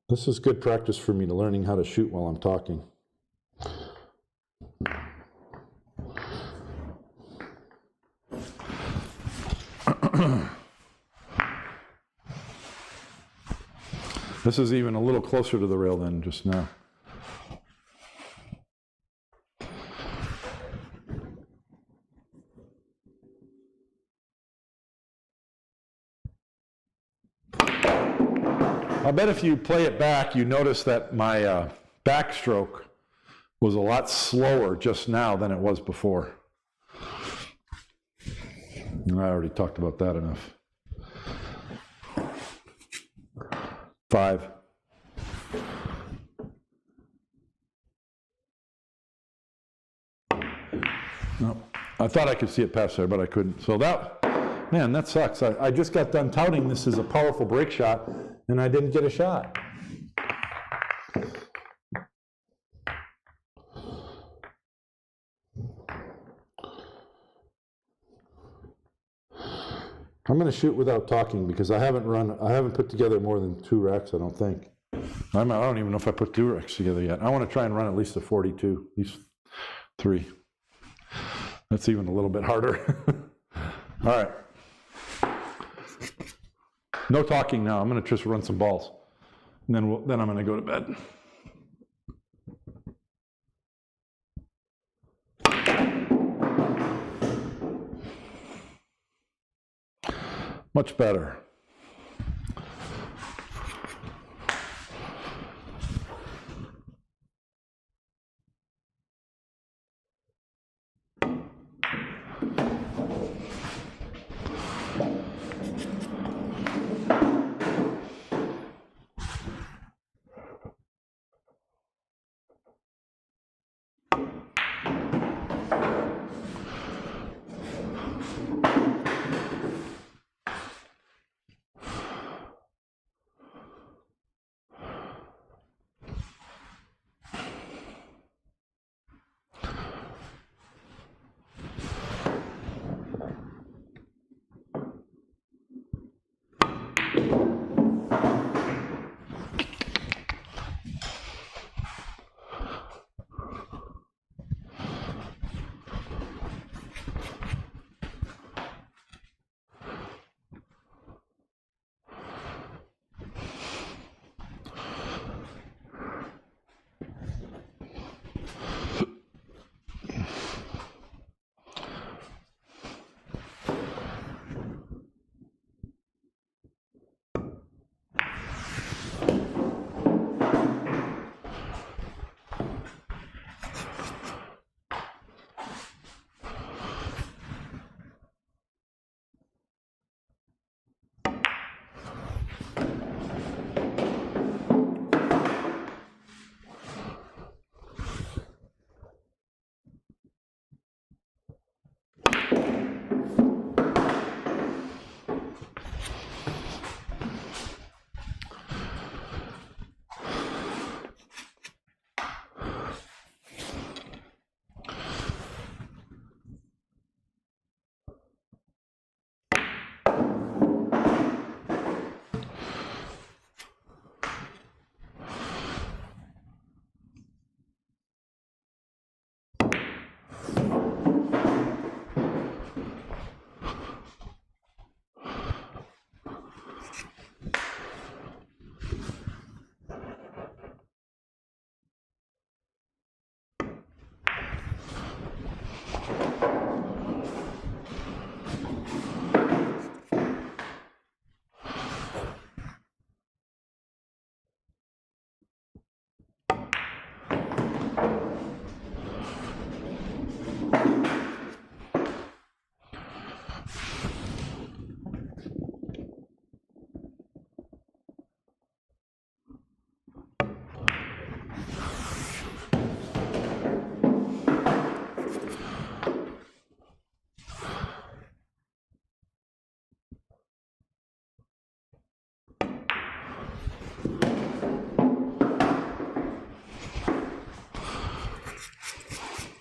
This is good practice for me to learning how to shoot while I'm talking. This is even a little closer to the rail than just now. I bet if you play it back, you notice that my backstroke was a lot slower just now than it was before. I already talked about that enough. 5. No, I thought I could see it past there, but I couldn't. So that, man, that sucks. I just got done touting this as a powerful break shot, and I didn't get a shot. I'm going to shoot without talking because I haven't put together more than 2 racks, I don't think. I don't even know if I put 2 racks together yet. I want to try and run at least a 42, at least 3. That's even a little bit harder. All right. No talking now. I'm going to just run some balls. And then I'm going to go to bed. Much better.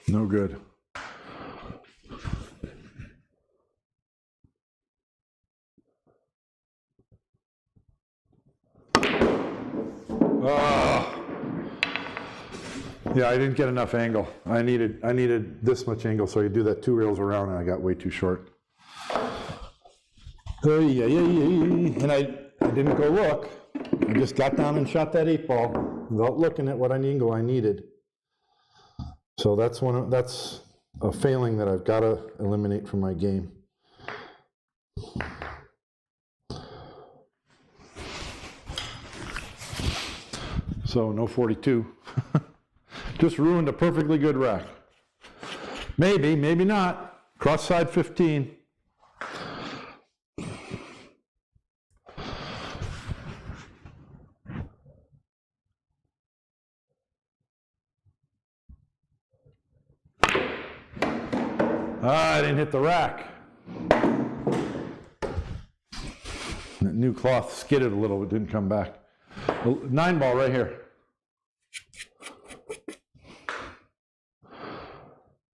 No good. Oh. Yeah, I didn't get enough angle. I needed this much angle so I could do that 2 rails around, and I got way too short. And I didn't go look. I just got down and shot that 8 ball without looking at what angle I needed. So that's a failing that I've got to eliminate from my game. So no 42. Just ruined a perfectly good rack. Maybe, maybe not. Cross side 15. Ah, I didn't hit the rack. That new cloth skidded a little, it didn't come back. 9 ball right here.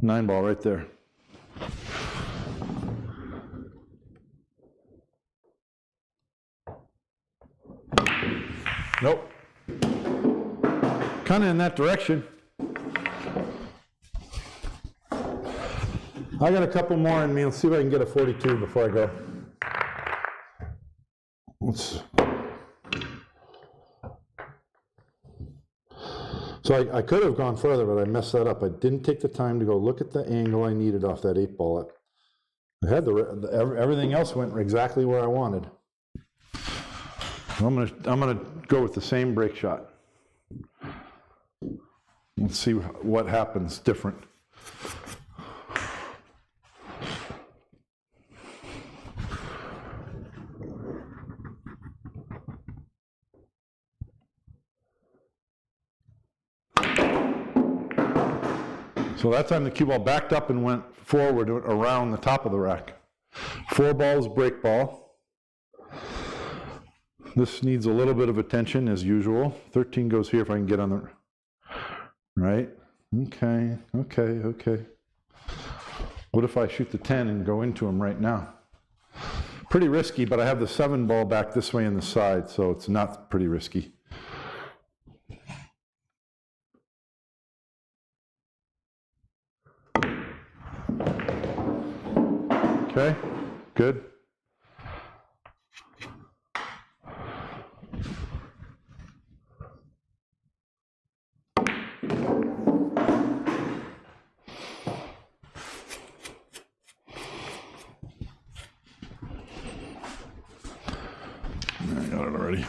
9 ball right there. Nope. Kind of in that direction. I got a couple more in me. Let's see if I can get a 42 before I go. So I could have gone further, but I messed that up. I didn't take the time to go look at the angle I needed off that 8 ball. I had everything else went exactly where I wanted. I'm gonna go with the same break shot. Let's see what happens different. So that time the cue ball backed up and went forward around the top of the rack. 4 balls, break ball. This needs a little bit of attention as usual. 13 goes here if I can get on the right. Okay. What if I shoot the 10 and go into him right now? Pretty risky, but I have the 7 ball back this way in the side, so it's not pretty risky. Okay, good. I got it already.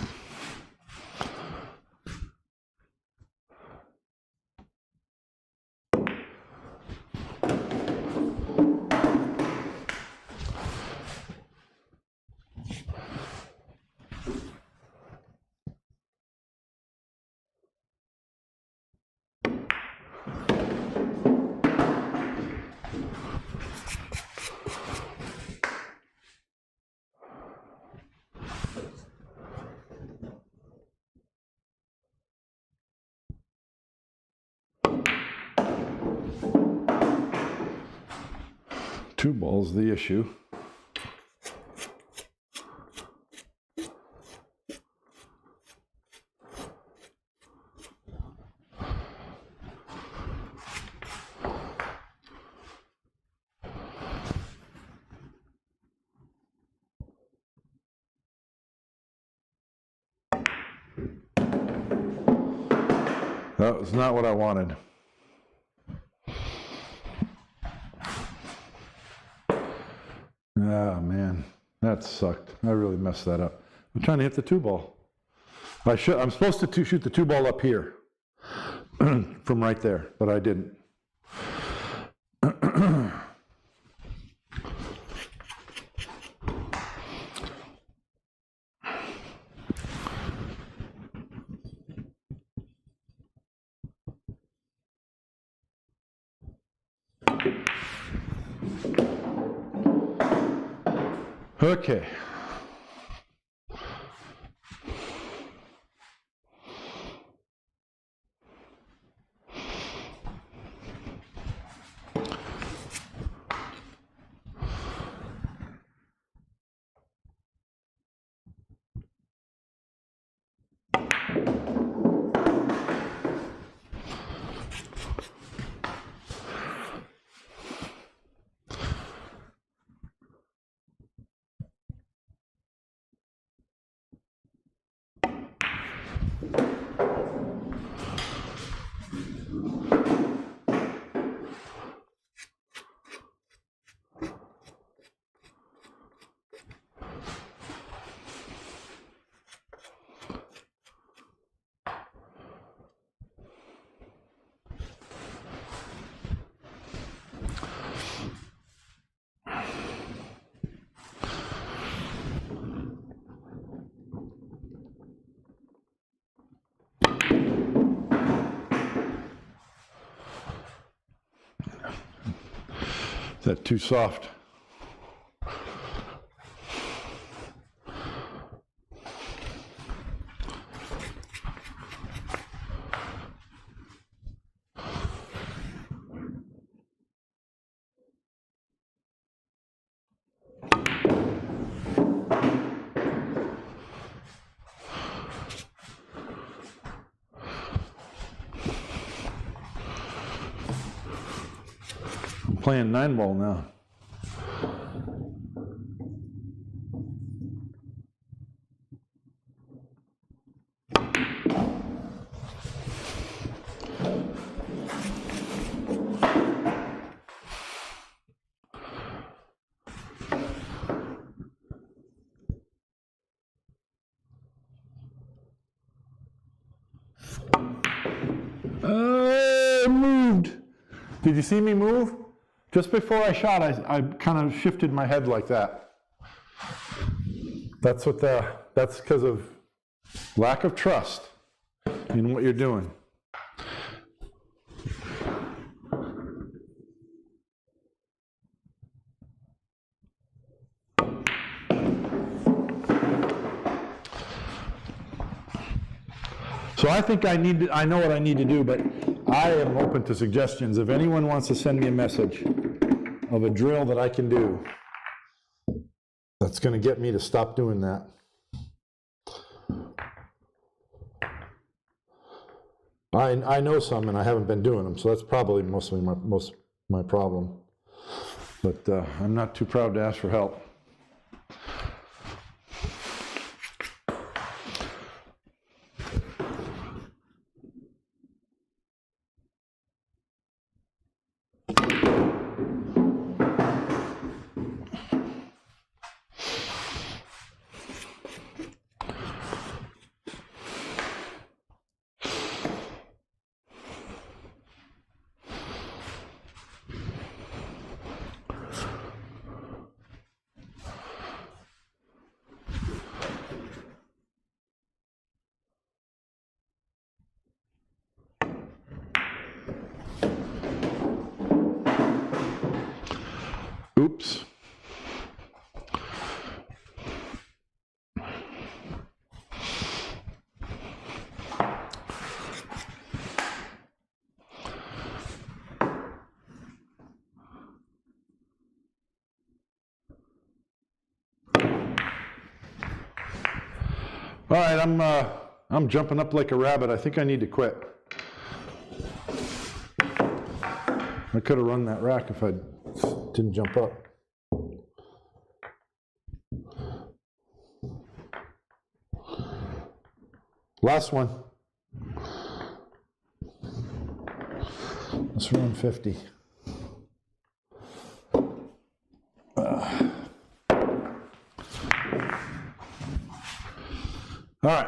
Two balls the issue. That was not what I wanted. Ah, man, that sucked. I really messed that up. I'm trying to hit the 2 ball. I'm supposed to shoot the 2 ball up here from right there, but I didn't. Okay. that too soft? I'm playing 9-ball now. Moved. Did you see me move? Just before I shot, I kind of shifted my head like that. That's because of lack of trust in what you're doing. So I think I know what I need to do, but I am open to suggestions. If anyone wants to send me a message of a drill that I can do that's going to get me to stop doing that. I know some, and I haven't been doing them, so that's probably mostly my problem. But I'm not too proud to ask for help. Oops. All right, I'm jumping up like a rabbit. I think I need to quit. I could have run that rack if I didn't jump up. Last one. Let's run 50. All right.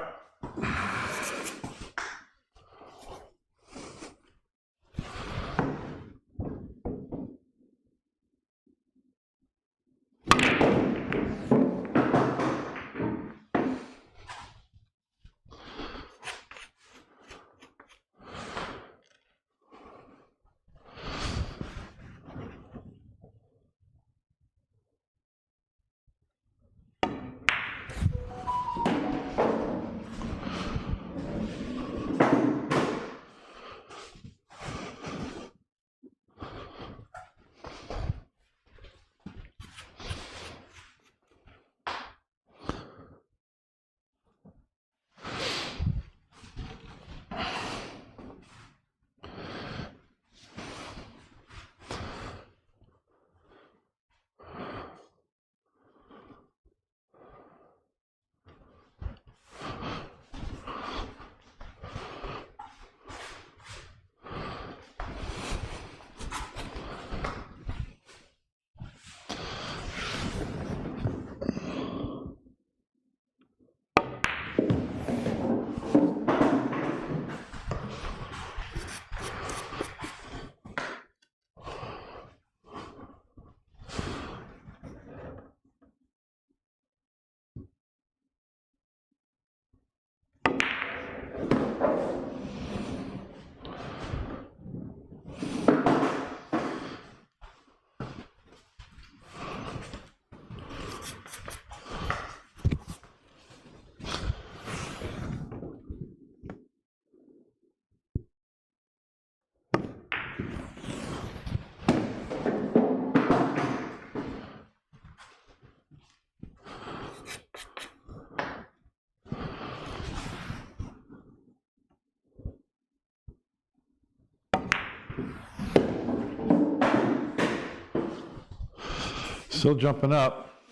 Still jumping up.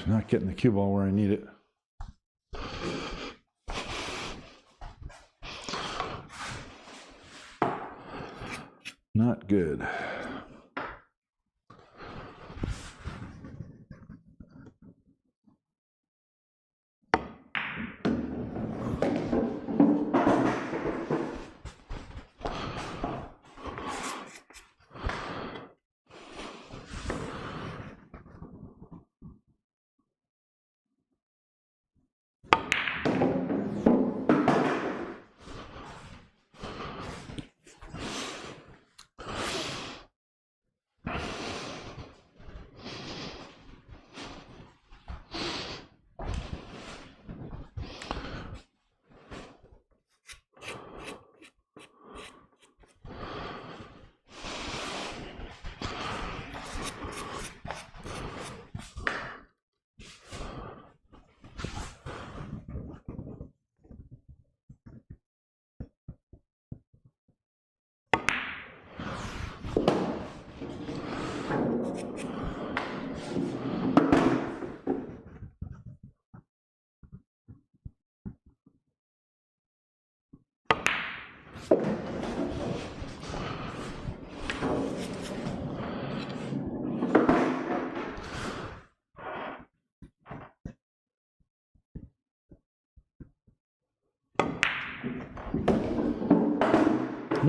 Not getting the cue ball where I need it. Not good.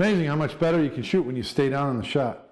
Amazing how much better you can shoot when you stay down on the shot.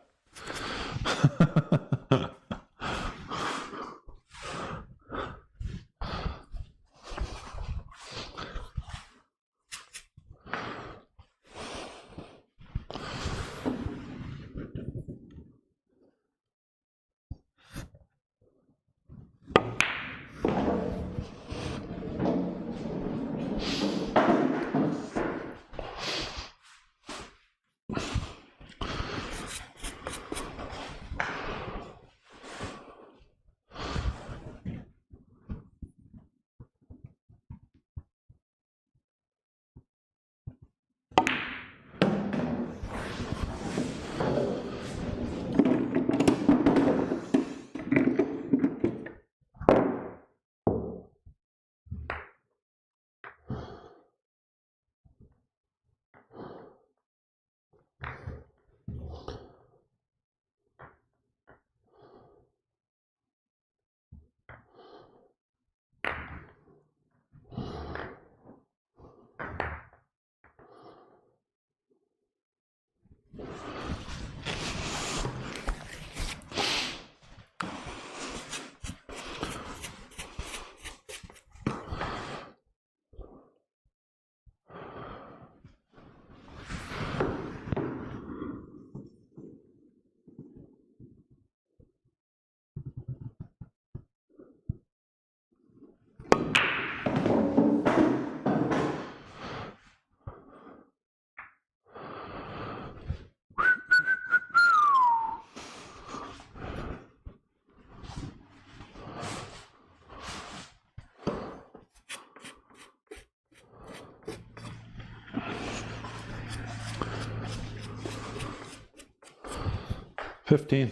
$15.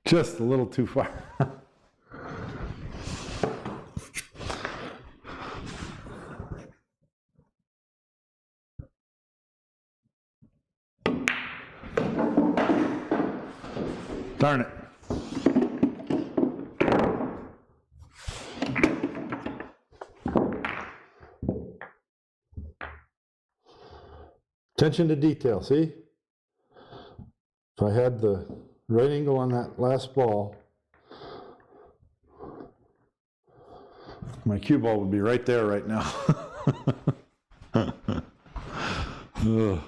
Just a little too far. Darn it. Attention to detail, see? If I had the right angle on that last ball, my cue ball would be right there right now. Ugh.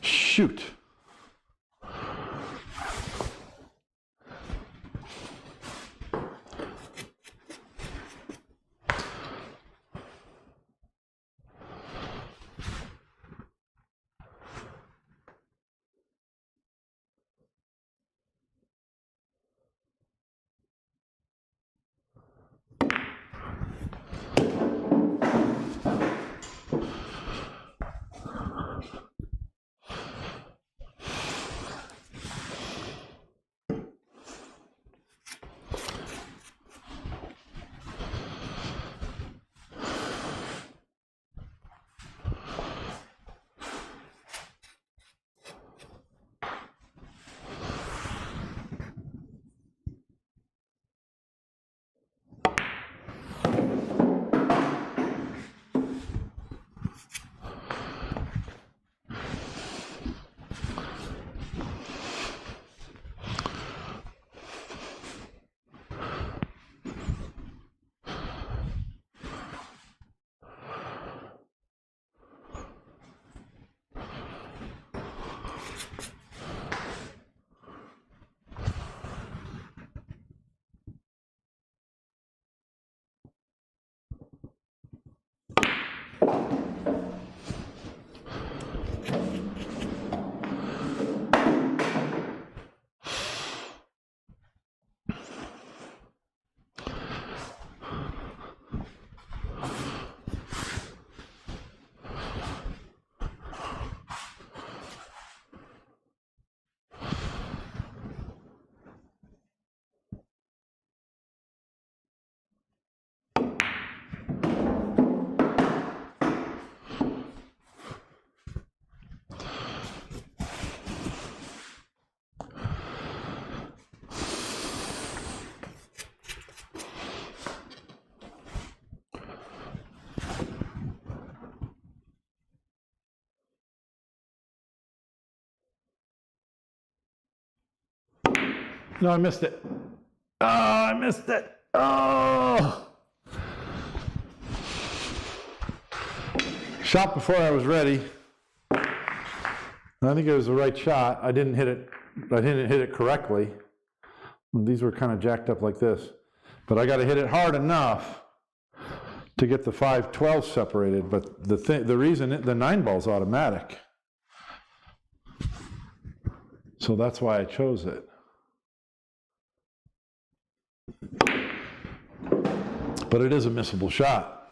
Shoot. No, I missed it. Oh, I missed it. Oh. Shot before I was ready. I think it was the right shot. I didn't hit it correctly. These were kind of jacked up like this. But I got to hit it hard enough to get the 5/12 separated, but the reason the 9-ball's automatic. So that's why I chose it. But it is a missable shot.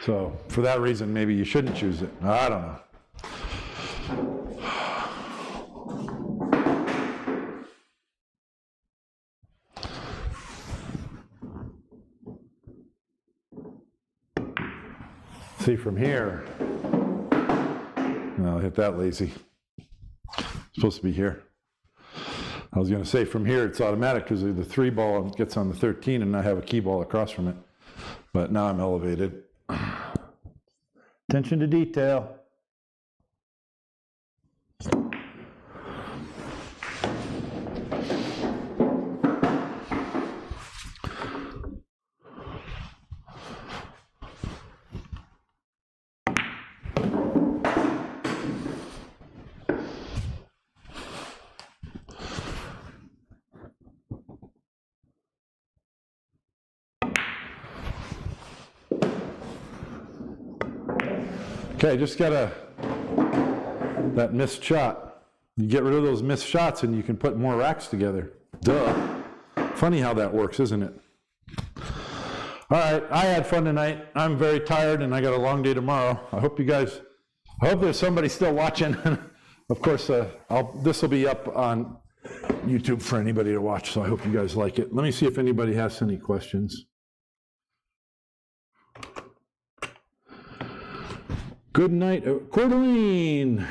So for that reason, maybe you shouldn't choose it. I don't know. See from here. I'll hit that lazy. It's supposed to be here. I was going to say from here it's automatic because the 3-ball gets on the 13 and I have a key ball across from it. But now I'm elevated. Attention to detail. Okay, just got that missed shot. You get rid of those missed shots and you can put more racks together. Duh. Funny how that works, isn't it? All right, I had fun tonight. I'm very tired and I got a long day tomorrow. I hope there's somebody still watching. Of course, this will be up on YouTube for anybody to watch, so I hope you guys like it. Let me see if anybody has any questions. Good night, Coeur d'Alene.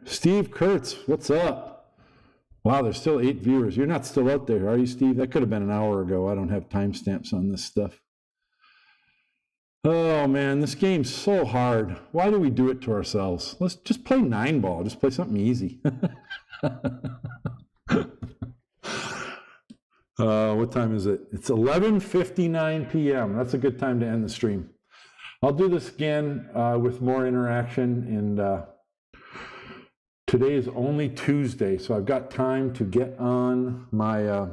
Steve Kurtz, what's up? Wow, there's still 8 viewers. You're not still out there, are you, Steve? That could have been an hour ago. I don't have timestamps on this stuff. Oh man, this game's so hard. Why do we do it to ourselves? Let's just play 9-ball. Just play something easy. What time is it? It's 11:59 p.m. That's a good time to end the stream. I'll do this again with more interaction, and today is only Tuesday, so I've got time to get on my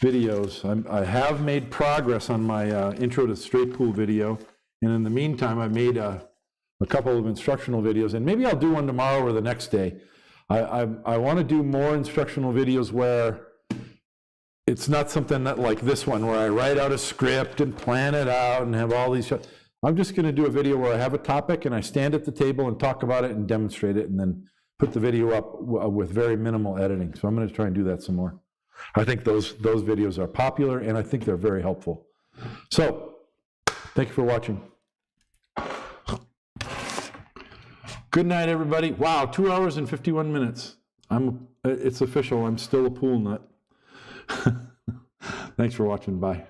videos. I have made progress on my intro to straight pool video, and in the meantime, I made a couple of instructional videos, and maybe I'll do one tomorrow or the next day. I want to do more instructional videos where it's not something that like this one where I write out a script and plan it out and have all these shots. I'm just going to do a video where I have a topic and I stand at the table and talk about it and demonstrate it and then put the video up with very minimal editing. So I'm going to try and do that some more. I think those videos are popular and I think they're very helpful. So thank you for watching. Good night, everybody. Wow, 2 hours and 51 minutes. It's official. I'm still a pool nut. Thanks for watching. Bye.